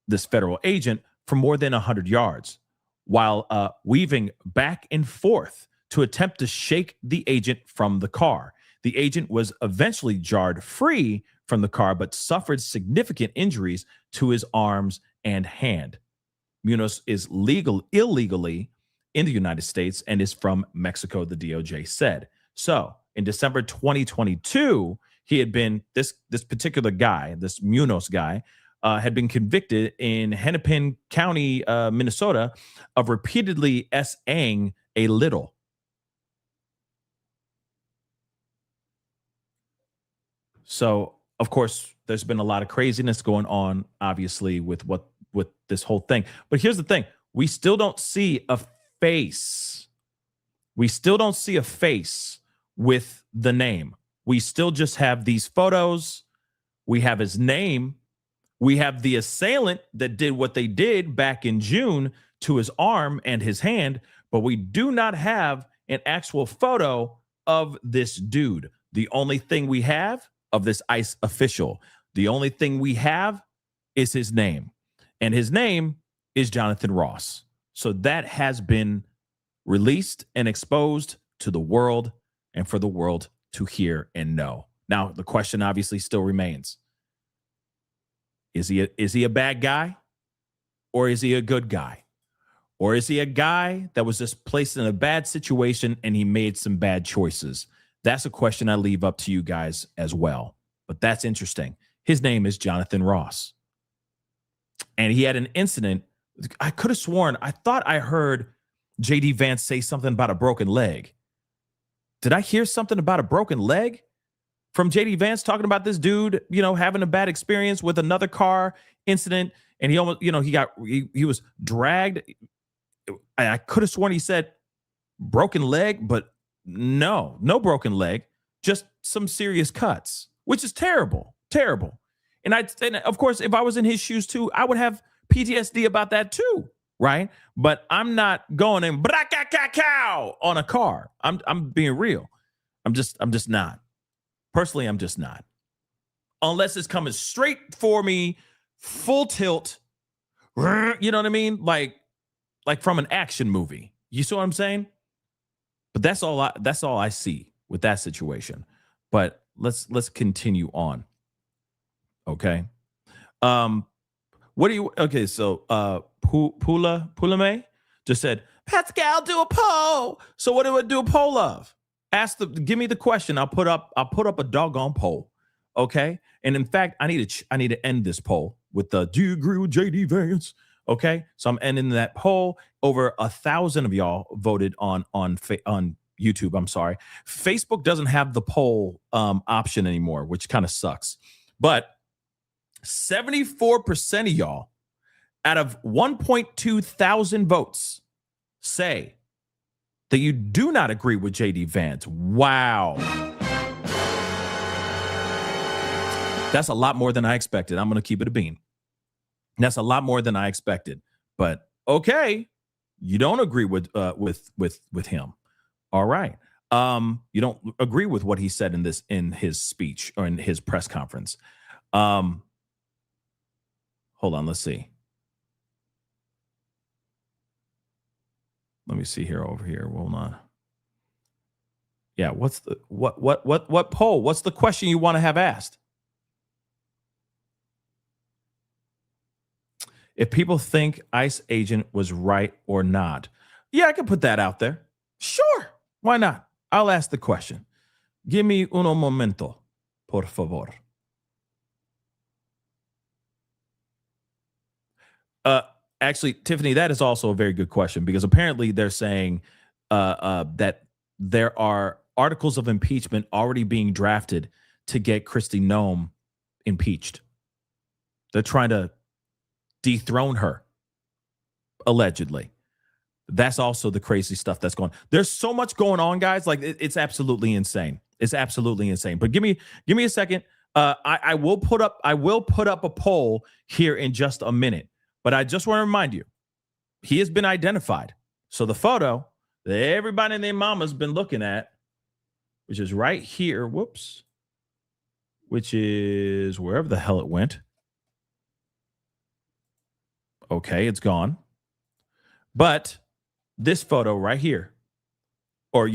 B: this federal agent, for more than 100 yards, while weaving back and forth to attempt to shake the agent from the car. The agent was eventually jarred free from the car, but suffered significant injuries to his arms and hand. Munoz is illegally in the United States and is from Mexico, the DOJ said. So in December 2022, he had been, this particular guy, this Munoz guy, had been convicted in Hennepin County, Minnesota, of repeatedly S-ing a little. So, of course, there's been a lot of craziness going on, obviously, with this whole thing. But here's the thing. We still don't see a face. We still don't see a face with the name. We still just have these photos. We have his name. We have the assailant that did what they did back in June to his arm and his hand, but we do not have an actual photo of this dude. The only thing we have of this ICE official, the only thing we have is his name, and his name is Jonathan Ross. So that has been released and exposed to the world and for the world to hear and know. Now, the question obviously still remains. Is he a bad guy, or is he a good guy? Or is he a guy that was just placed in a bad situation and he made some bad choices? That's a question I leave up to you guys as well. But that's interesting. His name is Jonathan Ross. And he had an incident. I could have sworn, I thought I heard JD Vance say something about a broken leg. Did I hear something about a broken leg from JD Vance talking about this dude, having a bad experience with another car incident? And he almost, he was dragged. I could have sworn he said broken leg, but no broken leg, just some serious cuts, which is terrible. And of course, if I was in his shoes too, I would have PTSD about that too, right? But I'm not going in on a car. I'm being real. I'm just not. Personally, I'm just not. Unless it's coming straight for me, full tilt. You know what I mean? Like from an action movie. You see what I'm saying? But that's all I see with that situation. But let's continue on. Okay. What do you okay, so Pulame just said, Pascal, do a poll. So what do I do a poll of? Give me the question. I'll put up a doggone poll. Okay. And in fact, I need to end this poll with the do you agree with JD Vance? Okay. So I'm ending that poll. Over 1,000 of y'all voted on YouTube. I'm sorry. Facebook doesn't have the poll option anymore, which kind of sucks. But 74% of y'all out of 1.2 thousand votes say that you do not agree with JD Vance. Wow. That's a lot more than I expected. I'm going to keep it a bean. That's a lot more than I expected. But okay, you don't agree with him. All right. You don't agree with what he said in his speech or in his press conference. Hold on, let's see. Let me see here over here. Hold on. Yeah, what's the what poll? What's the question you want to have asked? If people think ICE agent was right or not. Yeah, I can put that out there. Sure. Why not? I'll ask the question. Give me uno momento, por favor. Actually, Tiffany, that is also a very good question because apparently they're saying that there are articles of impeachment already being drafted to get Kristi Noem impeached. They're trying to dethrone her, allegedly. That's also the crazy stuff that's going on. There's so much going on, guys. Like it's absolutely insane. It's absolutely insane. But give me a second. I will put up a poll here in just a minute. But I just want to remind you, he has been identified. So the photo that everybody and their mama's been looking at, which is right here, which is wherever the hell it went. Okay, it's gone. But this photo right here, or,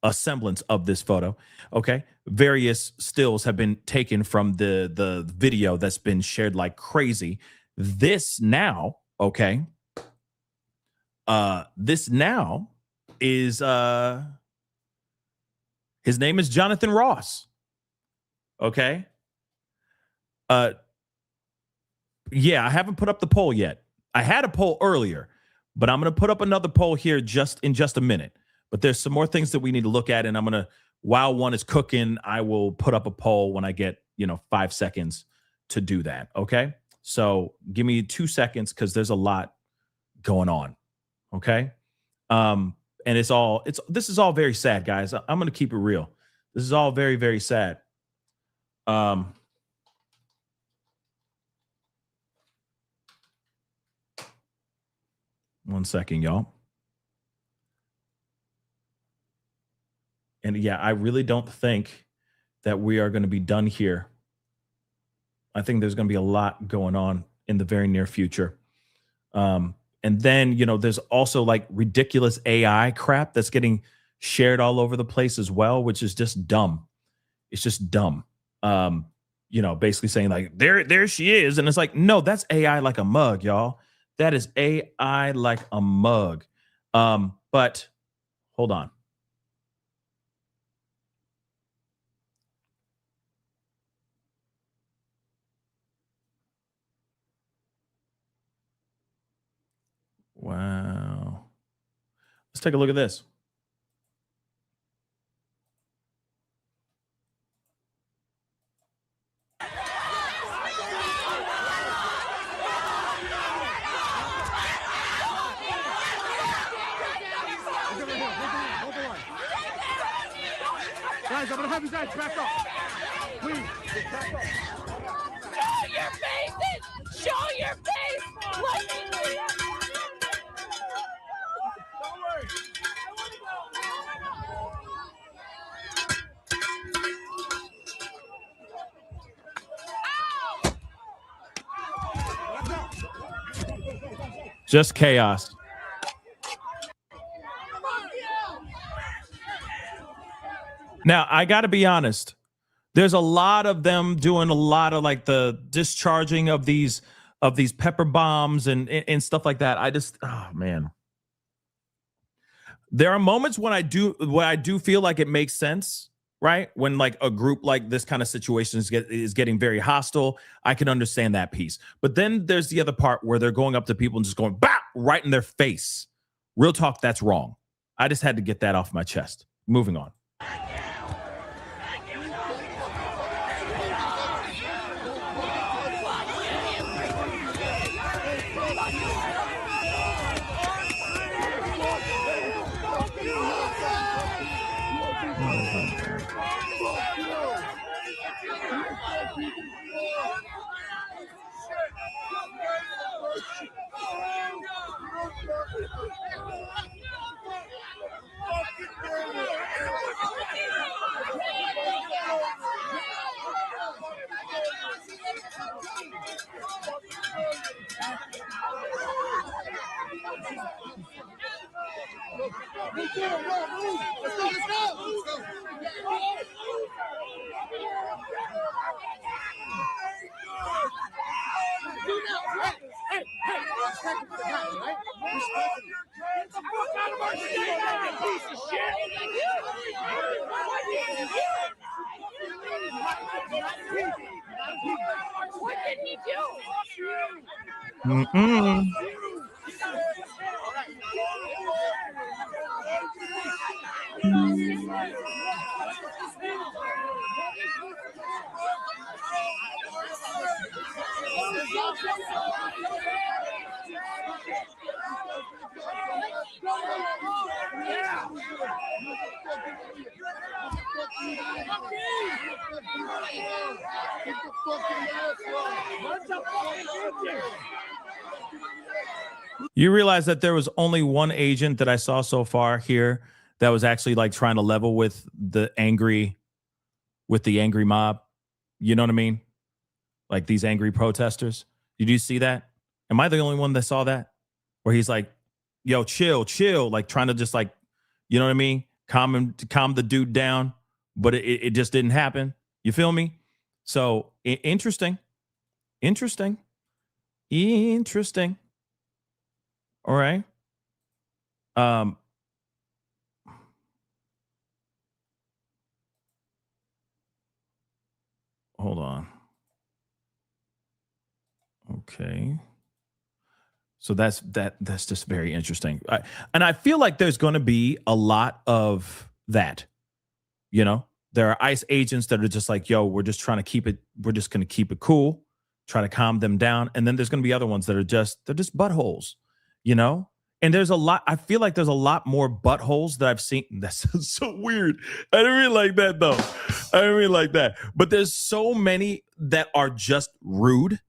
B: a semblance of this photo, okay, various stills have been taken from the video that's been shared like crazy. This now, okay, this now is, his name is Jonathan Ross, okay? Yeah, I haven't put up the poll yet. I had a poll earlier, but I'm going to put up another poll here in just a minute. But there's some more things that we need to look at, and I'm going to, while one is cooking, I will put up a poll when I get, 5 seconds to do that, okay? So give me 2 seconds because there's a lot going on. Okay. And this is all very sad, guys. I'm going to keep it real. This is all very, very sad. 1 second, y'all. And yeah, I really don't think that we are going to be done here. I think there's going to be a lot going on in the very near future. And then, there's also like ridiculous AI crap that's getting shared all over the place as well, which is just dumb. It's just dumb. Basically saying like, there she is. And it's like, no, that's AI like a mug, y'all. That is AI like a mug. But hold on. Wow. Let's take a look at this.
F: Guys, I'm gonna have you guys back up. Please, back up. Show your faces! Show your face! Let me see it! Don't worry.
B: Just chaos. Now, I got to be honest. There's a lot of them doing a lot of like the discharging of these pepper bombs and stuff like that. Oh man. There are moments when I do feel like it makes sense, right? When like a group like this kind of situation is getting very hostile, I can understand that piece. But then there's the other part where they're going up to people and just going bah, right in their face. Real talk, that's wrong. I just had to get that off my chest. Moving on.
F: What did he do?
B: Mm-mm. You realize that there was only one agent that I saw so far here that was actually like trying to level with the angry mob. You know what I mean? Like these angry protesters. Did you see that? Am I the only one that saw that? Where he's like, yo, chill, like trying to just like, you know what I mean? Calm the dude down, but it just didn't happen. You feel me? So interesting. All right. Hold on. Okay. So that's just very interesting. And I feel like there's going to be a lot of that. You know, there are ICE agents that are just like, yo, we're just going to keep it cool, try to calm them down. And then there's going to be other ones that are they're just buttholes, you know? And I feel like there's a lot more buttholes that I've seen. That's so weird. I didn't really like that though. I didn't really like that. But there's so many that are just rude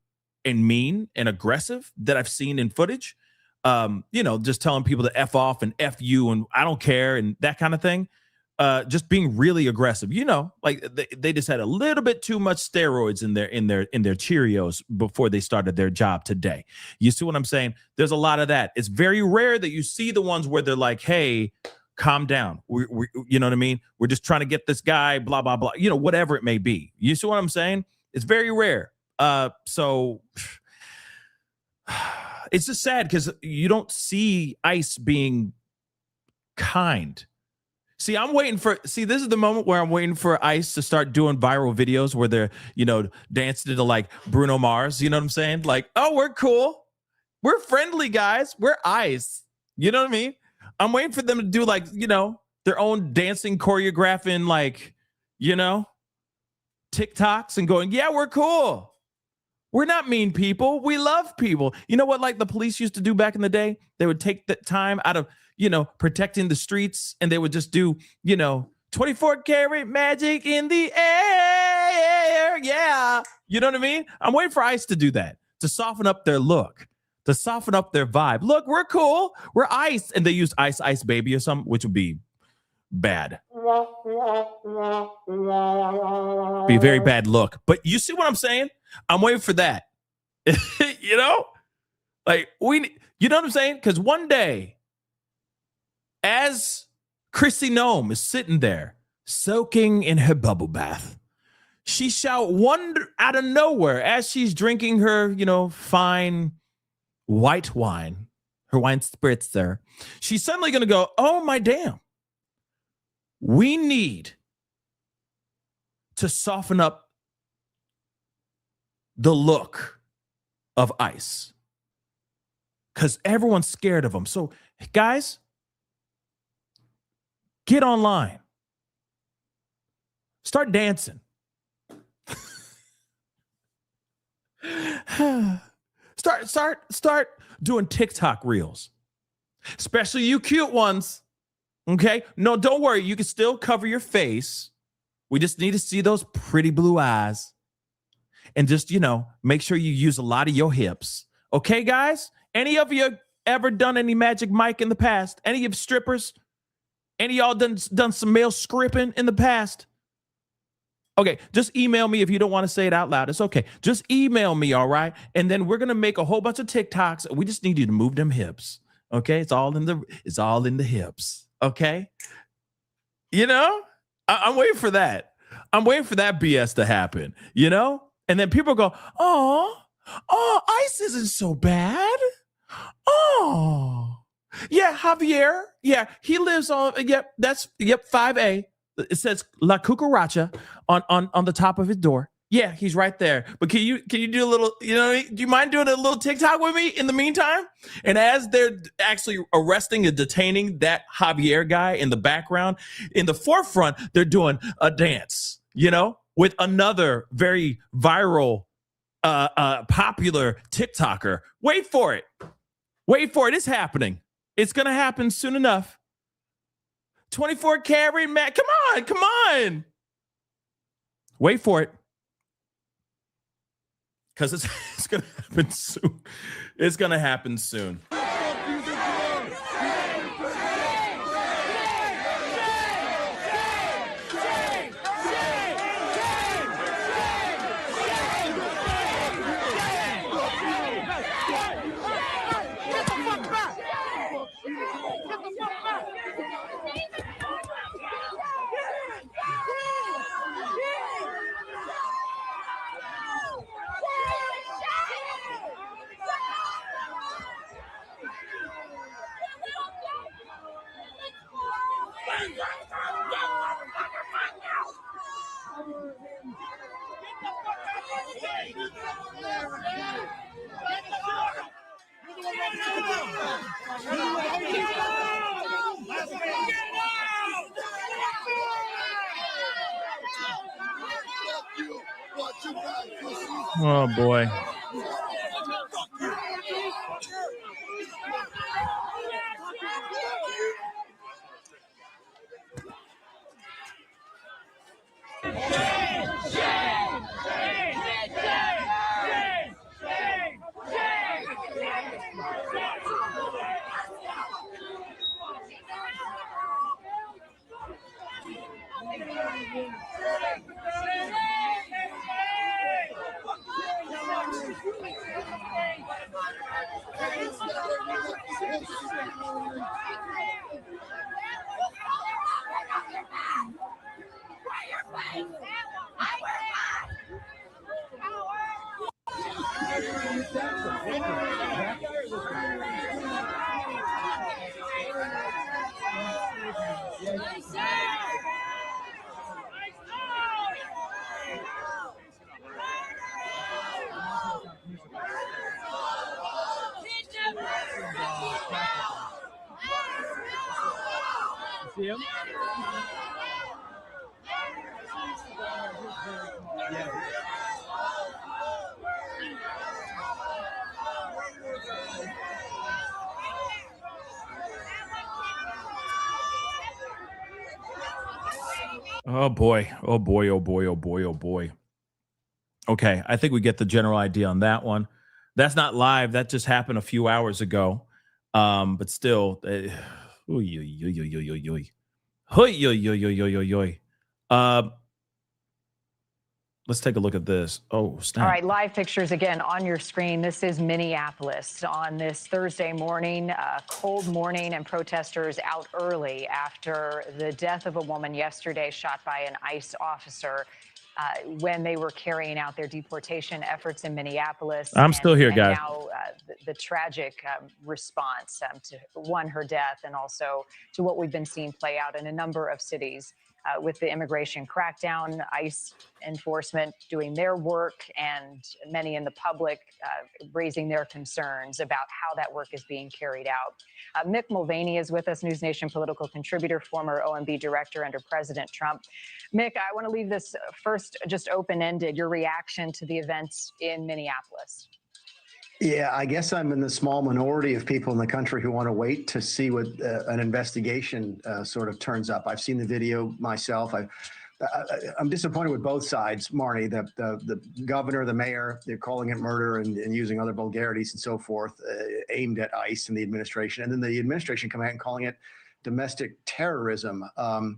B: and mean and aggressive that I've seen in footage. You know, just telling people to F off and F you and I don't care and that kind of thing. Just being really aggressive, you know, like they just had a little bit too much steroids in their Cheerios before they started their job today. You see what I'm saying? There's a lot of that. It's very rare that you see the ones where they're like, hey, calm down. We you know what I mean? We're just trying to get this guy, blah, blah, blah, you know, whatever it may be. You see what I'm saying? It's very rare. So it's just sad because you don't see ICE being kind. See, this is the moment where I'm waiting for ICE to start doing viral videos where they're, you know, dancing to like Bruno Mars. You know what I'm saying? Like, oh, we're cool. We're friendly, guys. We're ice. You know what I mean? I'm waiting for them to do like, their own dancing choreographing, like, TikToks and going, yeah, we're cool. We're not mean people. We love people. You know what, like the police used to do back in the day? They would take the time out of, protecting the streets, and they would just do, 24 karat magic in the air. Yeah. You know what I mean? I'm waiting for ICE to do that, to soften up their look, to soften up their vibe. Look, we're cool. We're ICE. And they used Ice Ice Baby or something, which would be bad. Be a very bad look. But you see what I'm saying? I'm waiting for that. Like you know what I'm saying? Because one day, as Chrissy Nome is sitting there soaking in her bubble bath, she shall wonder out of nowhere as she's drinking her, fine white wine, her wine spritzer. She's suddenly going to go, oh my damn. We need to soften up the look of ICE because everyone's scared of them. So, guys, get online. Start dancing. Start doing TikTok reels, especially you cute ones. Okay? No, don't worry. You can still cover your face. We just need to see those pretty blue eyes. And just, make sure you use a lot of your hips. Okay, guys? Any of you ever done any Magic Mike in the past? Any of strippers? Any of y'all done some male scripting in the past? Okay, just email me if you don't want to say it out loud. It's okay. Just email me, all right? And then we're going to make a whole bunch of TikToks. We just need you to move them hips. Okay? It's all in the hips. Okay? I'm waiting for that. I'm waiting for that BS to happen, And then people go, oh, ICE isn't so bad. Oh, yeah, Javier. Yeah, he lives on, 5A. It says La Cucaracha on the top of his door. Yeah, he's right there. But can you do a little, do you mind doing a little TikTok with me in the meantime? And as they're actually arresting and detaining that Javier guy in the background, in the forefront, they're doing a dance, with another very viral, popular TikToker. Wait for it. It's happening. It's going to happen soon enough. 24 karat Matt. Come on. Wait for it. Because it's going to happen soon. It's going to happen soon. Oh, boy.
S: see him?
B: Oh boy. Oh boy. Oh boy. Oh boy. Oh boy. Okay, I think we get the general idea on that one. That's not live. That just happened a few hours ago. But still, oy, oy, oy, oy, oy, oy, oy. Hoy, oy, oy, oy, oy, oy, oy. Let's take a look at this. Oh, snap.
K: All right, live pictures again on your screen. This is Minneapolis on this Thursday morning, cold morning, and protesters out early after the death of a woman yesterday shot by an ICE officer when they were carrying out their deportation efforts in Minneapolis.
B: I'm still here, guys.
K: And now the tragic response to, one, her death, and also to what we've been seeing play out in a number of cities. With the immigration crackdown, ICE enforcement doing their work, and many in the public raising their concerns about how that work is being carried out. Mick Mulvaney is with us, News Nation political contributor, former OMB director under President Trump. Mick, I want to leave this first just open-ended, your reaction to the events in Minneapolis.
L: Yeah, I guess I'm in the small minority of people in the country who want to wait to see what an investigation sort of turns up. I've seen the video myself. I'm disappointed with both sides, Marnie. The governor, the mayor, they're calling it murder and using other vulgarities and so forth, aimed at ICE and the administration. And then the administration coming out and calling it domestic terrorism.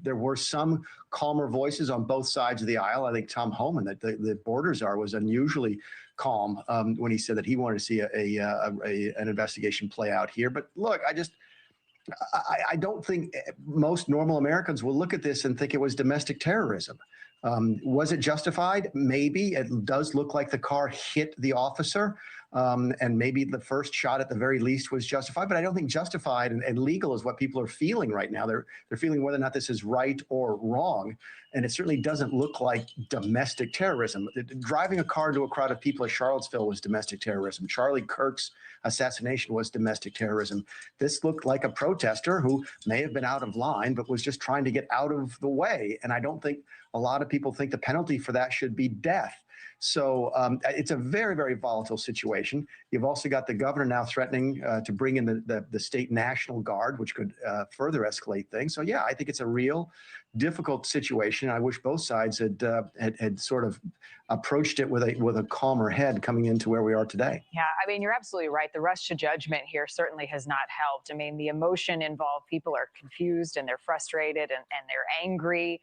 L: There were some calmer voices on both sides of the aisle. I think Tom Homan, that the border czar, was unusually calm when he said that he wanted to see an investigation play out here. But look, I don't think most normal Americans will look at this and think it was domestic terrorism. Was it justified? Maybe. It does look like the car hit the officer. And maybe the first shot at the very least was justified, but I don't think justified and legal is what people are feeling right now. They're feeling whether or not this is right or wrong. And it certainly doesn't look like domestic terrorism. Driving a car into a crowd of people at Charlottesville was domestic terrorism. Charlie Kirk's assassination was domestic terrorism. This looked like a protester who may have been out of line, but was just trying to get out of the way. And I don't think a lot of people think the penalty for that should be death. So it's a very, very volatile situation. You've also got the governor now threatening to bring in the state National Guard, which could further escalate things. So, yeah, I think it's a real difficult situation. I wish both sides had sort of approached it with a calmer head coming into where we are today.
K: Yeah, I mean, you're absolutely right. The rush to judgment here certainly has not helped. I mean, the emotion involved, people are confused and they're frustrated and they're angry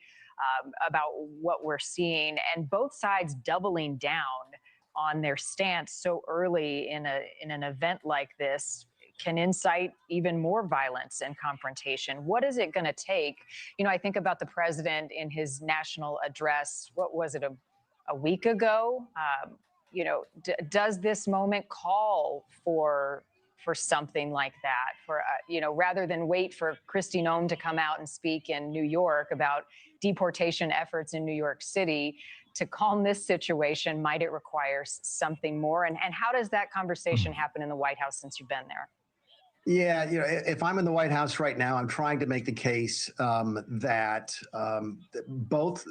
K: about what we're seeing, and both sides doubling down on their stance so early in an event like this can incite even more violence and confrontation. What is it going to take? You know, I think about the president in his national address. What was it, a week ago? You know, does this moment call for something like that? For you know, rather than wait for Kristi Noem to come out and speak in New York about deportation efforts in New York City, to calm this situation, might it require something more? And how does that conversation happen in the White House since you've been there?
L: Yeah, you know, if I'm in the White House right now, I'm trying to make the case that both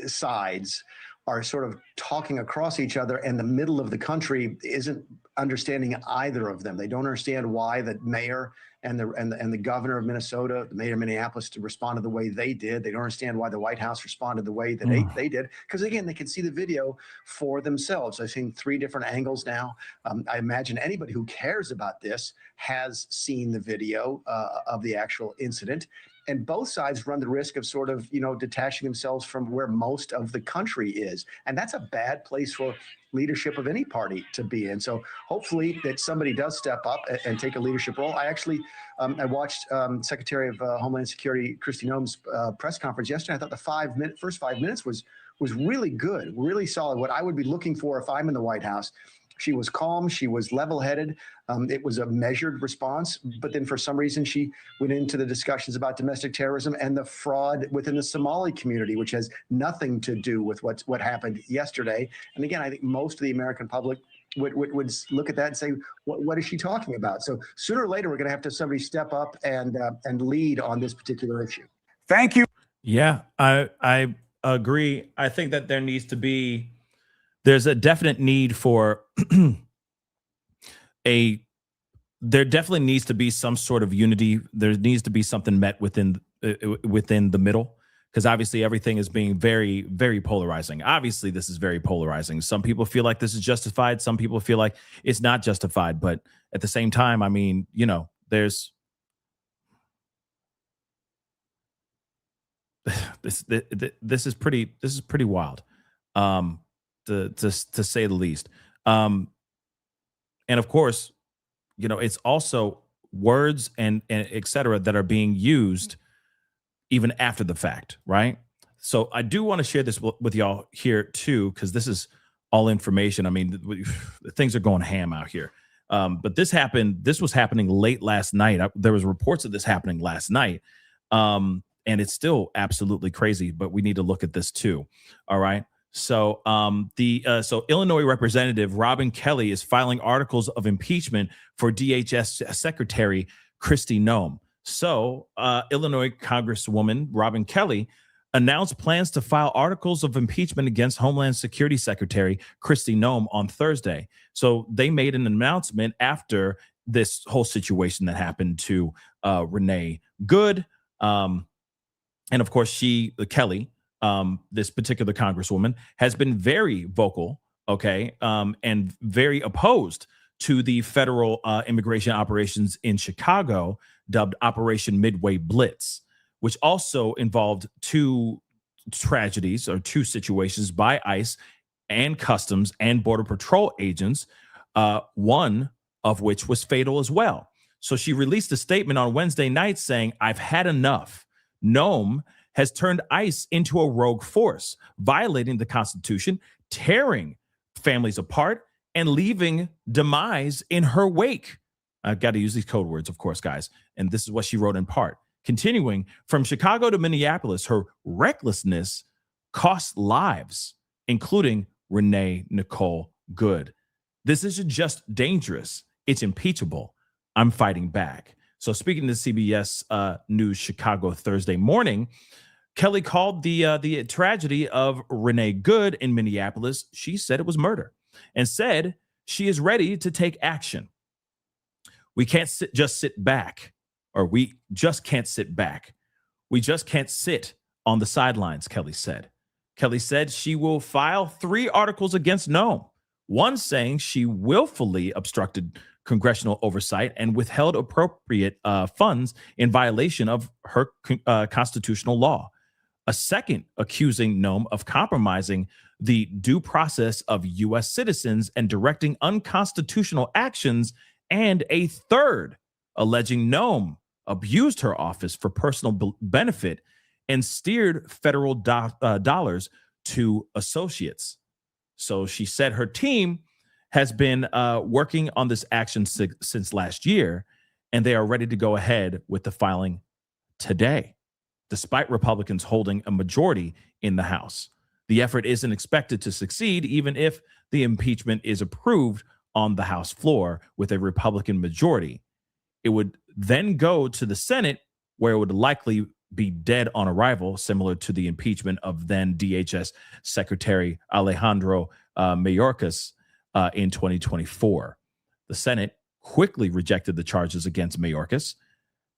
L: sides are sort of talking across each other, and the middle of the country isn't understanding either of them. They don't understand why the mayor and the governor of Minnesota, the mayor of Minneapolis, to respond the way they did. They don't understand why the White House responded the way that they did. Because again, they can see the video for themselves. I've seen 3 different angles now. I imagine anybody who cares about this has seen the video of the actual incident. And both sides run the risk of sort of, you know, detaching themselves from where most of the country is. And that's a bad place for leadership of any party to be in. So hopefully that somebody does step up and take a leadership role. I actually, I watched Secretary of Homeland Security Kristi Noem's press conference yesterday. I thought the first 5 minutes was really good, really solid. What I would be looking for if I'm in the White House. She was calm. She was level-headed. It was a measured response. But then for some reason, she went into the discussions about domestic terrorism and the fraud within the Somali community, which has nothing to do with what happened yesterday. And again, I think most of the American public would look at that and say, what is she talking about? So sooner or later, we're going to have to somebody step up and lead on this particular issue.
H: Thank you.
B: Yeah, I agree. I think that there's a definite need for there definitely needs to be some sort of unity. There needs to be something met within the middle, because obviously everything is being very, very polarizing. Obviously, this is very polarizing. Some people feel like this is justified. Some people feel like it's not justified. But at the same time, I mean, there's this is pretty wild, to say the least. And of course, it's also words and et cetera that are being used even after the fact, right? So I do want to share this with y'all here too, because this is all information. I mean, things are going ham out here. But this was happening late last night. There was reports of this happening last night. And it's still absolutely crazy, but we need to look at this too. All right. So so Illinois Representative Robin Kelly is filing articles of impeachment for DHS Secretary Kristi Noem. So Illinois Congresswoman Robin Kelly announced plans to file articles of impeachment against Homeland Security Secretary Kristi Noem on Thursday. So they made an announcement after this whole situation that happened to Renee Good. And of course, Kelly, this particular congresswoman, has been very vocal, and very opposed to the federal immigration operations in Chicago, dubbed Operation Midway Blitz, which also involved two tragedies or two situations by ICE and Customs and Border Patrol agents, one of which was fatal as well. So she released a statement on Wednesday night saying, "I've had enough. Noem has turned ICE into a rogue force, violating the Constitution, tearing families apart, and leaving demise in her wake." I've got to use these code words, of course, guys. And this is what she wrote in part. Continuing, "From Chicago to Minneapolis, her recklessness cost lives, including Renee Nicole Good. This isn't just dangerous, it's impeachable. I'm fighting back." So speaking to CBS News Chicago Thursday morning, Kelly called the tragedy of Renee Good in Minneapolis, she said it was murder, and said she is ready to take action. We can't just sit back, or we just can't sit back. We just can't sit on the sidelines, Kelly said. Kelly said she will file 3 articles against Noem, one saying she willfully obstructed congressional oversight and withheld appropriate funds in violation of her constitutional law. A second accusing Noem of compromising the due process of U.S. citizens and directing unconstitutional actions, and a third alleging Noem abused her office for personal benefit and steered federal dollars to associates. So she said her team has been working on this action since last year, and they are ready to go ahead with the filing today, despite Republicans holding a majority in the House. The effort isn't expected to succeed, even if the impeachment is approved on the House floor with a Republican majority. It would then go to the Senate, where it would likely be dead on arrival, similar to the impeachment of then DHS Secretary Alejandro Mayorkas in 2024. The Senate quickly rejected the charges against Mayorkas,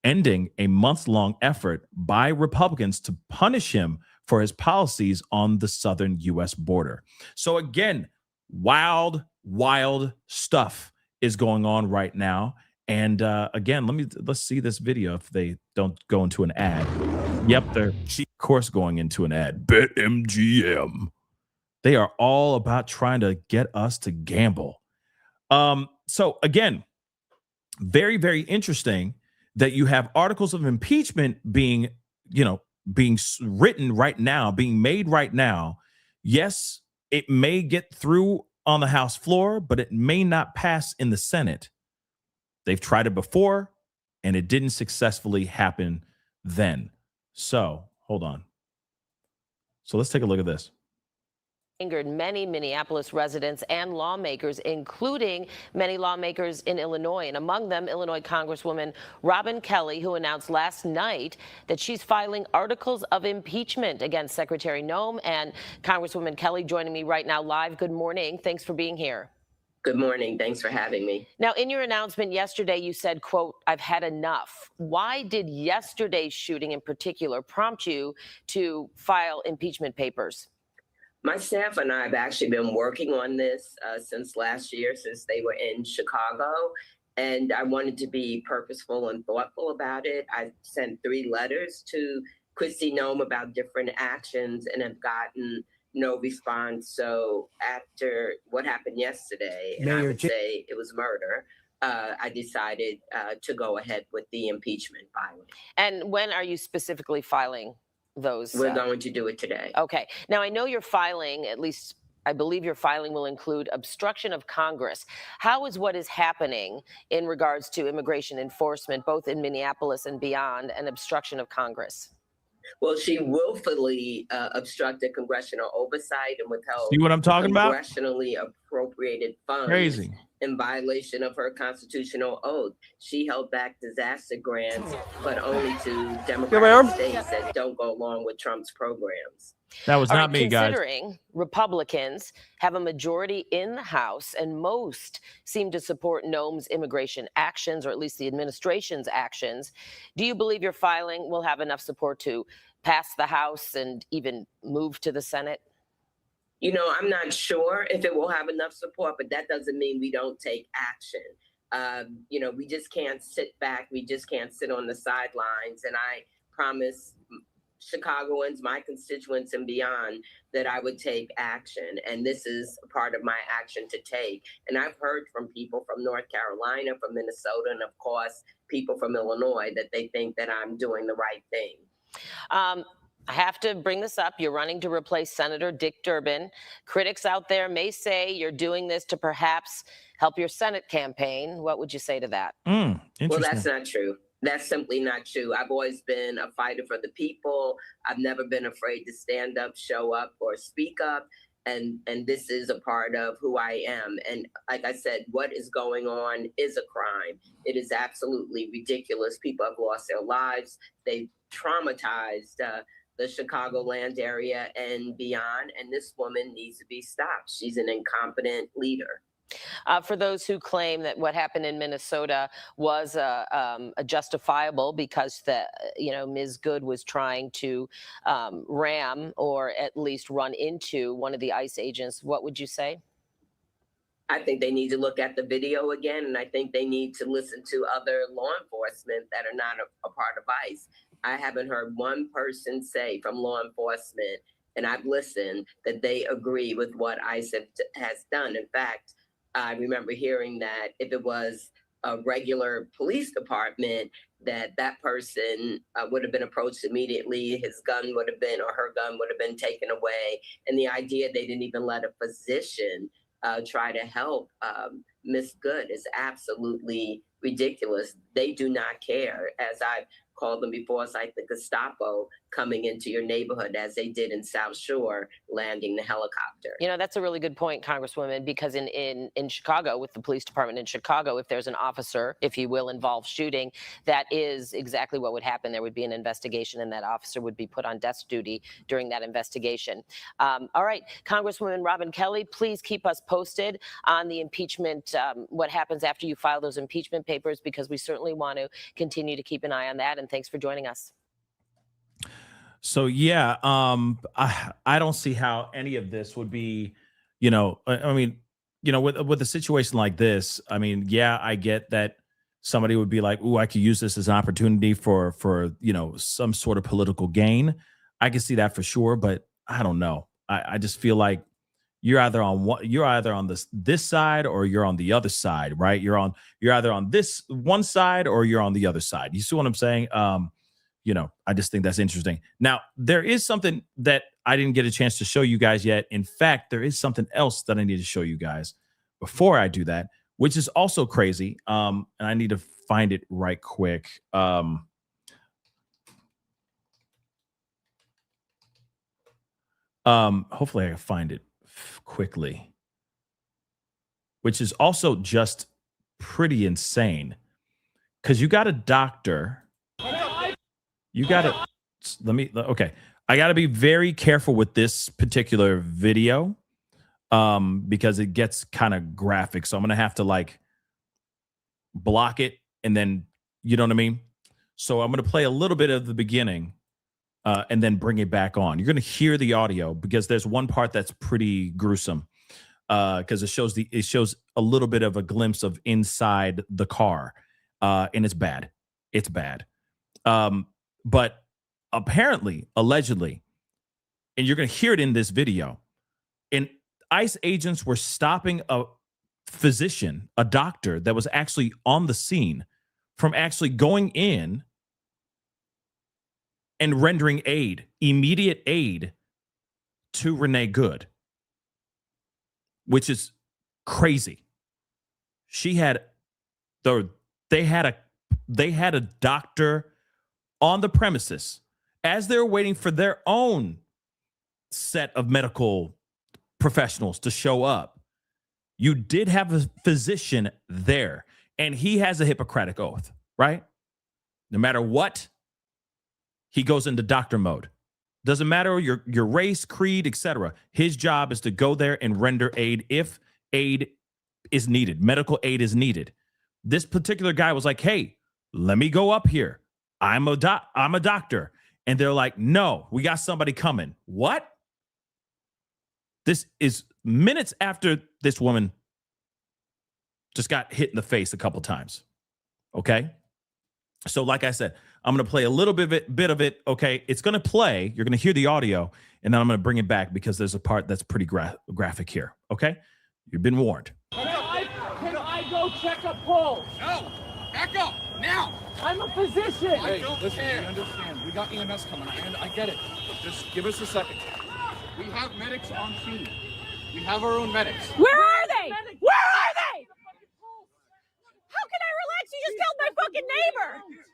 B: ending a month-long effort by Republicans to punish him for his policies on the southern U.S. border. So again, wild stuff is going on right now. And again, let's see this video if they don't go into an ad. Yep, they're of course going into an ad. BetMGM. They are all about trying to get us to gamble. So again, very, very interesting that you have articles of impeachment being written right now, being made right now. Yes, it may get through on the House floor, but it may not pass in the Senate. They've tried it before, and it didn't successfully happen then. So hold on. So let's take a look at this.
N: Angered many Minneapolis residents and lawmakers, including many lawmakers in Illinois, and among them Illinois Congresswoman Robin Kelly, who announced last night that she's filing articles of impeachment against Secretary Noem. And Congresswoman Kelly joining me right now live. Good morning. Thanks for being here.
P: Good morning. Thanks for having me.
N: Now, in your announcement yesterday, you said, quote, "I've had enough." Why did yesterday's shooting in particular prompt you to file impeachment papers?
P: My staff and I have actually been working on this since last year, since they were in Chicago, and I wanted to be purposeful and thoughtful about it. I sent 3 letters to Kristi Noem about different actions and have gotten no response. So after what happened yesterday, and I would say it was murder, I decided to go ahead with the impeachment filing.
N: And when are you specifically filing those?
P: We're going to do it today.
N: Okay. Now, I know you're filing, at least I believe your filing will include obstruction of Congress. How is what is happening in regards to immigration enforcement, both in Minneapolis and beyond, an obstruction of Congress?
P: Well, she willfully obstructed congressional oversight and withheld
B: See what I'm talking about?
P: congressionally appropriated funds
B: Crazy.
P: in violation of her constitutional oath. She held back disaster grants, but only to Democratic states that don't go along with Trump's programs.
B: That was
N: All
B: not
N: right,
B: me, guys.
N: Considering Republicans have a majority in the House and most seem to support Noem's immigration actions, or at least the administration's actions, do you believe your filing will have enough support to pass the House and even move to the Senate?
P: You know, I'm not sure if it will have enough support, but that doesn't mean we don't take action. You know, we just can't sit back. We just can't sit on the sidelines. And I promise Chicagoans, my constituents and beyond, that I would take action. And this is a part of my action to take. And I've heard from people from North Carolina, from Minnesota, and of course, people from Illinois that they think that I'm doing the right thing.
N: I have to bring this up. You're running to replace Senator Dick Durbin. Critics out there may say you're doing this to perhaps help your Senate campaign. What would you say to that?
P: Well, that's not true. That's simply not true. I've always been a fighter for the people. I've never been afraid to stand up, show up, or speak up. And this is a part of who I am. And like I said, what is going on is a crime. It is absolutely ridiculous. People have lost their lives. They traumatized the Chicagoland area and beyond. And this woman needs to be stopped. She's an incompetent leader.
N: For those who claim that what happened in Minnesota was a justifiable because Ms. Good was trying to ram or at least run into one of the ICE agents, what would you say?
P: I think they need to look at the video again, and I think they need to listen to other law enforcement that are not a part of ICE. I haven't heard one person say from law enforcement, and I've listened, that they agree with what ICE has done. In fact, I remember hearing that if it was a regular police department, that person would have been approached immediately. His gun would have been, or her gun would have been taken away. And the idea they didn't even let a physician try to help Miss Good is absolutely ridiculous. They do not care. As I've called them before, it's like the Gestapo coming into your neighborhood, as they did in South Shore, landing the helicopter.
N: You know, that's a really good point, Congresswoman, because in Chicago, with the police department in Chicago, if there's an officer, if you will, involved shooting, that is exactly what would happen. There would be an investigation, and that officer would be put on desk duty during that investigation. All right, Congresswoman Robin Kelly, please keep us posted on the impeachment, what happens after you file those impeachment papers, because we certainly want to continue to keep an eye on that. And thanks for joining us.
B: So yeah, I don't see how any of this would be, I mean, with a situation like this, I mean, yeah, I get that somebody would be like, "Ooh, I could use this as an opportunity for some sort of political gain." I can see that for sure, but I don't know. I just feel like you're either on this side or you're on the other side, right? You're either on this one side or you're on the other side. You see what I'm saying? I just think that's interesting. Now, there is something that I didn't get a chance to show you guys yet. In fact, there is something else that I need to show you guys before I do that, which is also crazy. And I need to find it right quick. Hopefully I can find it quickly, which is also just pretty insane. Because you got a doctor. You got to, okay. I got to be very careful with this particular video because it gets kind of graphic. So I'm going to have to like block it and then, you know what I mean? So I'm going to play a little bit of the beginning and then bring it back on. You're going to hear the audio because there's one part that's pretty gruesome because it shows a little bit of a glimpse of inside the car and it's bad. It's bad. But apparently, allegedly, and you're going to hear it in this video, and ICE agents were stopping a physician, a doctor that was actually on the scene from actually going in and rendering aid, immediate aid to Renee Good, which is crazy. They had a doctor on the premises as they're waiting for their own set of medical professionals to show up. You did have a physician there, and he has a Hippocratic oath, right? No matter what, he goes into doctor mode. Doesn't matter your race, creed, etc. His job is to go there and render aid if aid is needed, medical aid is needed. This particular guy was like, "Hey, let me go up here. I'm a doctor." And they're like, "No, we got somebody coming." What? This is minutes after this woman just got hit in the face a couple times. Okay? So like I said, I'm going to play a little bit of it. Okay? It's going to play. You're going to hear the audio, and then I'm going to bring it back because there's a part that's pretty graphic here. Okay? You've been warned.
F: Can I go check a pulse? No. Back up. Now. I'm a physician.
I: Hey, listen, we understand. We got EMS coming, and I get it. Just give us a second. We have medics on scene. We have our own medics.
F: Where are they? Where are they? How can I relax? You just killed my fucking neighbor.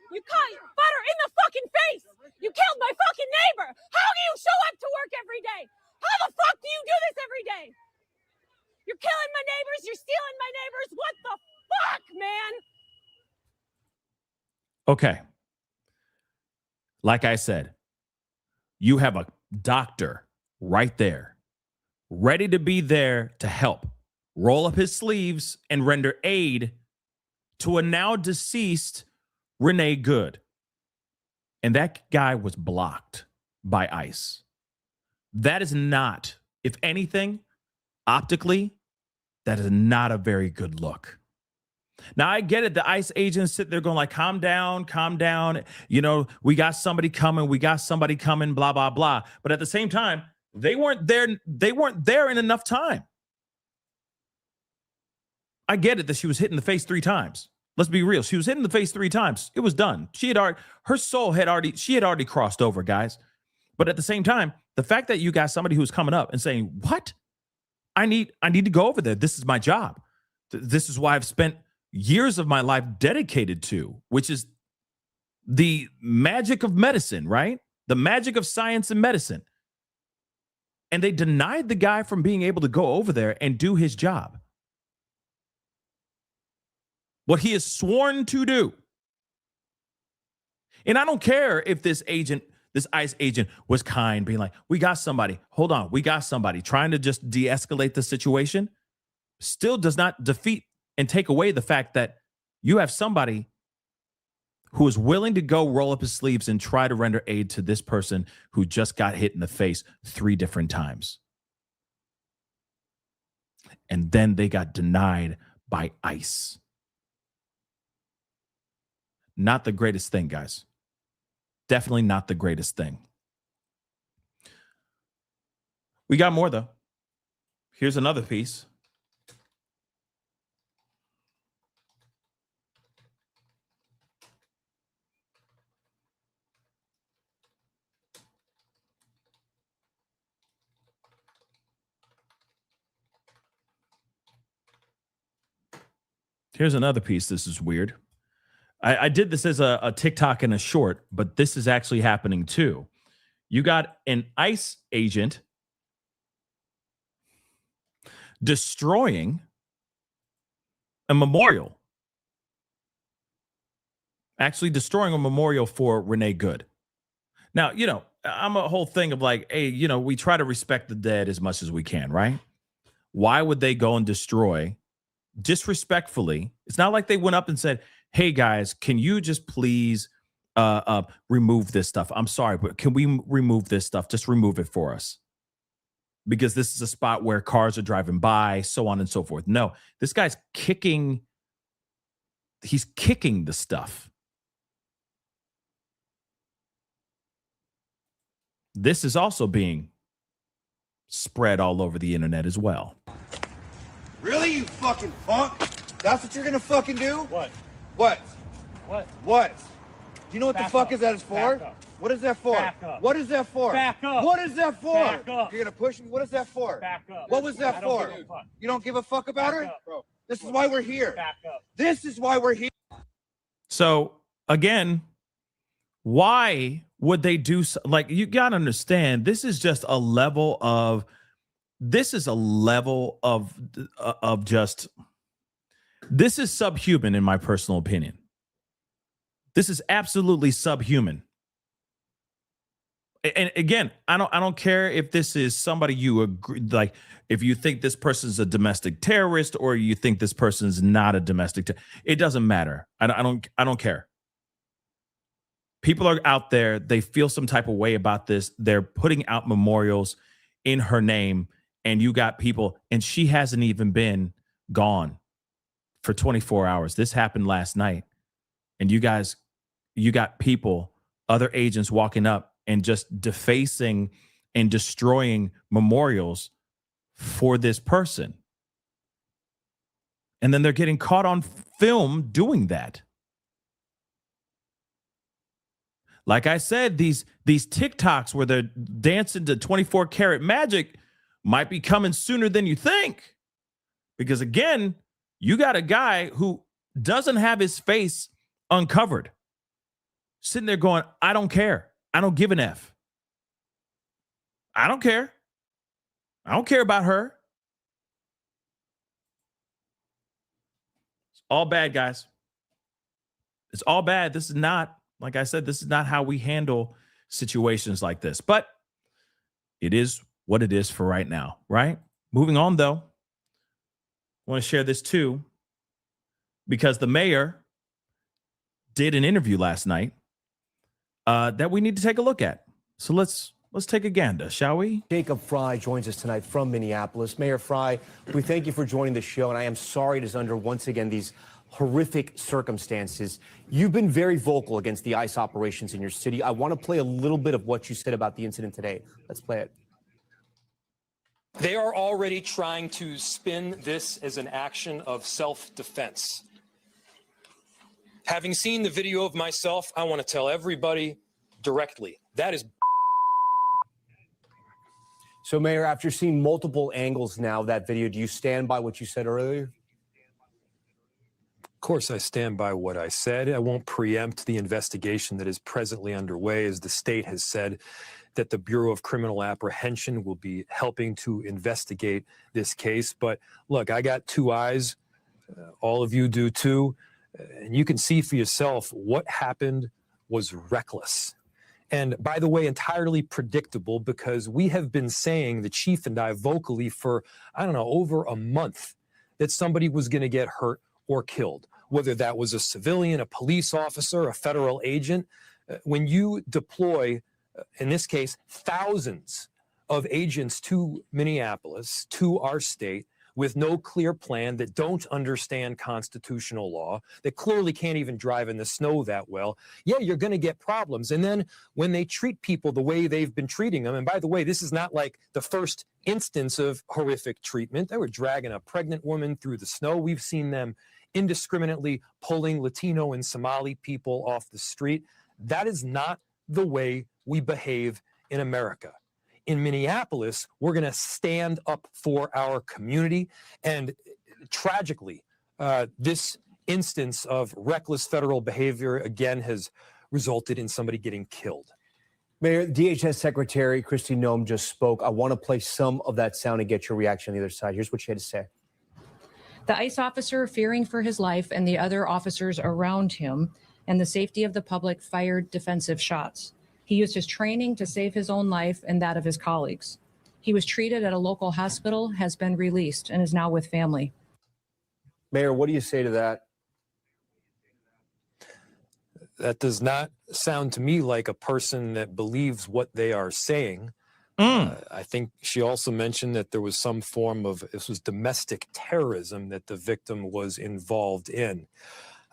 F: You caught butter in the fucking face. You killed my fucking neighbor. How do you show up to work every day? How the fuck do you do this every day? You're killing my neighbors. You're stealing my neighbors. What the fuck, man?
B: Okay. Like I said, you have a doctor right there, ready to be there to help, roll up his sleeves and render aid to a now deceased Renee Good. And that guy was blocked by ICE. That is not, if anything, optically, that is not a very good look. Now, I get it. The ICE agents sit there going like, calm down, calm down. You know, we got somebody coming, blah, blah, blah. But at the same time, they weren't there in enough time. I get it that she was hit in the face 3 times. Let's be real. She was hit in the face 3 times. It was done. Her soul had already crossed over, guys. But at the same time, the fact that you got somebody who's coming up and saying, what? I need to go over there. This is my job. This is why I've spent years of my life dedicated to, which is the magic of medicine, right? The magic of science and medicine. And they denied the guy from being able to go over there and do his job. What he is sworn to do. And I don't care if this ICE agent was kind, being like, we got somebody, hold on, we got somebody, trying to just de-escalate the situation, still does not defeat and take away the fact that you have somebody who is willing to go roll up his sleeves and try to render aid to this person who just got hit in the face 3 different times. And then they got denied by ICE. Not the greatest thing, guys. Definitely not the greatest thing. We got more, though. Here's another piece. Here's another piece. This is weird. I did this as a TikTok and a short, but this is actually happening too. You got an ICE agent destroying a memorial. Actually destroying a memorial for Renee Good. Now, I'm a whole thing of like, hey, we try to respect the dead as much as we can, right? Why would they go and destroy disrespectfully? It's not like they went up and said, hey guys, can you just please remove this stuff? I'm sorry, but can we remove this stuff? Just remove it for us. Because this is a spot where cars are driving by, so on and so forth. No, this guy's kicking. He's kicking the stuff. This is also being spread all over the internet as well.
M: Really, you fucking punk? That's what you're gonna fucking do?
Q: What?
M: What?
Q: What?
M: What? Do you know what
Q: Back
M: the fuck
Q: up.
M: is that is for?
Q: Back up.
M: What is that for?
Q: Back up.
M: What is that for?
Q: Back up.
M: What is that for?
Q: Back up.
M: You're gonna push me? What is that for?
Q: Back up.
M: What was that
Q: I don't
M: for?
Q: give a fuck.
M: You don't give a fuck about
Q: Back
M: her?
Q: up.
M: Bro, this is why we're here.
Q: Back up.
M: This is why we're here.
B: So again, why would they do like, you gotta understand, this is a level of just, this is subhuman in my personal opinion. This is absolutely subhuman. And again, I don't care if this is somebody you agree, like if you think this person's a domestic terrorist or you think this person's not a domestic it doesn't matter. I don't care. People are out there, they feel some type of way about this. They're putting out memorials in her name, and you got people, and she hasn't even been gone for 24 hours. This happened last night. And you got people, other agents walking up and just defacing and destroying memorials for this person. And then they're getting caught on film doing that. Like I said, these TikToks where they're dancing to 24 karat magic might be coming sooner than you think. Because again, you got a guy who doesn't have his face uncovered, sitting there going, I don't care. I don't give an F. I don't care. I don't care about her. It's all bad, guys. It's all bad. This is not, like I said, this is not how we handle situations like this. But it is what it is for right now, right? Moving on, though. I want to share this too, because the mayor did an interview last night that we need to take a look at. So let's take a gander, shall we?
R: Jacob Fry joins us tonight from Minneapolis. Mayor Fry, we thank you for joining the show, and I am sorry it is under, once again, these horrific circumstances. You've been very vocal against the ICE operations in your city. I want to play a little bit of what you said about the incident today. Let's play it.
X: They are already trying to spin this as an action of self-defense. Having seen the video of myself, I want to tell everybody directly, that is.
R: So, Mayor, after seeing multiple angles now of that video, do you stand by what you said earlier?
X: Of course, I stand by what I said. I won't preempt the investigation that is presently underway, as the state has said that the Bureau of Criminal Apprehension will be helping to investigate this case. But look, I got two eyes. All of you do too. And you can see for yourself what happened was reckless. And by the way, entirely predictable, because we have been saying, the chief and I, vocally for, I don't know, over a month, that somebody was going to get hurt or killed, whether that was a civilian, a police officer, a federal agent. When you deploy, in this case, thousands of agents to Minneapolis, to our state, with no clear plan, that don't understand constitutional law, that clearly can't even drive in the snow that well, yeah, you're going to get problems. And then when they treat people the way they've been treating them, and by the way, this is not like the first instance of horrific treatment. They were dragging a pregnant woman through the snow. We've seen them indiscriminately pulling Latino and Somali people off the street. That is not the way we behave in America. In Minneapolis, we're going to stand up for our community. And tragically, this instance of reckless federal behavior, again, has resulted in somebody getting killed.
R: Mayor, DHS Secretary Kristi Noem just spoke. I want to play some of that sound and get your reaction on the other side. Here's what she had to say.
O: The ICE officer, fearing for his life and the other officers around him and the safety of the public, fired defensive shots. He used his training to save his own life and that of his colleagues. He was treated at a local hospital, has been released, and is now with family.
R: Mayor, what do you say to that?
X: That does not sound to me like a person that believes what they are saying. I think she also mentioned that there was some form of, this was domestic terrorism that the victim was involved in.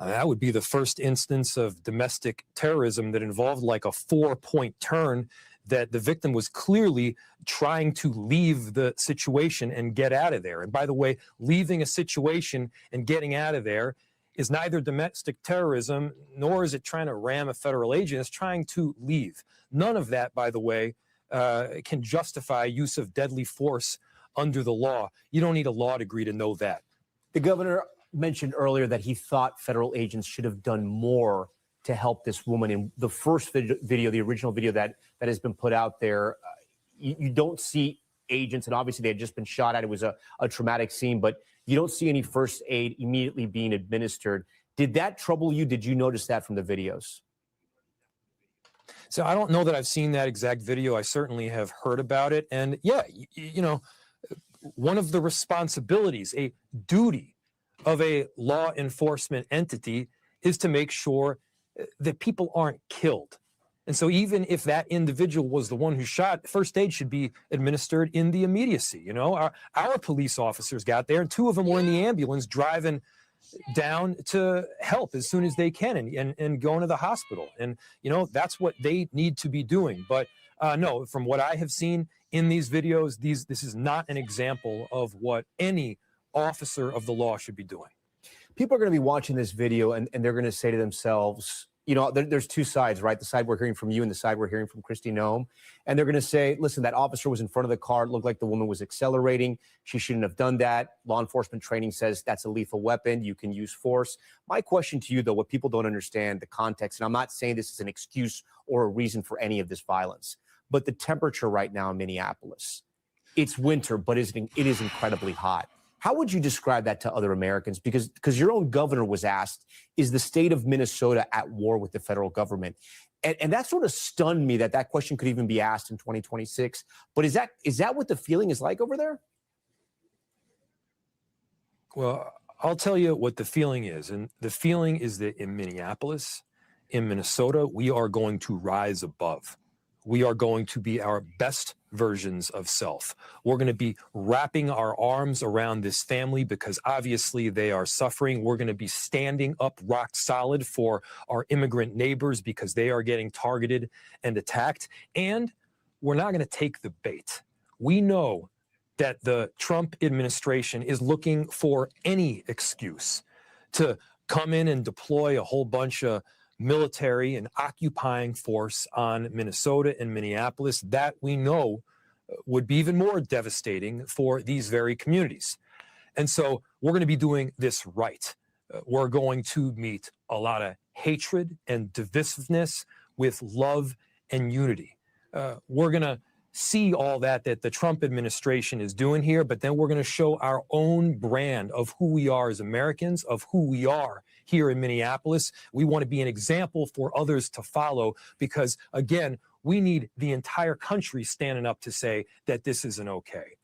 X: That would be the first instance of domestic terrorism that involved like a 4-point turn, that the victim was clearly trying to leave the situation and get out of there. And by the way, leaving a situation and getting out of there is neither domestic terrorism, nor is it trying to ram a federal agent. It's trying to leave. None of that, by the way, can justify use of deadly force under the law. You don't need a law degree to know that.
R: The governor mentioned earlier that he thought federal agents should have done more to help this woman. In the first video, the original video that has been put out there, you don't see agents, and obviously they had just been shot at. It was a traumatic scene, but you don't see any first aid immediately being administered. Did that trouble you? Did you notice that from the videos?
X: So I don't know that I've seen that exact video. I certainly have heard about it. And yeah, you know, one of the responsibilities, a duty of a law enforcement entity is to make sure that people aren't killed. And so even if that individual was the one who shot, first aid should be administered in the immediacy. You know, our police officers got there and 2 of them were in the ambulance driving down to help as soon as they can and going to the hospital. And, you know, that's what they need to be doing. But no, from what I have seen in these videos, this is not an example of what any officer of the law should be doing.
R: People are going to be watching this video and they're going to say to themselves, you know, there's 2 sides, right? The side we're hearing from you and the side we're hearing from Kristi Noem. And they're going to say, listen, that officer was in front of the car. It looked like the woman was accelerating. She shouldn't have done that. Law enforcement training says that's a lethal weapon. You can use force. My question to you, though, what people don't understand, the context, and I'm not saying this is an excuse or a reason for any of this violence, but the temperature right now in Minneapolis, it's winter, but it is incredibly hot. How would you describe that to other Americans? Because your own governor was asked, is the state of Minnesota at war with the federal government? And that sort of stunned me that question could even be asked in 2026. But is that what the feeling is like over there?
X: Well, I'll tell you what the feeling is. And the feeling is that in Minneapolis, in Minnesota, we are going to rise above. We are going to be our best versions of self. We're going to be wrapping our arms around this family because obviously they are suffering. We're going to be standing up rock solid for our immigrant neighbors because they are getting targeted and attacked. And we're not going to take the bait. We know that the Trump administration is looking for any excuse to come in and deploy a whole bunch of military and occupying force on Minnesota and Minneapolis. That we know would be even more devastating for these very communities. And so we're going to be doing this right. We're going to meet a lot of hatred and divisiveness with love and unity. We're going to see all that the Trump administration is doing here, but then we're going to show our own brand of who we are as Americans, of who we are here in Minneapolis. We want to be an example for others to follow because, again, we need the entire country standing up to say that this isn't okay.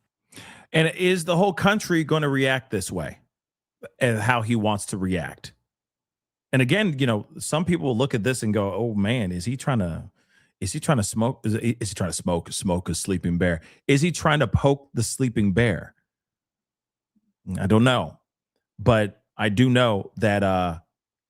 B: And is the whole country going to react this way and how he wants to react? And again, you know, some people will look at this and go, oh, man, is he trying to smoke? Is he trying to smoke a sleeping bear? Is he trying to poke the sleeping bear? I don't know. But I do know that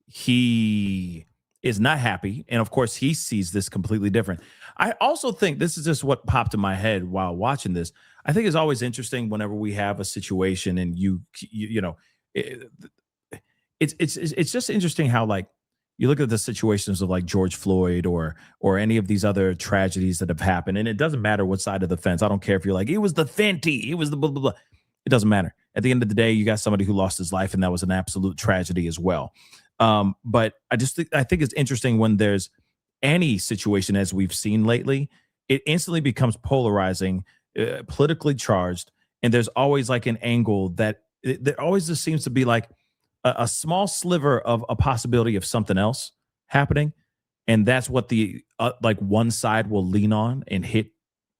B: he is not happy. And of course, he sees this completely different. I also think this is just what popped in my head while watching this. I think it's always interesting whenever we have a situation and you know, it's just interesting how, like, you look at the situations of like George Floyd or any of these other tragedies that have happened, and it doesn't matter what side of the fence. I don't care if you're like, it was the Fenty, it was the blah, blah, blah. It doesn't matter. At the end of the day, you got somebody who lost his life, and that was an absolute tragedy as well. But I think it's interesting when there's any situation as we've seen lately, it instantly becomes polarizing, politically charged, and there's always like an angle that there always just seems to be like a small sliver of a possibility of something else happening, and that's what the like one side will lean on and hit,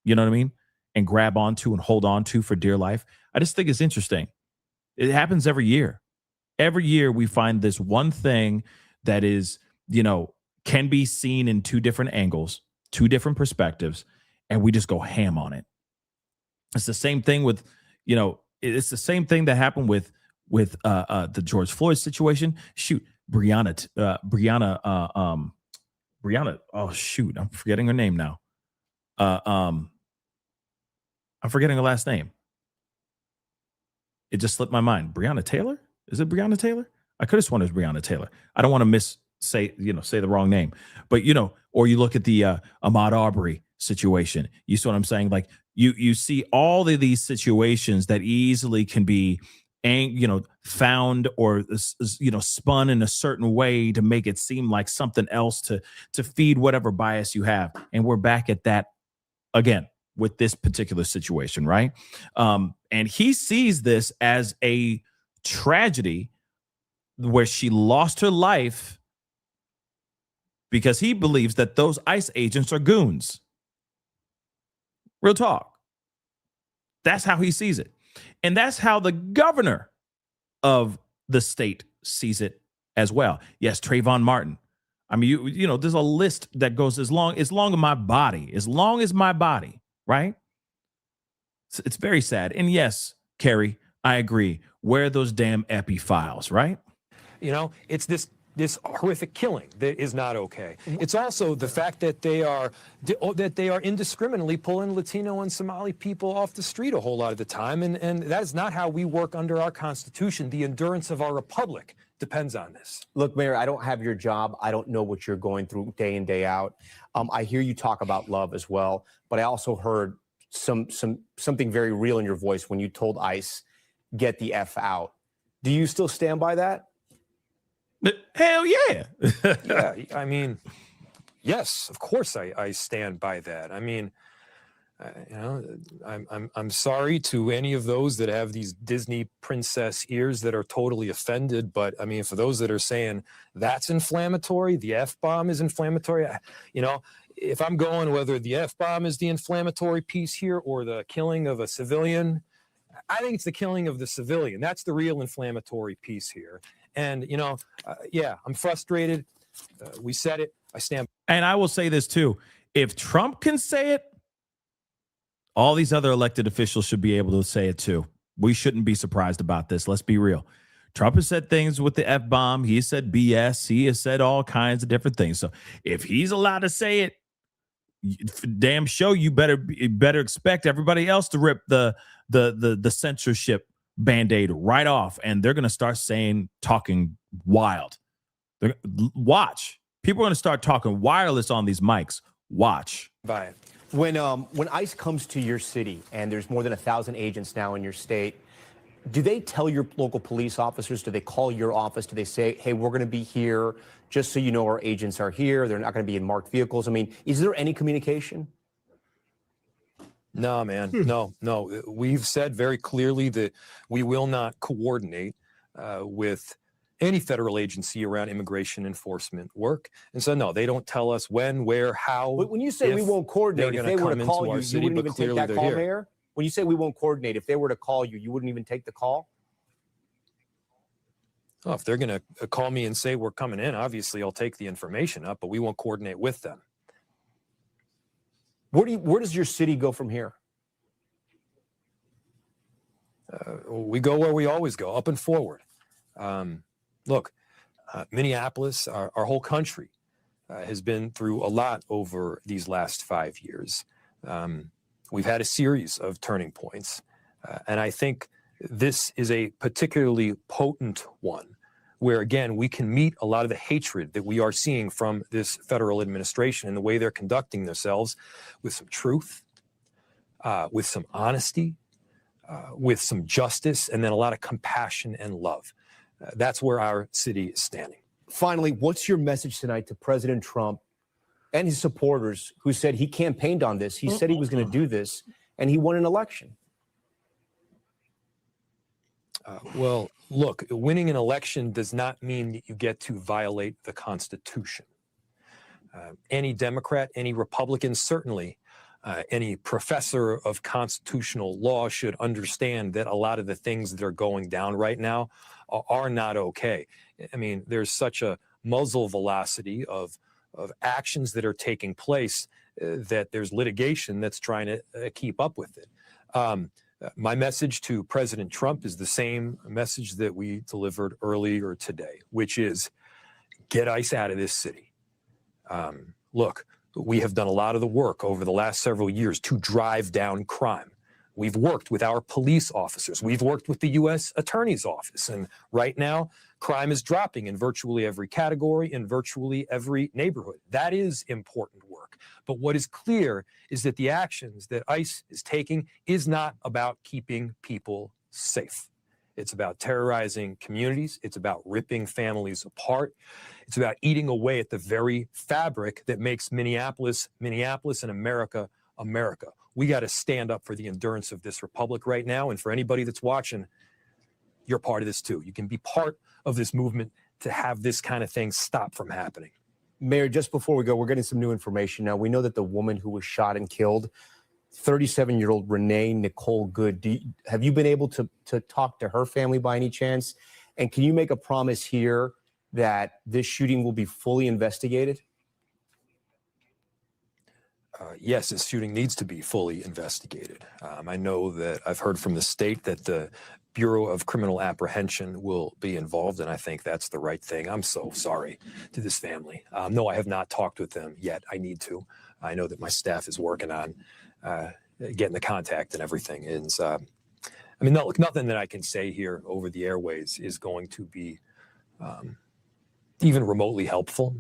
B: you know what I mean, and grab onto and hold on to for dear life. I just think it's interesting. It happens every year. Every year we find this one thing that is, can be seen in two different angles, two different perspectives, and we just go ham on it. It's the same thing with, it's the same thing that happened with the George Floyd situation. Shoot, Breonna. Oh shoot, I'm forgetting her name now. I'm forgetting her last name. It just slipped my mind. Breonna Taylor? Is it Breonna Taylor? I could have sworn it was Breonna Taylor. I don't want to say the wrong name. But or you look at the Ahmaud Arbery situation. You see what I'm saying? Like you see all of these situations that easily can be found or spun in a certain way to make it seem like something else to feed whatever bias you have. And we're back at that again with this particular situation, right? And he sees this as a tragedy where she lost her life because he believes that those ICE agents are goons. Real talk. That's how he sees it. And that's how the governor of the state sees it as well. Yes, Trayvon Martin. I mean, there's a list that goes as long as my body, right? It's very sad. And yes, Kerry, I agree. Where are those damn epi files, right?
X: It's this horrific killing that is not okay. It's also the fact that they are indiscriminately pulling Latino and Somali people off the street a whole lot of the time, and that is not how we work under our Constitution. The endurance of our republic depends on this.
R: Look, Mayor, I don't have your job. I don't know what you're going through day in, day out. I hear you talk about love as well, but I also heard something very real in your voice when you told ICE, get the F out. Do you still stand by that?
B: Hell yeah.
X: Yeah, I mean, yes, of course I stand by that. I mean, I'm sorry to any of those that have these Disney princess ears that are totally offended, but I mean, for those that are saying that's inflammatory, the F-bomb is inflammatory, if I'm going whether the F-bomb is the inflammatory piece here or the killing of a civilian, I think it's the killing of the civilian. That's the real inflammatory piece here. And, I'm frustrated. We said it. I stand.
B: And I will say this, too. If Trump can say it, all these other elected officials should be able to say it, too. We shouldn't be surprised about this. Let's be real. Trump has said things with the F-bomb. He has said BS. He has said all kinds of different things. So if he's allowed to say it, damn show, you better expect everybody else to rip the censorship Band-Aid right off, and they're going to start talking wild. Watch. People are going to start talking wireless on these mics. Watch.
R: Bye. When ICE comes to your city, and there's more than 1,000 agents now in your state, do they tell your local police officers? Do they call your office? Do they say, hey, we're going to be here just so you know our agents are here? They're not going to be in marked vehicles. I mean, is there any communication?
X: No, man. No. We've said very clearly that we will not coordinate with any federal agency around immigration enforcement work. And so, no, they don't tell us when, where, how.
R: But when you say we won't coordinate, if they were to call you, you wouldn't even take that call, Mayor? When you say we won't coordinate, if they were to call you, you wouldn't even take the call?
X: Oh, if they're going to call me and say we're coming in, obviously I'll take the information up, but we won't coordinate with them.
R: Where does your city go from here?
X: We go where we always go, up and forward. Look, Minneapolis, our whole country has been through a lot over these last 5 years. We've had a series of turning points, and I think this is a particularly potent one where, again, we can meet a lot of the hatred that we are seeing from this federal administration and the way they're conducting themselves with some truth, with some honesty, with some justice, and then a lot of compassion and love. That's where our city is standing.
R: Finally, what's your message tonight to President Trump and his supporters who said he campaigned on this. He said he was going to do this, and he won an election.
X: Well, look, winning an election does not mean that you get to violate the Constitution. Any Democrat, any Republican, certainly any professor of constitutional law should understand that a lot of the things that are going down right now are not okay. I mean, there's such a muzzle velocity of actions that are taking place that there's litigation that's trying to keep up with it. My message to President Trump is the same message that we delivered earlier today, which is get ICE out of this city. Look, we have done a lot of the work over the last several years to drive down crime. We've worked with our police officers. We've worked with the U.S. Attorney's Office. And right now, crime is dropping in virtually every category, in virtually every neighborhood. That is important work. But what is clear is that the actions that ICE is taking is not about keeping people safe. It's about terrorizing communities. It's about ripping families apart. It's about eating away at the very fabric that makes Minneapolis, and America, America. We got to stand up for the endurance of this republic right now. And for anybody that's watching, you're part of this too. You can be part of this movement to have this kind of thing stop from happening.
R: Mayor, just before we go, we're getting some new information now. We know that the woman who was shot and killed, 37-year-old Renee Nicole Good, have you been able to talk to her family by any chance? And can you make a promise here that this shooting will be fully investigated?
X: Yes, this shooting needs to be fully investigated. I know that I've heard from the state that the Bureau of Criminal Apprehension will be involved, and I think that's the right thing. I'm so sorry to this family. No, I have not talked with them yet. I need to. I know that my staff is working on getting the contact and everything. And I mean, look, nothing that I can say here over the airways is going to be even remotely helpful.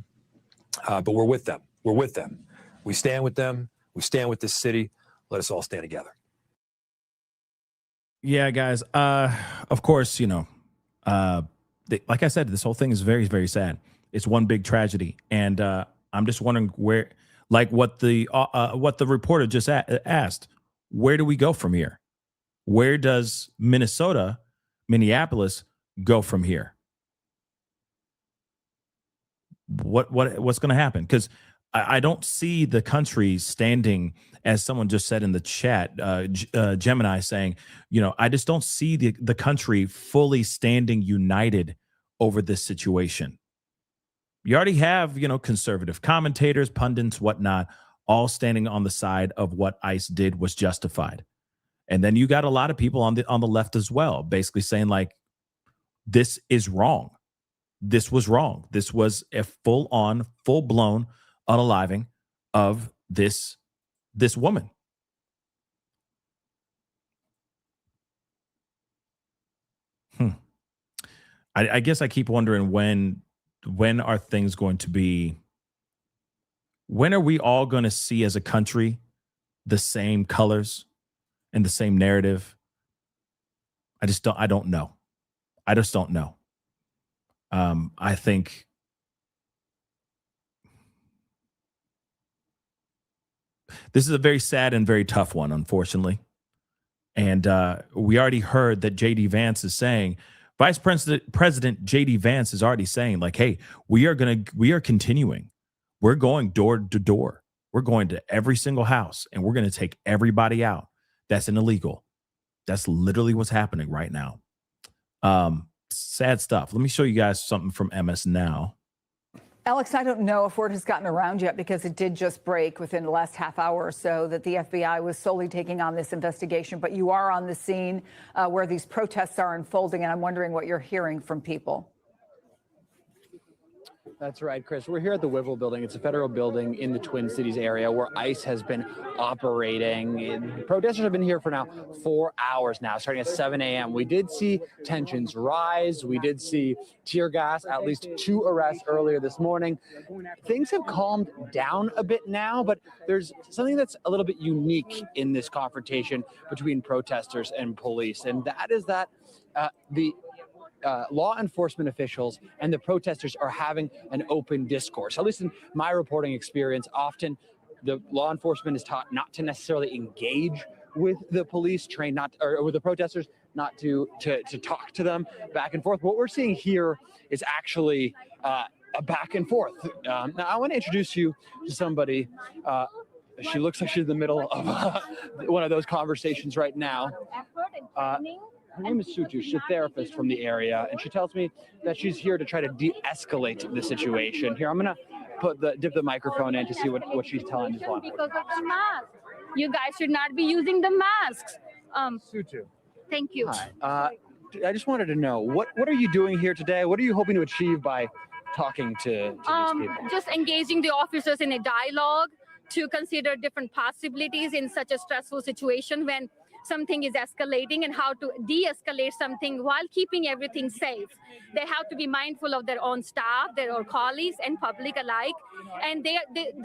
X: But we're with them. We're with them. We stand with them. We stand with this city. Let us all stand together.
B: Yeah, guys. Of course, you know, like I said, this whole thing is very, very sad. It's one big tragedy, and I'm just wondering where, like, what the reporter just asked. Where do we go from here? Where does Minneapolis go from here? What's going to happen? Because I don't see the country standing, as someone just said in the chat, Gemini saying, you know, I just don't see the country fully standing united over this situation. You already have, you know, conservative commentators, pundits, whatnot, all standing on the side of what ICE did was justified. And then you got a lot of people on the left as well, basically saying, like, this is wrong. This was wrong. This was a full-blown unaliving of this woman. I guess I keep wondering when are things going to be, when are we all going to see as a country the same colors and the same narrative? I don't know. I just don't know. I think this is a very sad and very tough one, unfortunately. And we already heard that J.D. Vance is saying, Vice President J.D. Vance is already saying, like, hey, we are continuing. We're going door to door. We're going to every single house, and we're going to take everybody out that's an illegal. That's literally what's happening right now. Sad stuff. Let me show you guys something from MS Now.
Q: Alex, I don't know if word has gotten around yet, because it did just break within the last half hour or so that the FBI was solely taking on this investigation. But you are on the scene where these protests are unfolding, and I'm wondering what you're hearing from people.
U: That's right, Chris. We're here at the Wivel building. It's a federal building in the Twin Cities area where ICE has been operating. Protesters have been here for now 4 hours now, starting at 7 a.m. We did see tensions rise. We did see tear gas, at least 2 arrests earlier this morning. Things have calmed down a bit now, but there's something that's a little bit unique in this confrontation between protesters and police, and that is that the law enforcement officials and the protesters are having an open discourse. At least in my reporting experience, often the law enforcement is taught not to necessarily engage with the police, trained not, or with the protesters, not to talk to them back and forth. What we're seeing here is actually a back and forth. Now, I want to introduce you to somebody. She looks like she's in the middle of one of those conversations right now. Her name is Suju. She's a therapist from the area, and she tells me that she's here to try to de-escalate the situation. Here, I'm going to dip the microphone in to see what she's telling us.
D: Because of the mask. You guys should not be using the masks.
U: Suju.
D: Thank you.
U: Hi. I just wanted to know, what are you doing here today? What are you hoping to achieve by talking to these people?
D: Just engaging the officers in a dialogue to consider different possibilities in such a stressful situation when something is escalating, and how to de-escalate something while keeping everything safe. They have to be mindful of their own staff, their own colleagues, and public alike. And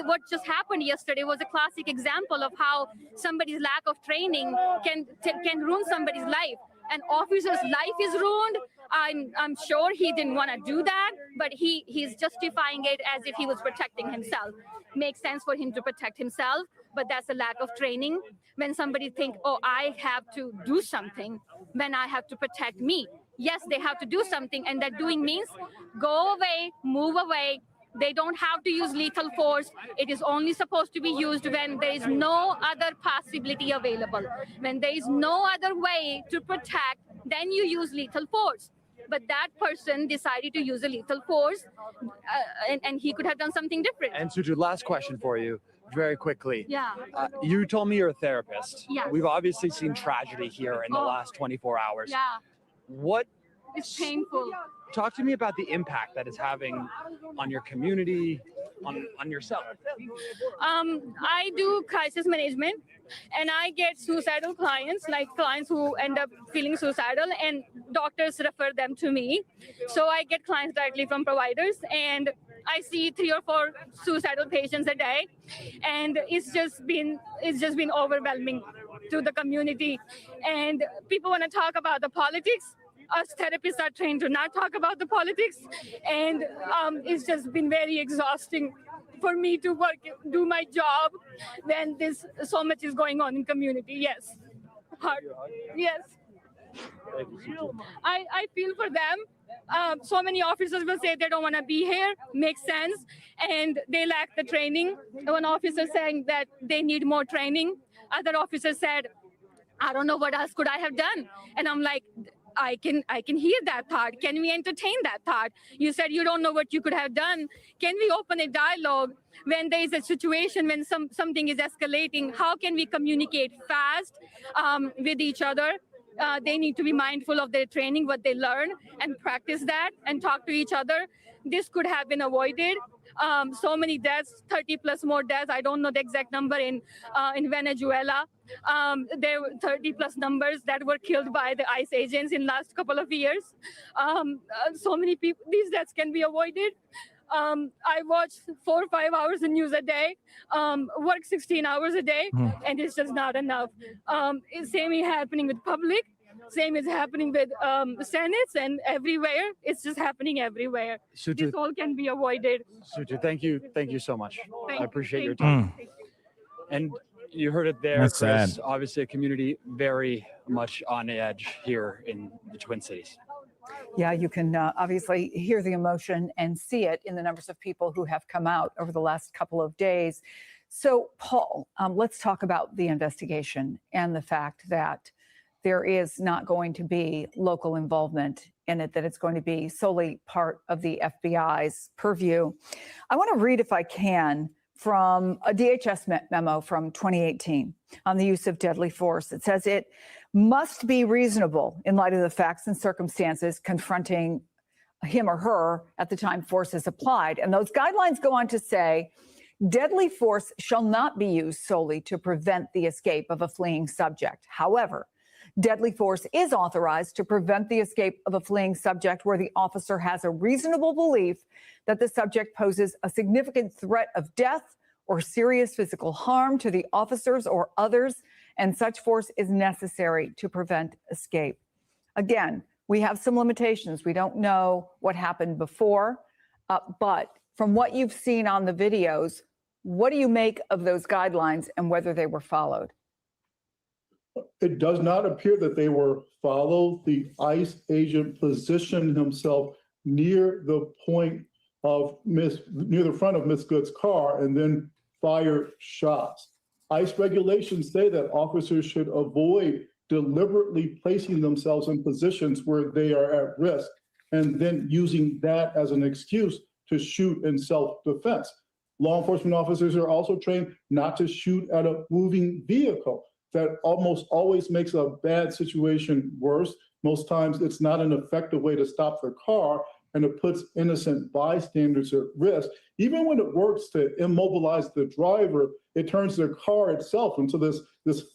D: what just happened yesterday was a classic example of how somebody's lack of training can ruin somebody's life. An officer's life is ruined. I'm sure he didn't want to do that, but he's justifying it as if he was protecting himself. Makes sense for him to protect himself, but that's a lack of training. When somebody think, oh, I have to do something when I have to protect me. Yes, they have to do something, and that doing means go away, move away. They don't have to use lethal force. It is only supposed to be used when there is no other possibility available. When there is no other way to protect, then you use lethal force. But that person decided to use a lethal force, and he could have done something different.
U: And Suju, last question for you, very quickly.
D: Yeah.
U: You told me you're a therapist.
D: Yes.
U: We've obviously seen tragedy here in the last 24 hours.
D: Yeah.
U: What?
D: It's painful.
U: Talk to me about the impact that it's having on your community, on yourself.
D: I do crisis management, and I get suicidal clients, like clients who end up feeling suicidal, and doctors refer them to me. So I get clients directly from providers, and I see 3 or 4 suicidal patients a day, and it's just been overwhelming to the community. And people want to talk about the politics. Us therapists are trained to not talk about the politics, and it's just been very exhausting for me to do my job when so much is going on in community. Yes, hard. Yes. I feel for them. So many officers will say they don't want to be here. Makes sense, and they lack the training. One officer saying that they need more training. Other officer said, I don't know what else could I have done, and I'm like, I can hear that thought. Can we entertain that thought? You said you don't know what you could have done. Can we open a dialogue when there is a situation, when something is escalating? How can we communicate fast with each other? They need to be mindful of their training, what they learn, and practice that and talk to each other. This could have been avoided. So many deaths, 30 plus more deaths. I don't know the exact number in Venezuela. There were 30 plus numbers that were killed by the ICE agents in last couple of years. So many people, these deaths can be avoided. I watch 4 or 5 hours of news a day, work 16 hours a day, and it's just not enough. Same is happening with public. Same is happening with senates and everywhere. It's just happening everywhere.
U: Suju,
D: this all can be avoided.
U: Suju, thank you so much. I appreciate your
D: Thank
U: time. And you heard it there,
B: That's
U: Chris.
B: sad.
U: Obviously, a community very much on edge here in the Twin Cities.
Q: Yeah, you can obviously hear the emotion and see it in the numbers of people who have come out over the last couple of days. So, Paul, let's talk about the investigation and the fact that there is not going to be local involvement in it, that it's going to be solely part of the FBI's purview. I want to read, if I can, from a DHS memo from 2018 on the use of deadly force. It says it must be reasonable in light of the facts and circumstances confronting him or her at the time force is applied. And those guidelines go on to say, deadly force shall not be used solely to prevent the escape of a fleeing subject. However, deadly force is authorized to prevent the escape of a fleeing subject where the officer has a reasonable belief that the subject poses a significant threat of death or serious physical harm to the officers or others, and such force is necessary to prevent escape. Again, we have some limitations. We don't know what happened before, but from what you've seen on the videos, what do you make of those guidelines and whether they were followed?
E: It does not appear that they were followed. The ICE agent positioned himself near the point of near the front of Miss Good's car and then fired shots. ICE regulations say that officers should avoid deliberately placing themselves in positions where they are at risk and then using that as an excuse to shoot in self-defense. Law enforcement officers are also trained not to shoot at a moving vehicle. That almost always makes a bad situation worse. Most times it's not an effective way to stop the car, and it puts innocent bystanders at risk. Even when it works to immobilize the driver, it turns the car itself into this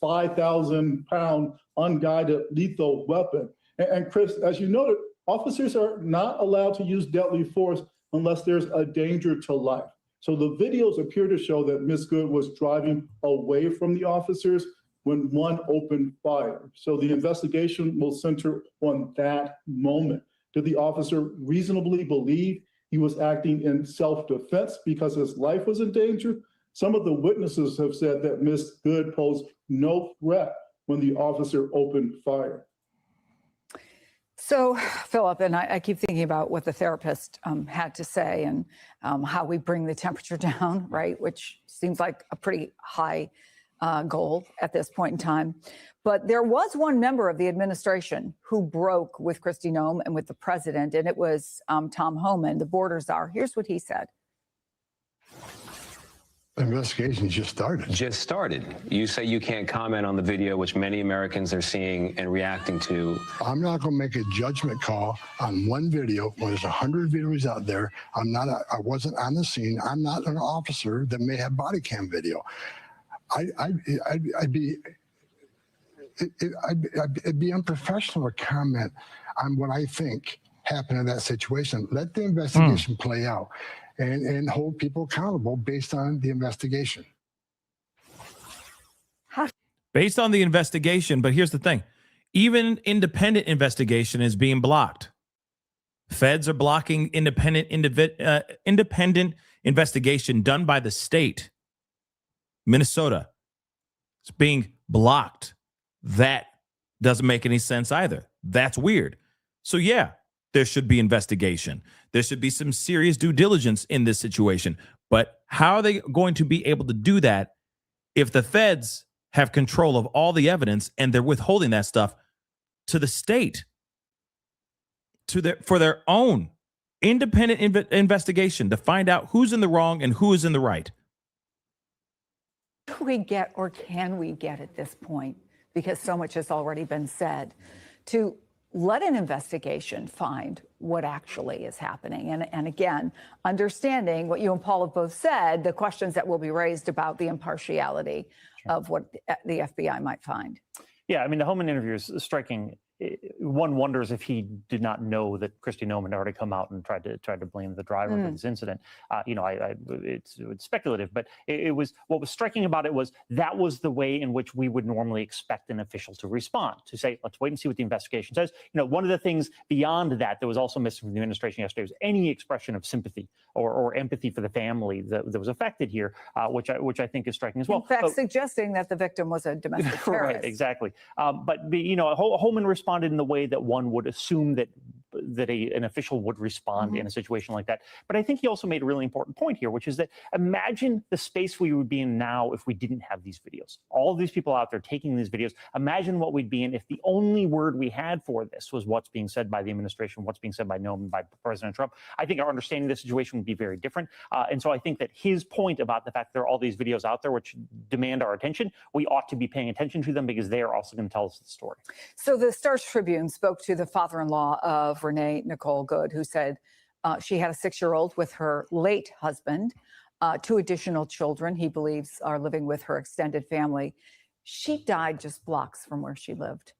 E: 5,000-pound unguided lethal weapon. And Chris, as you noted, officers are not allowed to use deadly force unless there's a danger to life. So the videos appear to show that Ms. Good was driving away from the officers when one opened fire. So the investigation will center on that moment. Did the officer reasonably believe he was acting in self-defense because his life was in danger? Some of the witnesses have said that Ms. Good posed no threat when the officer opened fire.
Q: So, Philip, and I keep thinking about what the therapist had to say and how we bring the temperature down, right? Which seems like a pretty high goal at this point in time. But there was one member of the administration who broke with Kristi Noem and with the president, and it was Tom Homan, the border czar. Here's what he said.
T: Investigation just started. Just started. You say you can't comment on the video, which many Americans are seeing and reacting to. I'm not going to make a judgment call on one video when there's 100 videos out there. I wasn't on the scene. I'm not an officer that may have body cam video. It'd be unprofessional to comment on what I think happened in that situation. Let the investigation play out and hold people accountable based on the investigation.
B: Based on the investigation, but here's the thing. Even independent investigation is being blocked. Feds are blocking independent investigation done by the state. Minnesota. It's being blocked. That doesn't make any sense either. That's weird. So yeah, there should be investigation. There should be some serious due diligence in this situation. But how are they going to be able to do that if the feds have control of all the evidence and they're withholding that stuff to the state, for their own independent investigation to find out who's in the wrong and who is in the right?
Q: Do we get, or can we get at this point, because so much has already been said, to let an investigation find what actually is happening? And again, understanding what you and Paul have both said, the questions that will be raised about the impartiality of what the FBI might find.
V: Yeah, I mean, the Homan interview is striking. One wonders if he did not know that Kristi Noem had already come out and tried to blame the driver for this incident. It's speculative, but it was, what was striking about it was that was the way in which we would normally expect an official to respond, to say, let's wait and see what the investigation says. One of the things beyond that was also missing from the administration yesterday was any expression of sympathy or empathy for the family that was affected here, which I think is striking as well.
Q: In fact, suggesting that the victim was a domestic terrorist.
V: Right, exactly. But Homan responded in the way that one would assume that an official would respond in a situation like that. But I think he also made a really important point here, which is that imagine the space we would be in now if we didn't have these videos. All of these people out there taking these videos. Imagine what we'd be in if the only word we had for this was what's being said by the administration, what's being said by Noem, by President Trump. I think our understanding of the situation would be very different. And so I think that his point about the fact that there are all these videos out there which demand our attention, we ought to be paying attention to them because they are also going to tell us the story.
Q: So the Star Tribune spoke to the father-in-law of Renee Nicole Good, who said she had a 6-year-old with her late husband. 2 additional children, he believes, are living with her extended family. She died just blocks from where she lived.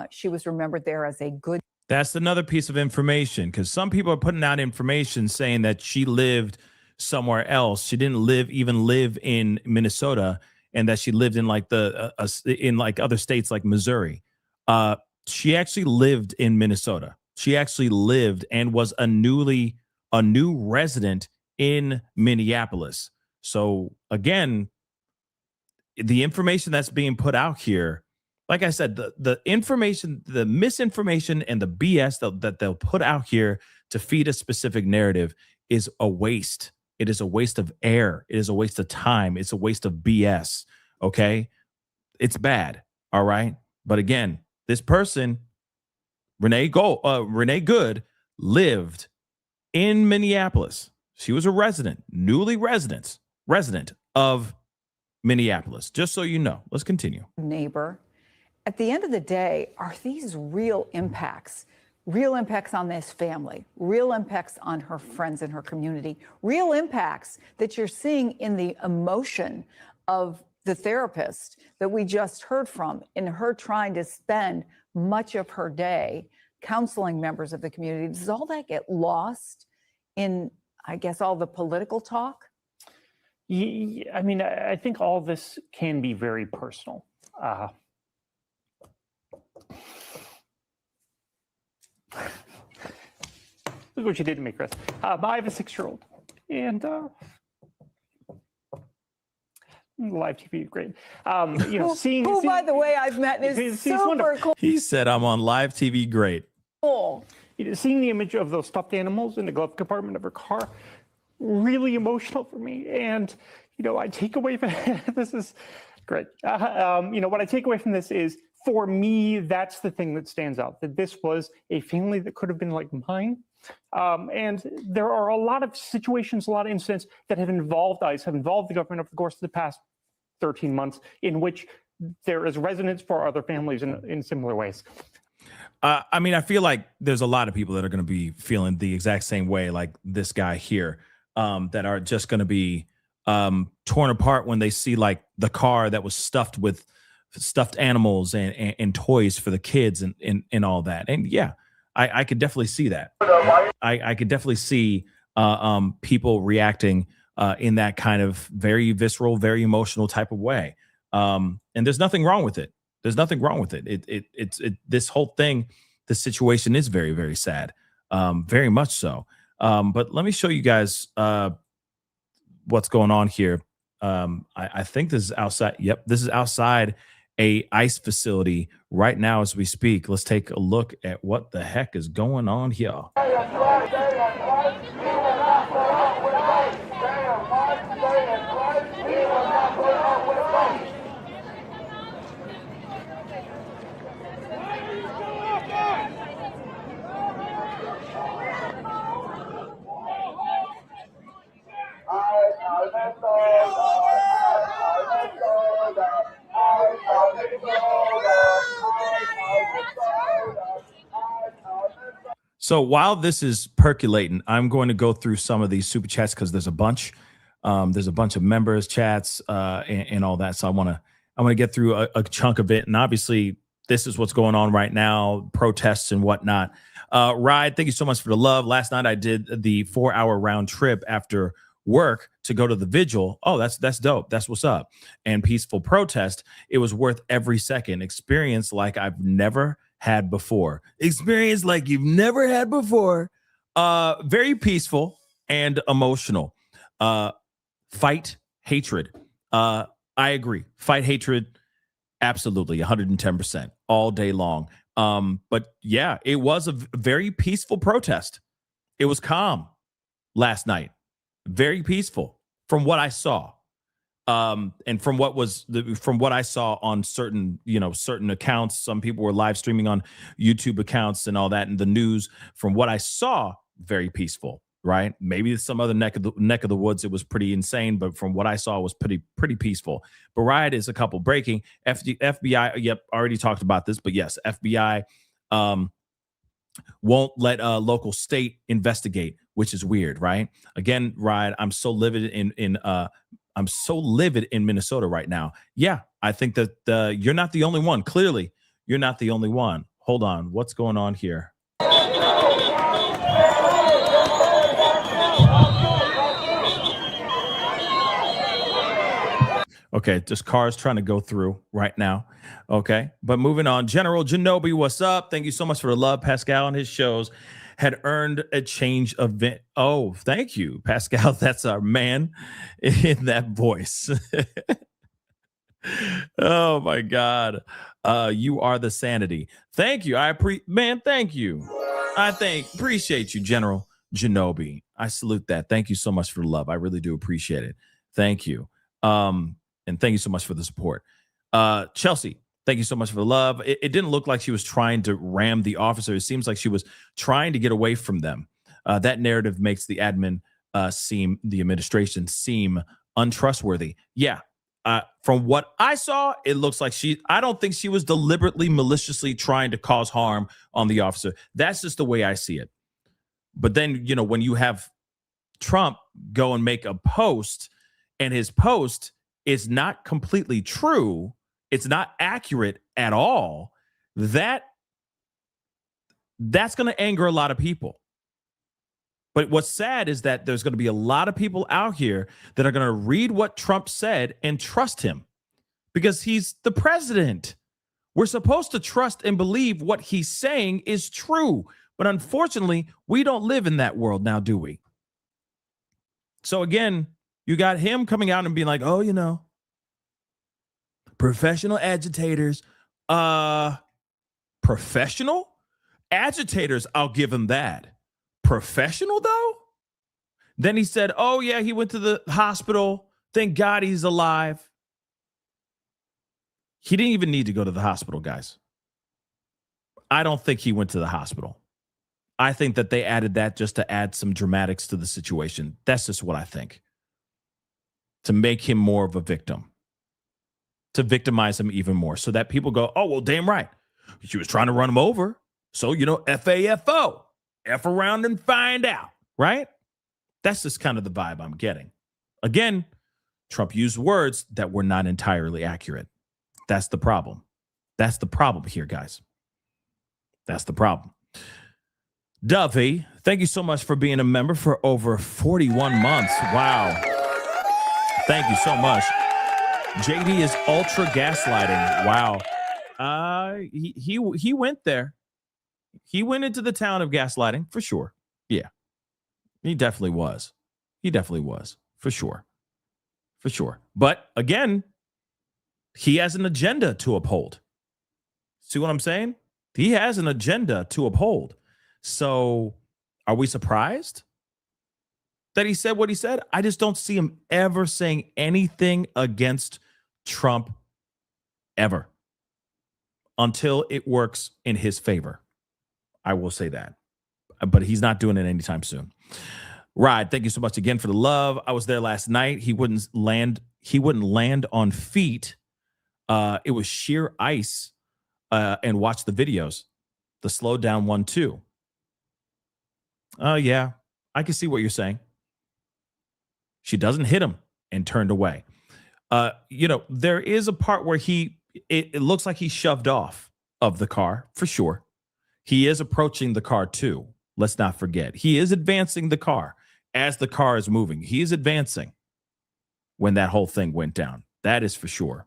Q: She was remembered there as a good.
B: That's another piece of information, because some people are putting out information saying that she lived somewhere else. She didn't even live in Minnesota, and that she lived in like other states like Missouri. She actually lived in Minnesota. She actually lived and was a new resident in Minneapolis. So again, the information that's being put out here, like I said, the information, the misinformation and the BS that they'll put out here to feed a specific narrative is a waste. It is a waste of air. It is a waste of time. It's a waste of BS. Okay. It's bad. All right. But again, this person, Renee Good, lived in Minneapolis. She was a resident of Minneapolis. Just so you know. Let's continue.
Q: Neighbor. At the end of the day, are these real impacts? Real impacts on this family, real impacts on her friends and her community, real impacts that you're seeing in the emotion of the therapist that we just heard from, in her trying to spend much of her day counseling members of the community. Does all that get lost in, I guess, all the political talk?
V: I mean, I think all this can be very personal. Look what you did to me, Chris. I have a 6-year-old, and live TV is great. You know,
Q: who, by the way, I've met is super cool.
B: He said, "I'm on live TV." Great.
Q: Cool.
V: You know, seeing the image of those stuffed animals in the glove compartment of her car, really emotional for me. And you know, I take away from this is great. You know, what I take away from this is, for me, that's the thing that stands out, that this was a family that could have been like mine. And there are a lot of situations, a lot of incidents that have involved ICE, have involved the government over the course of the past 13 months, in which there is resonance for other families in similar ways.
B: I mean, I feel like there's a lot of people that are going to be feeling the exact same way, like this guy here, that are just going to be torn apart when they see like the car that was stuffed with stuffed animals and toys for the kids and all that. And yeah, I could definitely see that. I could definitely see people reacting in that kind of very visceral, very emotional type of way. And there's nothing wrong with it. There's nothing wrong with it. This whole thing, the situation is very, very sad. Very much so. But let me show you guys what's going on here. I think this is outside. Yep, this is outside a ICE facility right now as we speak. Let's take a look at what the heck is going on here. So while this is percolating, I'm going to go through some of these super chats because there's a bunch. There's a bunch of members chats and all that. So I want to get through a chunk of it. And obviously, this is what's going on right now, protests and whatnot. Ride, thank you so much for the love. Last night I did the 4-hour round trip after work to go to the vigil. Oh, that's dope. That's what's up. And peaceful protest. It was worth every second. Experience like I've never had before. Experience like you've never had before. Very peaceful and emotional. Fight hatred. I agree. Fight hatred. Absolutely. 110% all day long. But yeah, it was a very peaceful protest. It was calm last night. Very peaceful from what I saw. And from what I saw on certain accounts, some people were live streaming on YouTube accounts and all that, and the news. From what I saw, very peaceful, right? Maybe some other neck of the woods, it was pretty insane, but from what I saw, it was pretty peaceful. But riot is a couple breaking. FBI, yep, already talked about this, but yes, FBI won't let a local state investigate, which is weird, right? Again, riot. I'm so livid in Minnesota right now. Yeah, I think that you're not the only one. Clearly, you're not the only one. Hold on. What's going on here? Okay, just cars trying to go through right now. Okay, but moving on. General Genobi, what's up? Thank you so much for the love. Pascal and his shows had earned a change of vent. Oh, thank you, Pascal. That's our man in that voice. Oh my God. You are the sanity. Thank you. Man, thank you. Appreciate you, General Genobi. I salute that. Thank you so much for the love. I really do appreciate it. Thank you. And thank you so much for the support. Chelsea, thank you so much for the love. It didn't look like she was trying to ram the officer. It seems like she was trying to get away from them. That narrative makes the administration seem untrustworthy. Yeah. From what I saw, it looks like I don't think she was deliberately, maliciously trying to cause harm on the officer. That's just the way I see it. But then, when you have Trump go and make a post, and his post is not completely true, it's not accurate at all, that's going to anger a lot of people. But what's sad is that there's going to be a lot of people out here that are going to read what Trump said and trust him because he's the president. We're supposed to trust and believe what he's saying is true. But unfortunately, we don't live in that world now, do we? So again, you got him coming out and being like, oh, professional agitators. Professional agitators, I'll give him that. Professional, though? Then he said, oh, yeah, he went to the hospital. Thank God he's alive. He didn't even need to go to the hospital, guys. I don't think he went to the hospital. I think that they added that just to add some dramatics to the situation. That's just what I think. To make him more of a victim. To victimize him even more. So that people go, oh, well, damn right. She was trying to run him over. So, FAFO. F around and find out. Right? That's just kind of the vibe I'm getting. Again, Trump used words that were not entirely accurate. That's the problem. That's the problem here, guys. That's the problem. Duffy, thank you so much for being a member for over 41 months. Wow. Thank you so much. JD is ultra gaslighting. Wow. He went there. He went into the town of gaslighting for sure. Yeah. He definitely was. For sure. But again, he has an agenda to uphold. See what I'm saying? He has an agenda to uphold. So are we surprised that he said what he said? I just don't see him ever saying anything against Trump ever until it works in his favor. I will say that. But he's not doing it anytime soon. Rod, thank you so much again for the love. I was there last night. He wouldn't land on feet. It was sheer ice. And watch the videos. The slow down one too. Oh, yeah. I can see what you're saying. She doesn't hit him and turned away. There is a part where it looks like he shoved off of the car for sure. He is approaching the car too. Let's not forget. He is advancing the car as the car is moving. He is advancing when that whole thing went down. That is for sure.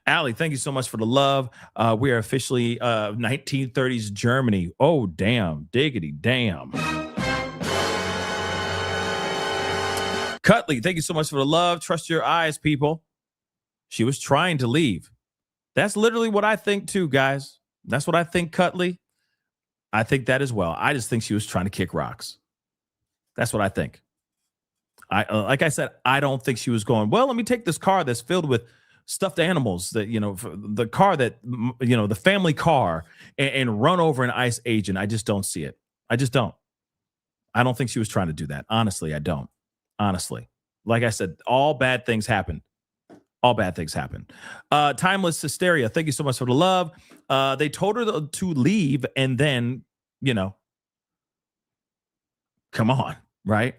B: Allie, thank you so much for the love. We are officially 1930s Germany. Oh, damn. Diggity damn. Cutley, thank you so much for the love. Trust your eyes, people. She was trying to leave. That's literally what I think too, guys. That's what I think, Cutley. I think that as well. I just think she was trying to kick rocks. That's what I think. Like I said, I don't think she was going, well, let me take this car that's filled with stuffed animals, that, the car that, the family car, and run over an ICE agent. I just don't see it. I just don't. I don't think she was trying to do that. Honestly, I don't. Honestly. Like I said, all bad things happen. All bad things happen. Timeless Hysteria, thank you so much for the love. They told her to leave and then, come on, right?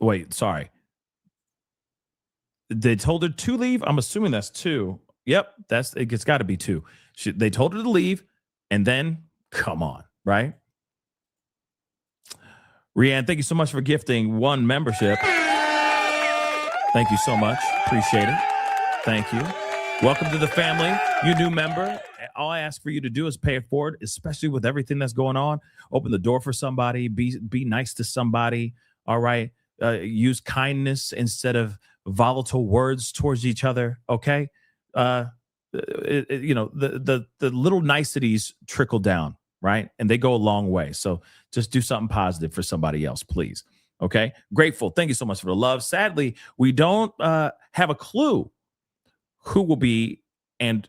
B: Wait, sorry. They told her to leave. I'm assuming that's 2. Yep, it's got to be 2. They told her to leave and then come on, right? Rianne, thank you so much for gifting 1 membership. Thank you so much. Appreciate it. Thank you. Welcome to the family. You new member. All I ask for you to do is pay it forward, especially with everything that's going on. Open the door for somebody. Be nice to somebody. All right. Use kindness instead of volatile words towards each other. Okay. The little niceties trickle down, right? And they go a long way. So just do something positive for somebody else, please. Okay. Grateful. Thank you so much for the love. Sadly, we don't have a clue who will be, and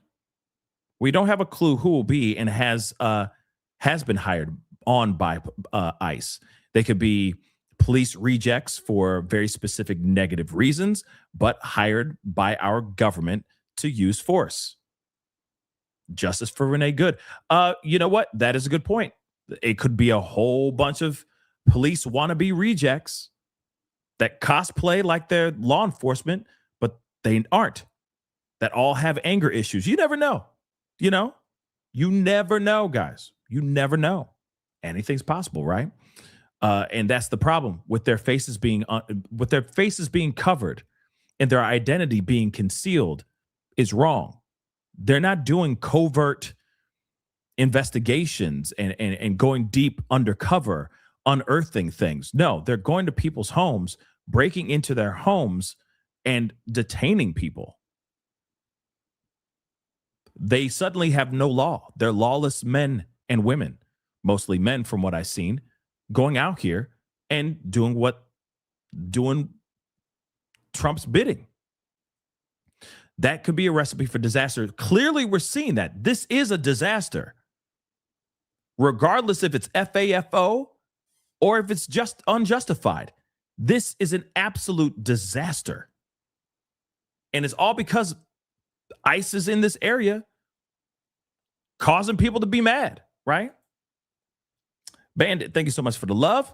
B: we don't have a clue who will be and has been hired on by ICE. They could be police rejects for very specific negative reasons, but hired by our government to use force. Justice for Renee Good. You know what? That is a good point. It could be a whole bunch of police wannabe rejects that cosplay like they're law enforcement, but they aren't. That all have anger issues. You never know. You never know, guys. You never know. Anything's possible, right? And that's the problem with their faces being covered and their identity being concealed is wrong. They're not doing covert investigations and going deep undercover, unearthing things. No, they're going to people's homes, breaking into their homes and detaining people. They suddenly have no law. They're lawless men and women, mostly men from what I've seen, going out here and doing Trump's bidding. That could be a recipe for disaster. Clearly, we're seeing that. This is a disaster. Regardless if it's FAFO or if it's just unjustified. This is an absolute disaster. And it's all because ICE is in this area causing people to be mad, right? Bandit, thank you so much for the love.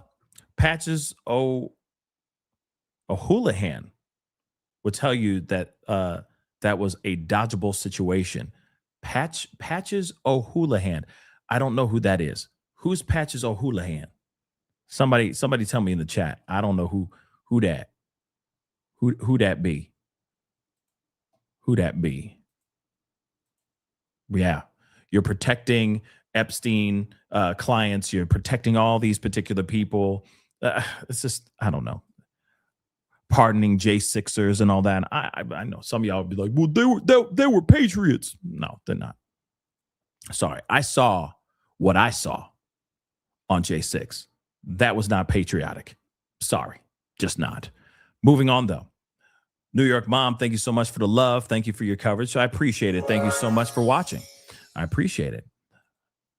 B: Patches O'Houlihan will tell you that that was a dodgeable situation. Patches O'Houlihan. I don't know who that is. Who's Patches O'Houlihan? Somebody tell me in the chat. I don't know who that. Who that be? Who that be? Yeah. You're protecting Epstein clients. You're protecting all these particular people. It's just, I don't know. Pardoning J6ers and all that. I know some of y'all would be like, well, they were patriots. No, they're not. Sorry. I saw what I saw on J6. That was not patriotic. Sorry. Just not. Moving on, though. New York Mom, thank you so much for the love. Thank you for your coverage. I appreciate it. Thank you so much for watching. I appreciate it.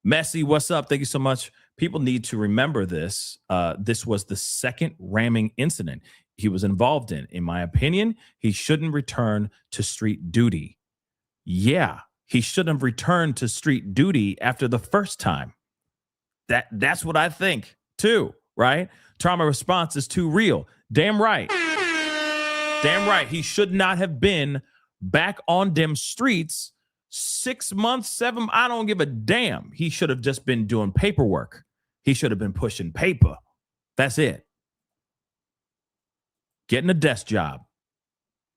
B: Messi, what's up? Thank you so much. People need to remember this. This was the second ramming incident he was involved in. In my opinion, he shouldn't return to street duty. Yeah, he shouldn't have returned to street duty after the first time. That's what I think too, right? Trauma response is too real. Damn right. Damn right. He should not have been back on them streets 6 months, 7. I don't give a damn. He should have just been doing paperwork. He should have been pushing paper. That's it. Getting a desk job.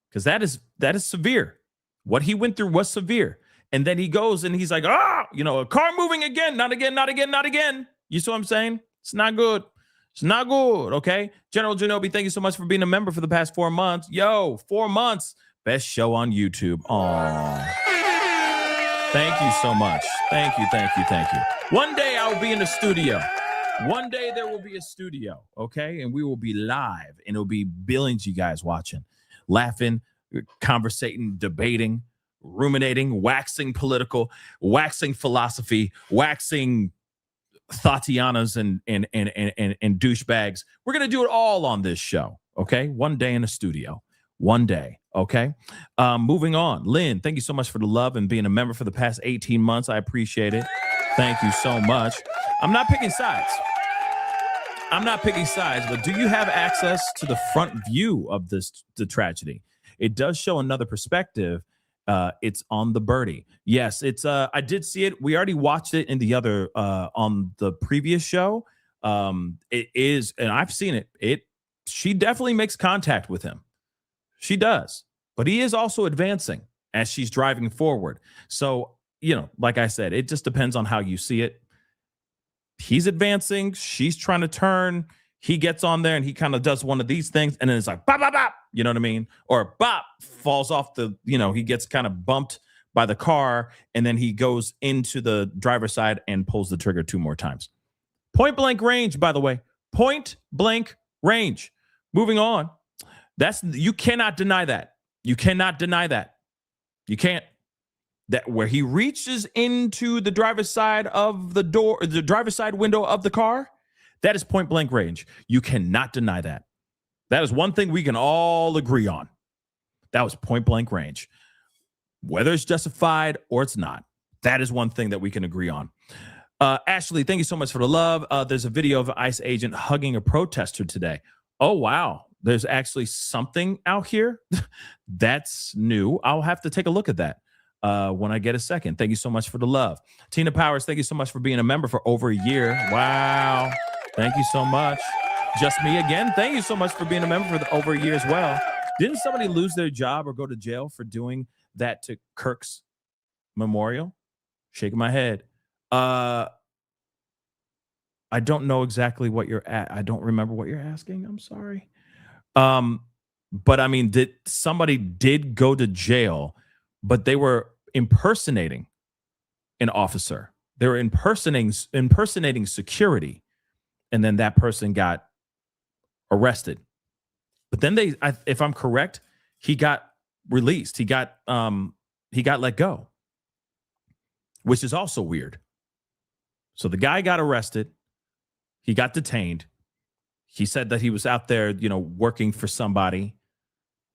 B: Because that is severe. What he went through was severe. And then he goes and he's like, a car moving again. Not again, not again, not again. You see what I'm saying? It's not good. It's not good, okay? General Genobi, thank you so much for being a member for the past 4 months. Yo, 4 months. Best show on YouTube. Aw. Thank you so much. Thank you, thank you, thank you. One day I will be in the studio. One day there will be a studio, okay? And we will be live, and it'll be billions of you guys watching, laughing, conversating, debating, ruminating, waxing political, waxing philosophy, waxing Tatianas and douchebags. We're going to do it all on this show, okay? One day in the studio. One day, okay? Moving on. Lynn, thank you so much for the love and being a member for the past 18 months. I appreciate it. Thank you so much. I'm not picking sides. But do you have access to the front view of the tragedy? It does show another perspective. It's on the birdie. Yes, it's I did see it. We already watched it in the other on the previous show. It is, and I've seen it. She definitely makes contact with him. She does. But he is also advancing as she's driving forward. So, like I said, it just depends on how you see it. He's advancing. She's trying to turn. He gets on there and he kind of does one of these things. And then it's like, bop, bop, bop. You know what I mean? Or bop, falls off he gets kind of bumped by the car. And then he goes into the driver's side and pulls the trigger 2 more times. Point blank range, by the way. Point blank range. Moving on. You cannot deny that. You cannot deny that. You can't. That where he reaches into the driver's side of the door, the driver's side window of the car, that is point blank range. You cannot deny that. That is one thing we can all agree on. That was point blank range. Whether it's justified or it's not, that is one thing that we can agree on. Ashley, thank you so much for the love. There's a video of an ICE agent hugging a protester today. Oh, wow. There's actually something out here that's new. I'll have to take a look at that when I get a second. Thank you so much for the love. Tina Powers, thank you so much for being a member for over a year. Wow. Thank you so much. Just me again. Thank you so much for being a member for over a year as well. Didn't somebody lose their job or go to jail for doing that to Kirk's memorial? Shaking my head. I don't know exactly what you're at. I don't remember what you're asking. I'm sorry. But I mean, somebody did go to jail, but they were impersonating an officer. They were impersonating security. And then that person got arrested. But then if I'm correct, he got released. He got let go, which is also weird. So the guy got arrested. He got detained. He said that he was out there, working for somebody.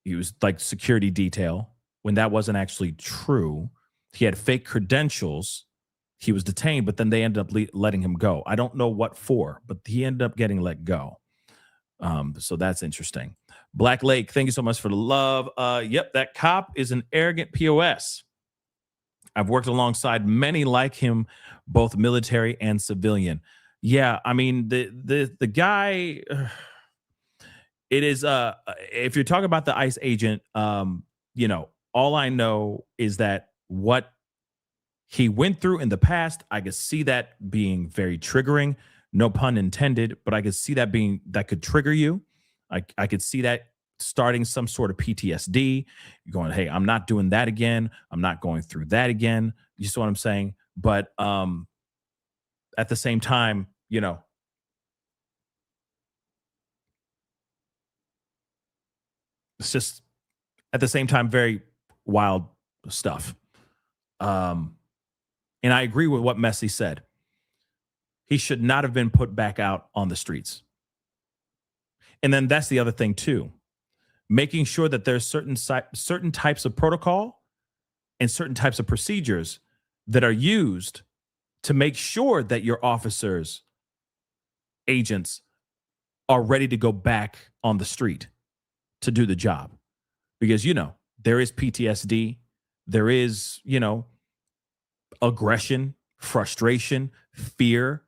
B: He was like security detail when that wasn't actually true. He had fake credentials. He was detained, but then they ended up letting him go. I don't know what for, but he ended up getting let go. So that's interesting. Black Lake, thank you so much for the love. Yep, that cop is an arrogant POS. I've worked alongside many like him, both military and civilian. Yeah, I mean, the guy, it is, if you're talking about the ICE agent, all I know is that what he went through in the past, I could see that being very triggering, no pun intended, but I could see that could trigger you. I could see that starting some sort of PTSD. You're going, hey, I'm not doing that again. I'm not going through that again. You see what I'm saying? But at the same time, it's just at the same time, very wild stuff. And I agree with what Messi said. He should not have been put back out on the streets. And then that's the other thing too, making sure that there's certain types of protocol and certain types of procedures that are used to make sure that your officers, agents are ready to go back on the street to do the job. Because, there is PTSD, there is, aggression, frustration, fear,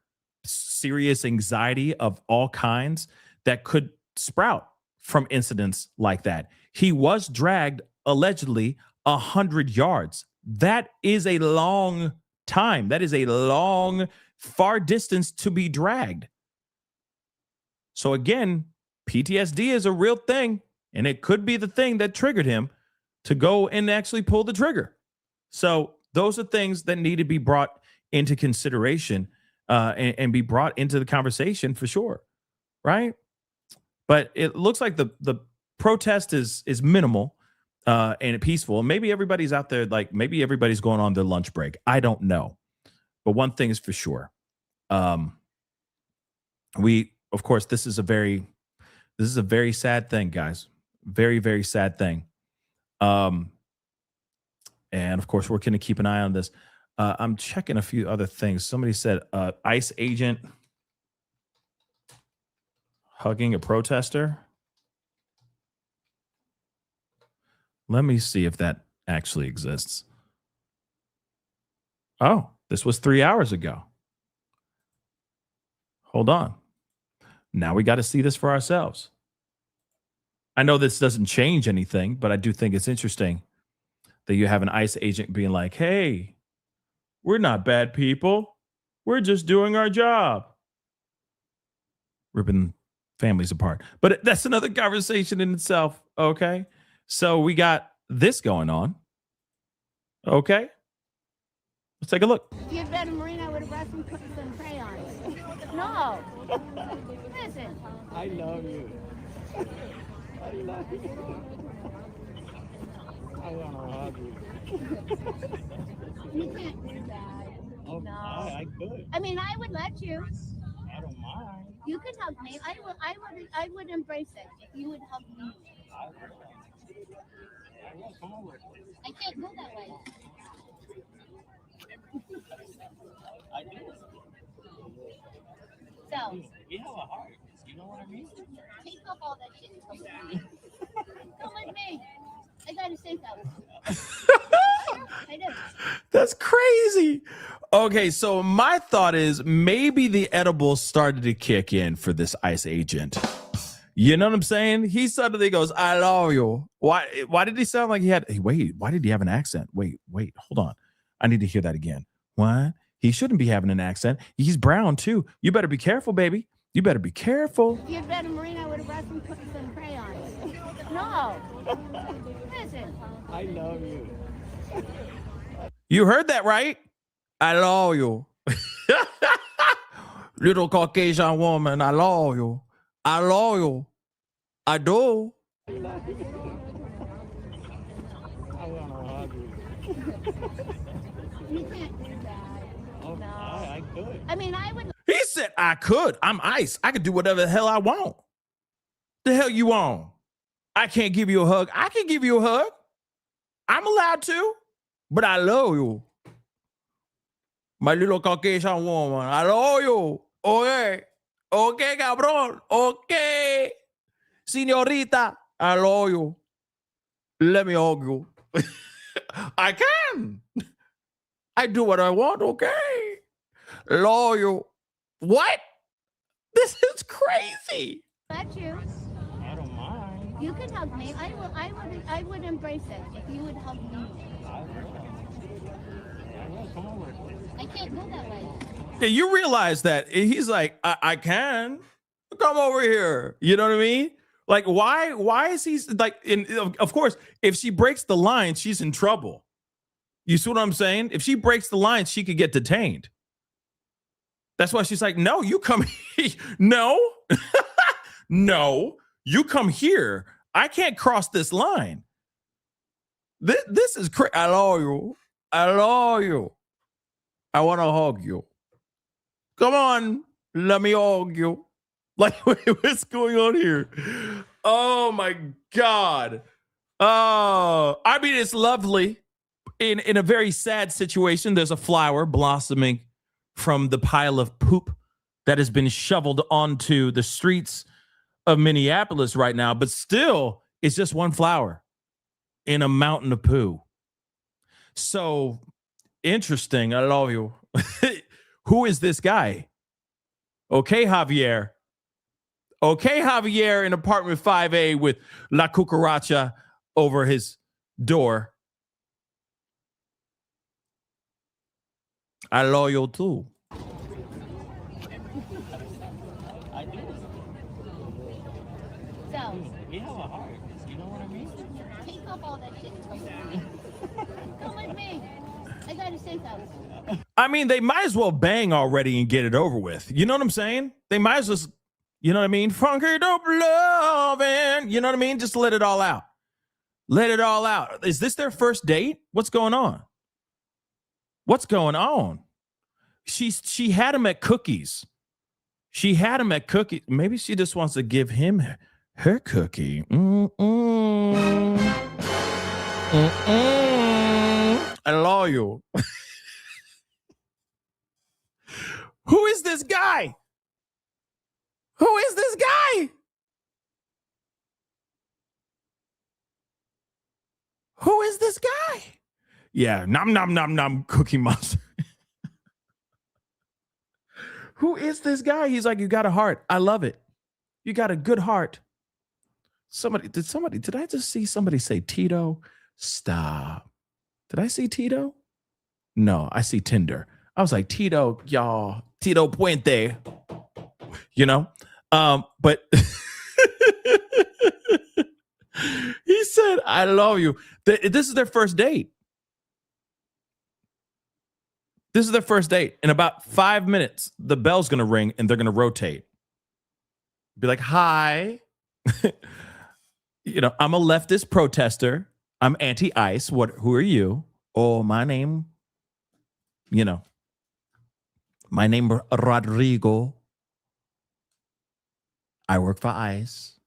B: serious anxiety of all kinds that could sprout from incidents like that. He was dragged allegedly 100 yards. That is a long time. That is a long, far distance to be dragged. So again, PTSD is a real thing, and it could be the thing that triggered him to go and actually pull the trigger. So those are things that need to be brought into consideration and be brought into the conversation for sure, right? But it looks like the protest is minimal and peaceful. Maybe everybody's out there, maybe everybody's going on their lunch break. I don't know. But one thing is for sure. Of course, this is a very sad thing, guys. Very, very sad thing. And of course, we're going to keep an eye on this. I'm checking a few other things. Somebody said ICE agent hugging a protester. Let me see if that actually exists. Oh, this was 3 hours ago. Hold on. Now we got to see this for ourselves. I know this doesn't change anything, but I do think it's interesting that you have an ICE agent being like, hey, we're not bad people. We're just doing our job. Ripping families apart. But that's another conversation in itself. Okay. So we got this going on. Okay. Let's take a look.
A: If you had been a Marine, I would have brought some cookies and crayons. No. Listen.
I: I love you. I love you. I want to hug you.
A: You can't do that.
I: Oh,
A: No.
I: I could.
A: I mean, I would let you.
I: I don't mind.
A: You could hug me. I would embrace it if you would hug me.
I: Come over.
A: I can't go that way.
I: I do.
A: So.
I: You have a heart. You know what I mean?
A: Take off all that shit. Come with me. I got a safe house. I do.
B: That's crazy. Okay, so my thought is maybe the edibles started to kick in for this ICE agent. You know what I'm saying? He suddenly goes, I love you. Why did he sound like he had, hey, wait, why did he have an accent? Wait, hold on. I need to hear that again. What? He shouldn't be having an accent. He's brown too. You better be careful, baby. You better be careful.
A: If you had been a Marine, I would have brought some cookies and crayons. No. Listen.
I: I love you.
B: You heard that right? I love you. Little Caucasian woman, I love you. I love you. I do.
I: I want to hug you.
A: You can't do that.
I: Oh,
A: No.
I: I could.
A: I mean, I would.
B: He said I could. I'm ICE. I could do whatever the hell I want. The hell you want? I can't give you a hug. I can give you a hug. I'm allowed to, but I love you. My little Caucasian woman, I love you. Okay. Okay, cabrón. Okay. Señorita, I love you. Let me hug you. I can. I do what I want, okay? Love you. What? This is crazy.
A: Let you.
I: I don't mind.
A: You could hug me. I would embrace it if you would hug me.
I: I will. Come over.
A: I can't go that way.
B: Yeah, you realize that he's like, I can come over here. You know what I mean? Like, why is he like, of course, if she breaks the line, she's in trouble. You see what I'm saying? If she breaks the line, she could get detained. That's why she's like, no, you come here. No, no, you come here. I can't cross this line. This is crazy. I love you. I love you. I want to hug you. Come on, let me hug you. Like, what's going on here? Oh my God. Oh, I mean, it's lovely. In a very sad situation, there's a flower blossoming from the pile of poop that has been shoveled onto the streets of Minneapolis right now, but still, it's just one flower in a mountain of poo. So interesting. I love you. Who is this guy? Okay, Javier. Okay, Javier in apartment 5A with La Cucaracha over his door. I love you too.
I: I do.
A: So.
I: You have a heart. You know what I mean?
A: Take off all that shit. Come with me. I got a safe house.
B: I mean, they might as well bang already and get it over with. You know what I'm saying? They might as well, you know what I mean? Funky dope loving. You know what I mean? Just let it all out. Let it all out. Is this their first date? What's going on? What's going on? She had him at cookies. She had him at cookies. Maybe she just wants to give him her cookie. I love you. Who is this guy? Who is this guy? Who is this guy? Yeah, nom nom nom nom Cookie Monster. Who is this guy? He's like, you got a heart. I love it. You got a good heart. Did I just see somebody say Tito? Stop. Did I see Tito? No, I see Tinder. I was like, Tito, y'all, Tito Puente, but he said, I love you. This is their first date. This is their first date. In about 5 minutes, the bell's going to ring and they're going to rotate. Be like, hi. I'm a leftist protester. I'm anti-ICE. Who are you? Oh, my name Rodrigo. I work for ICE.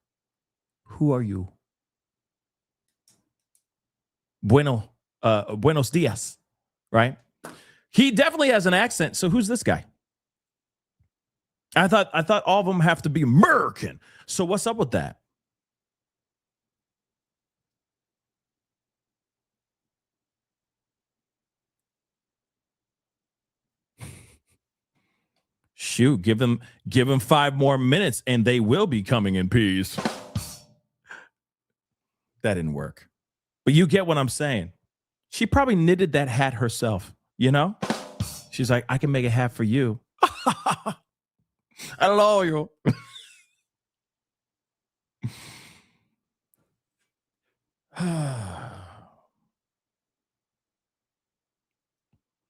B: Who are you? Buenos dias, right? He definitely has an accent. So who's this guy? I thought all of them have to be American. So what's up with that? Shoot, give them 5 more minutes and they will be coming in peace. That didn't work. But you get what I'm saying. She probably knitted that hat herself, She's like, I can make a hat for you. I love you.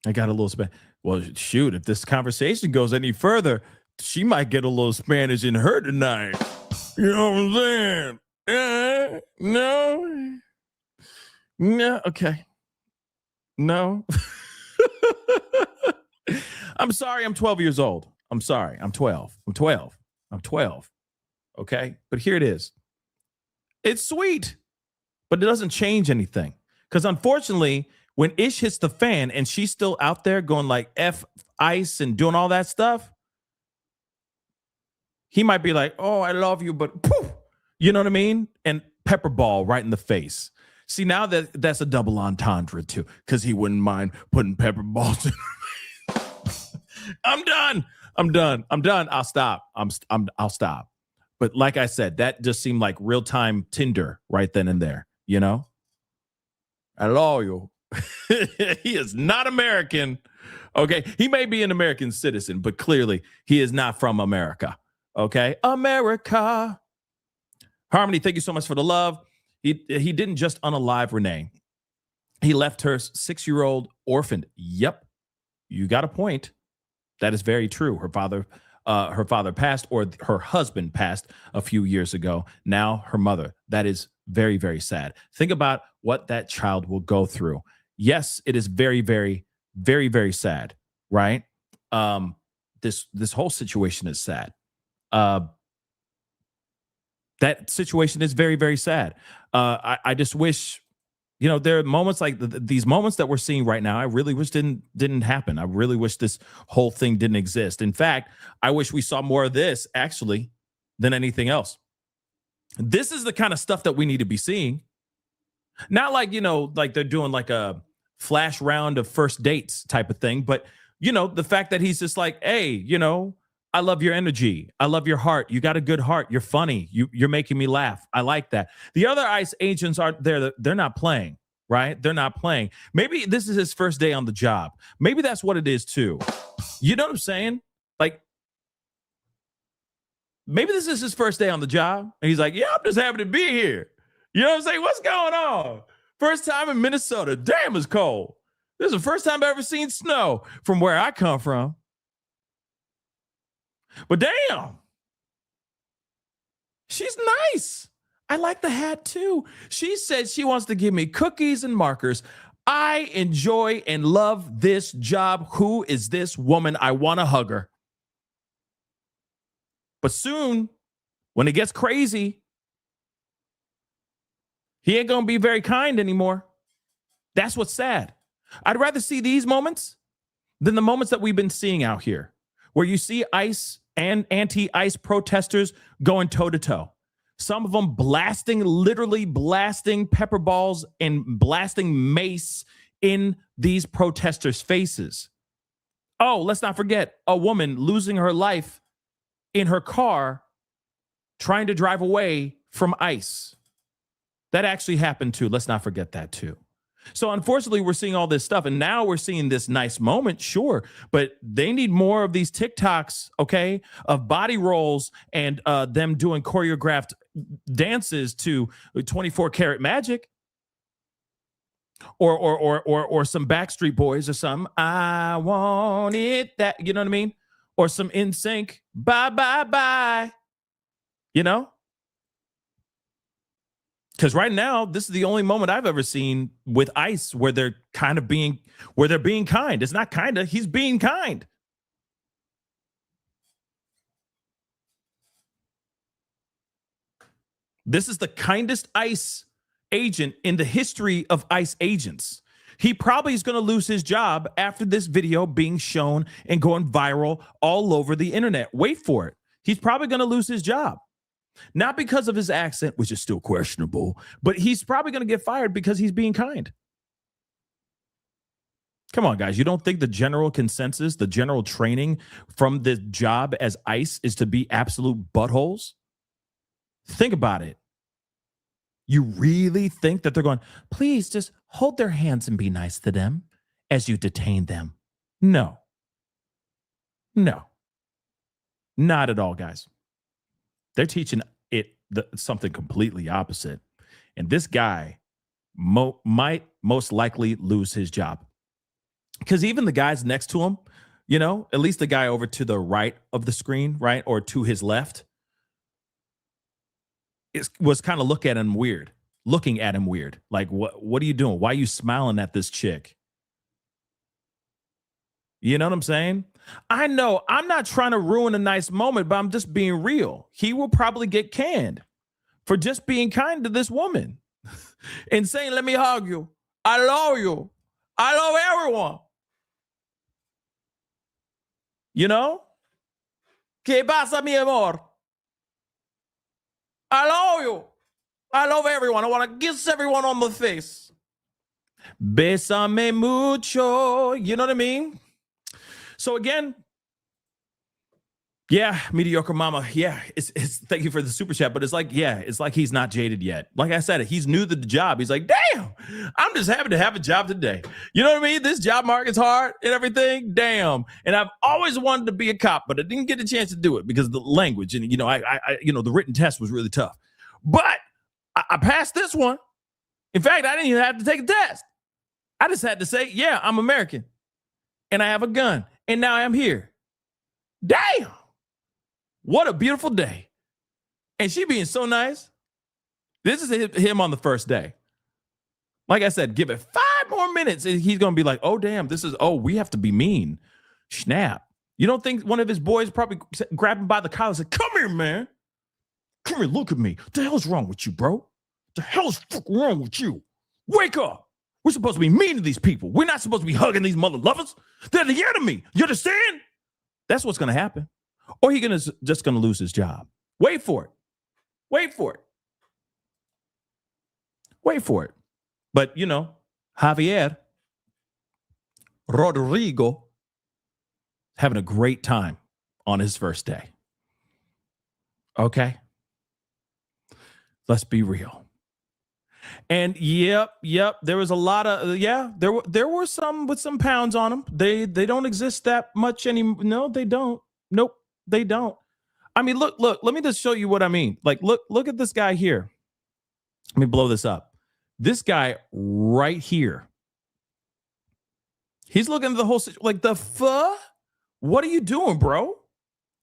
B: I got a little Spanish. Well, shoot, if this conversation goes any further, she might get a little Spanish in her tonight. You know what I'm saying? No. Okay. No. I'm sorry. I'm 12 years old. I'm sorry. I'm 12. I'm 12. Okay. But here it is. It's sweet, but it doesn't change anything. Because unfortunately, when Ish hits the fan and she's still out there going like F ICE and doing all that stuff, he might be like, oh, I love you, but poof, you know what I mean? And pepper ball right in the face. See, now that's a double entendre too, because he wouldn't mind putting pepper balls in her face. I'm done. I'll stop. I'll stop. But like I said, that just seemed like real-time Tinder right then and there, I love you. He is not American. Okay. He may be an American citizen, but clearly he is not from America. Okay. America. Harmony, thank you so much for the love. He didn't just unalive Renee. He left her 6-year-old orphaned. Yep. You got a point. That is very true. Her father passed, or her husband passed a few years ago. Now her mother. That is very, very sad. Think about what that child will go through. Yes, it is very, very, very, very sad, right? This whole situation is sad. That situation is very, very sad. I just wish, there are moments like these moments that we're seeing right now. I really wish didn't happen. I really wish this whole thing didn't exist. In fact, I wish we saw more of this actually than anything else. This is the kind of stuff that we need to be seeing. Not like, like they're doing like a flash round of first dates type of thing. But, the fact that he's just like, hey, I love your energy. I love your heart. You got a good heart. You're funny. You're making me laugh. I like that. The other ICE agents aren't there. They're not playing, right? They're not playing. Maybe this is his first day on the job. Maybe that's what it is too. You know what I'm saying? Like, maybe this is his first day on the job. And he's like, yeah, I'm just happy to be here. You know what I'm saying? What's going on? First time in Minnesota. Damn, it's cold. This is the first time I've ever seen snow from where I come from. But damn, she's nice. I like the hat too. She said she wants to give me cookies and markers. I enjoy and love this job. Who is this woman? I want to hug her. But soon, when it gets crazy, he ain't going to be very kind anymore. That's what's sad. I'd rather see these moments than the moments that we've been seeing out here, where you see ICE and anti-ICE protesters going toe-to-toe. Some of them literally blasting pepper balls and blasting mace in these protesters' faces. Oh, let's not forget a woman losing her life in her car trying to drive away from ICE. That actually happened too. Let's not forget that too. So unfortunately, we're seeing all this stuff, and now we're seeing this nice moment, sure, but they need more of these TikToks, okay, of body rolls and them doing choreographed dances to 24 karat magic, or some Backstreet Boys or something. I want it that, you know what I mean, or some NSYNC. Bye bye bye. You know. Because right now, this is the only moment I've ever seen with ICE where they're being kind. It's not kind of, he's being kind. This is the kindest ICE agent in the history of ICE agents. He probably is going to lose his job after this video being shown and going viral all over the internet. Wait for it. He's probably going to lose his job. Not because of his accent, which is still questionable, but he's probably going to get fired because he's being kind. Come on, guys. You don't think the general consensus, the general training from the job as ICE is to be absolute buttholes? Think about it. You really think that they're going, please just hold their hands and be nice to them as you detain them? No. No. Not at all, guys. They're teaching it something completely opposite. And this guy might most likely lose his job. Because even the guys next to him, you know, at least the guy over to the right of the screen, right, or to his left, was kind of looking at him weird. Like, what are you doing? Why are you smiling at this chick? You know what I'm saying? I know I'm not trying to ruin a nice moment, but I'm just being real. He will probably get canned for just being kind to this woman and saying, let me hug you. I love you. I love everyone. You know? ¿Qué pasa, mi amor? I love you. I love everyone. I want to kiss everyone on the face. Bésame mucho. You know what I mean? So again, yeah, mediocre mama. Yeah, it's thank you for the super chat, but it's like he's not jaded yet. Like I said, he's new to the job. He's like, damn, I'm just happy to have a job today. You know what I mean? This job market's hard and everything. Damn. And I've always wanted to be a cop, but I didn't get a chance to do it because of the language and the written test was really tough. But I passed this one. In fact, I didn't even have to take a test. I just had to say, yeah, I'm American and I have a gun. And now I'm here. Damn. What a beautiful day. And she being so nice. This is him on the first day. Like I said, give it 5 more minutes and he's going to be like, oh, damn, we have to be mean. Snap. You don't think one of his boys probably grabbed him by the collar and said, come here, man. Come here, look at me. What the hell's wrong with you, bro? What the hell's wrong with you? Wake up. We're supposed to be mean to these people. We're not supposed to be hugging these mother lovers. They're the enemy. You understand? That's what's going to happen. Or he's just going to lose his job. Wait for it. Wait for it. Wait for it. But, Javier Rodrigo having a great time on his first day. Okay? Let's be real. And yep, there was a lot of there were some with some pounds on them. They don't exist that much anymore. No, they don't. Nope, they don't. I mean, look, let me just show you what I mean. Like, look at this guy here. Let me blow this up. This guy right here. He's looking at the whole like the fuck? What are you doing, bro?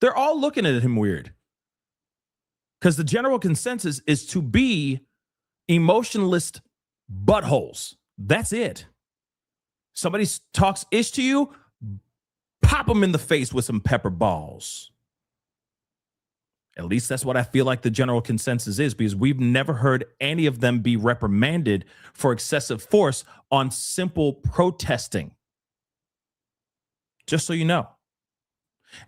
B: They're all looking at him weird. Because the general consensus is to be emotionless buttholes. That's it. Somebody talks ish to you, pop them in the face with some pepper balls. At least that's what I feel like the general consensus is, because we've never heard any of them be reprimanded for excessive force on simple protesting. Just so you know.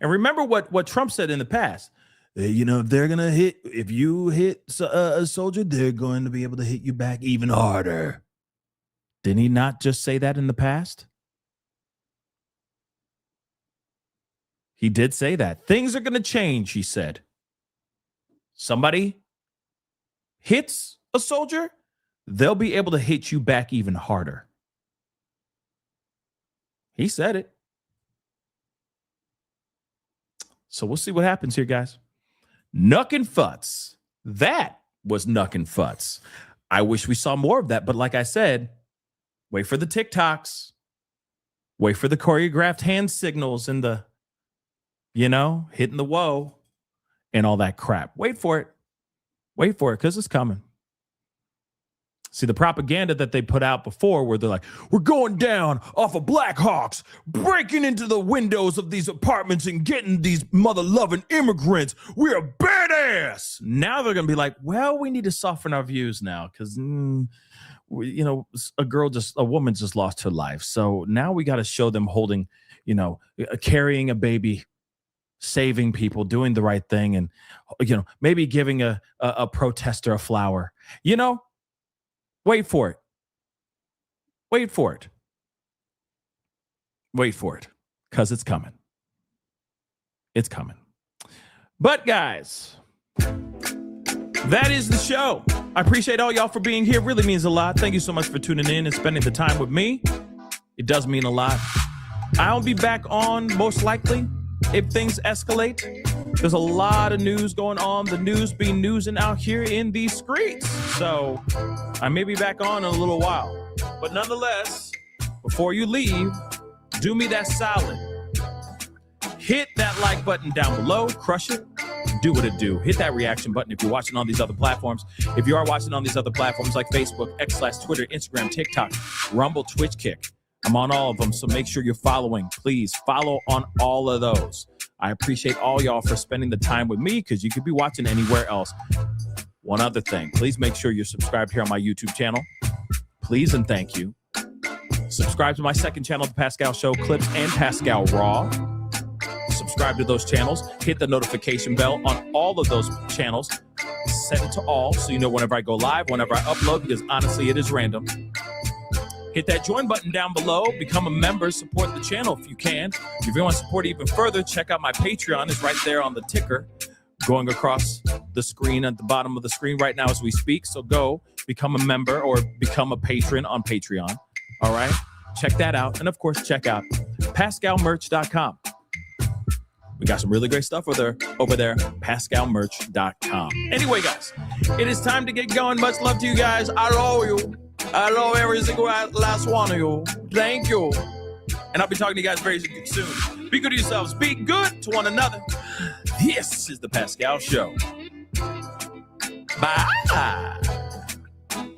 B: And remember what Trump said in the past. If they're going to if you hit a soldier, they're going to be able to hit you back even harder. Didn't he not just say that in the past? He did say that. Things are going to change, he said. Somebody hits a soldier, they'll be able to hit you back even harder. He said it. So we'll see what happens here, guys. Nuck and Futz. That was Nuck and Futz. I wish we saw more of that, but like I said, wait for the TikToks. Wait for the choreographed hand signals and the, hitting the whoa and all that crap. Wait for it. Wait for it, because it's coming. See, the propaganda that they put out before where they're like, we're going down off of Blackhawks, breaking into the windows of these apartments and getting these mother-loving immigrants. We're badass. Now they're going to be like, well, we need to soften our views now because, a woman just lost her life. So now we got to show them holding, carrying a baby, saving people, doing the right thing, and, maybe giving a protester a flower. Wait for it. Wait for it. Wait for it. Because it's coming. It's coming. But guys, that is the show. I appreciate all y'all for being here. It really means a lot. Thank you so much for tuning in and spending the time with me. It does mean a lot. I'll be back on most likely if things escalate. There's a lot of news going on. The news be newsing out here in these streets. So I may be back on in a little while. But nonetheless, before you leave, do me that solid. Hit that like button down below. Crush it. Do what it do. Hit that reaction button if you're watching on these other platforms. If you are watching on these other platforms like Facebook, X/Twitter, Instagram, TikTok, Rumble, Twitch, Kick. I'm on all of them, so make sure you're following. Please follow on all of those. I appreciate all y'all for spending the time with me because you could be watching anywhere else. One other thing, please make sure you're subscribed here on my YouTube channel. Please and thank you. Subscribe to my second channel, The Pascal Show, Clips and Pascal Raw. Subscribe to those channels. Hit the notification bell on all of those channels. Set it to all so you know whenever I go live, whenever I upload, because honestly, it is random. Hit that join button down below. Become a member. Support the channel if you can. If you want to support it even further, check out my Patreon. It's right there on the ticker going across the screen at the bottom of the screen right now as we speak. So go become a member or become a patron on Patreon. All right. Check that out. And of course, check out PascalMerch.com. We got some really great stuff over there, PascalMerch.com. Anyway, guys, it is time to get going. Much love to you guys. I love you. I love every single last one of you. Thank you. And I'll be talking to you guys very soon. Be good to yourselves. Be good to one another. This is The Pascal Show. Bye.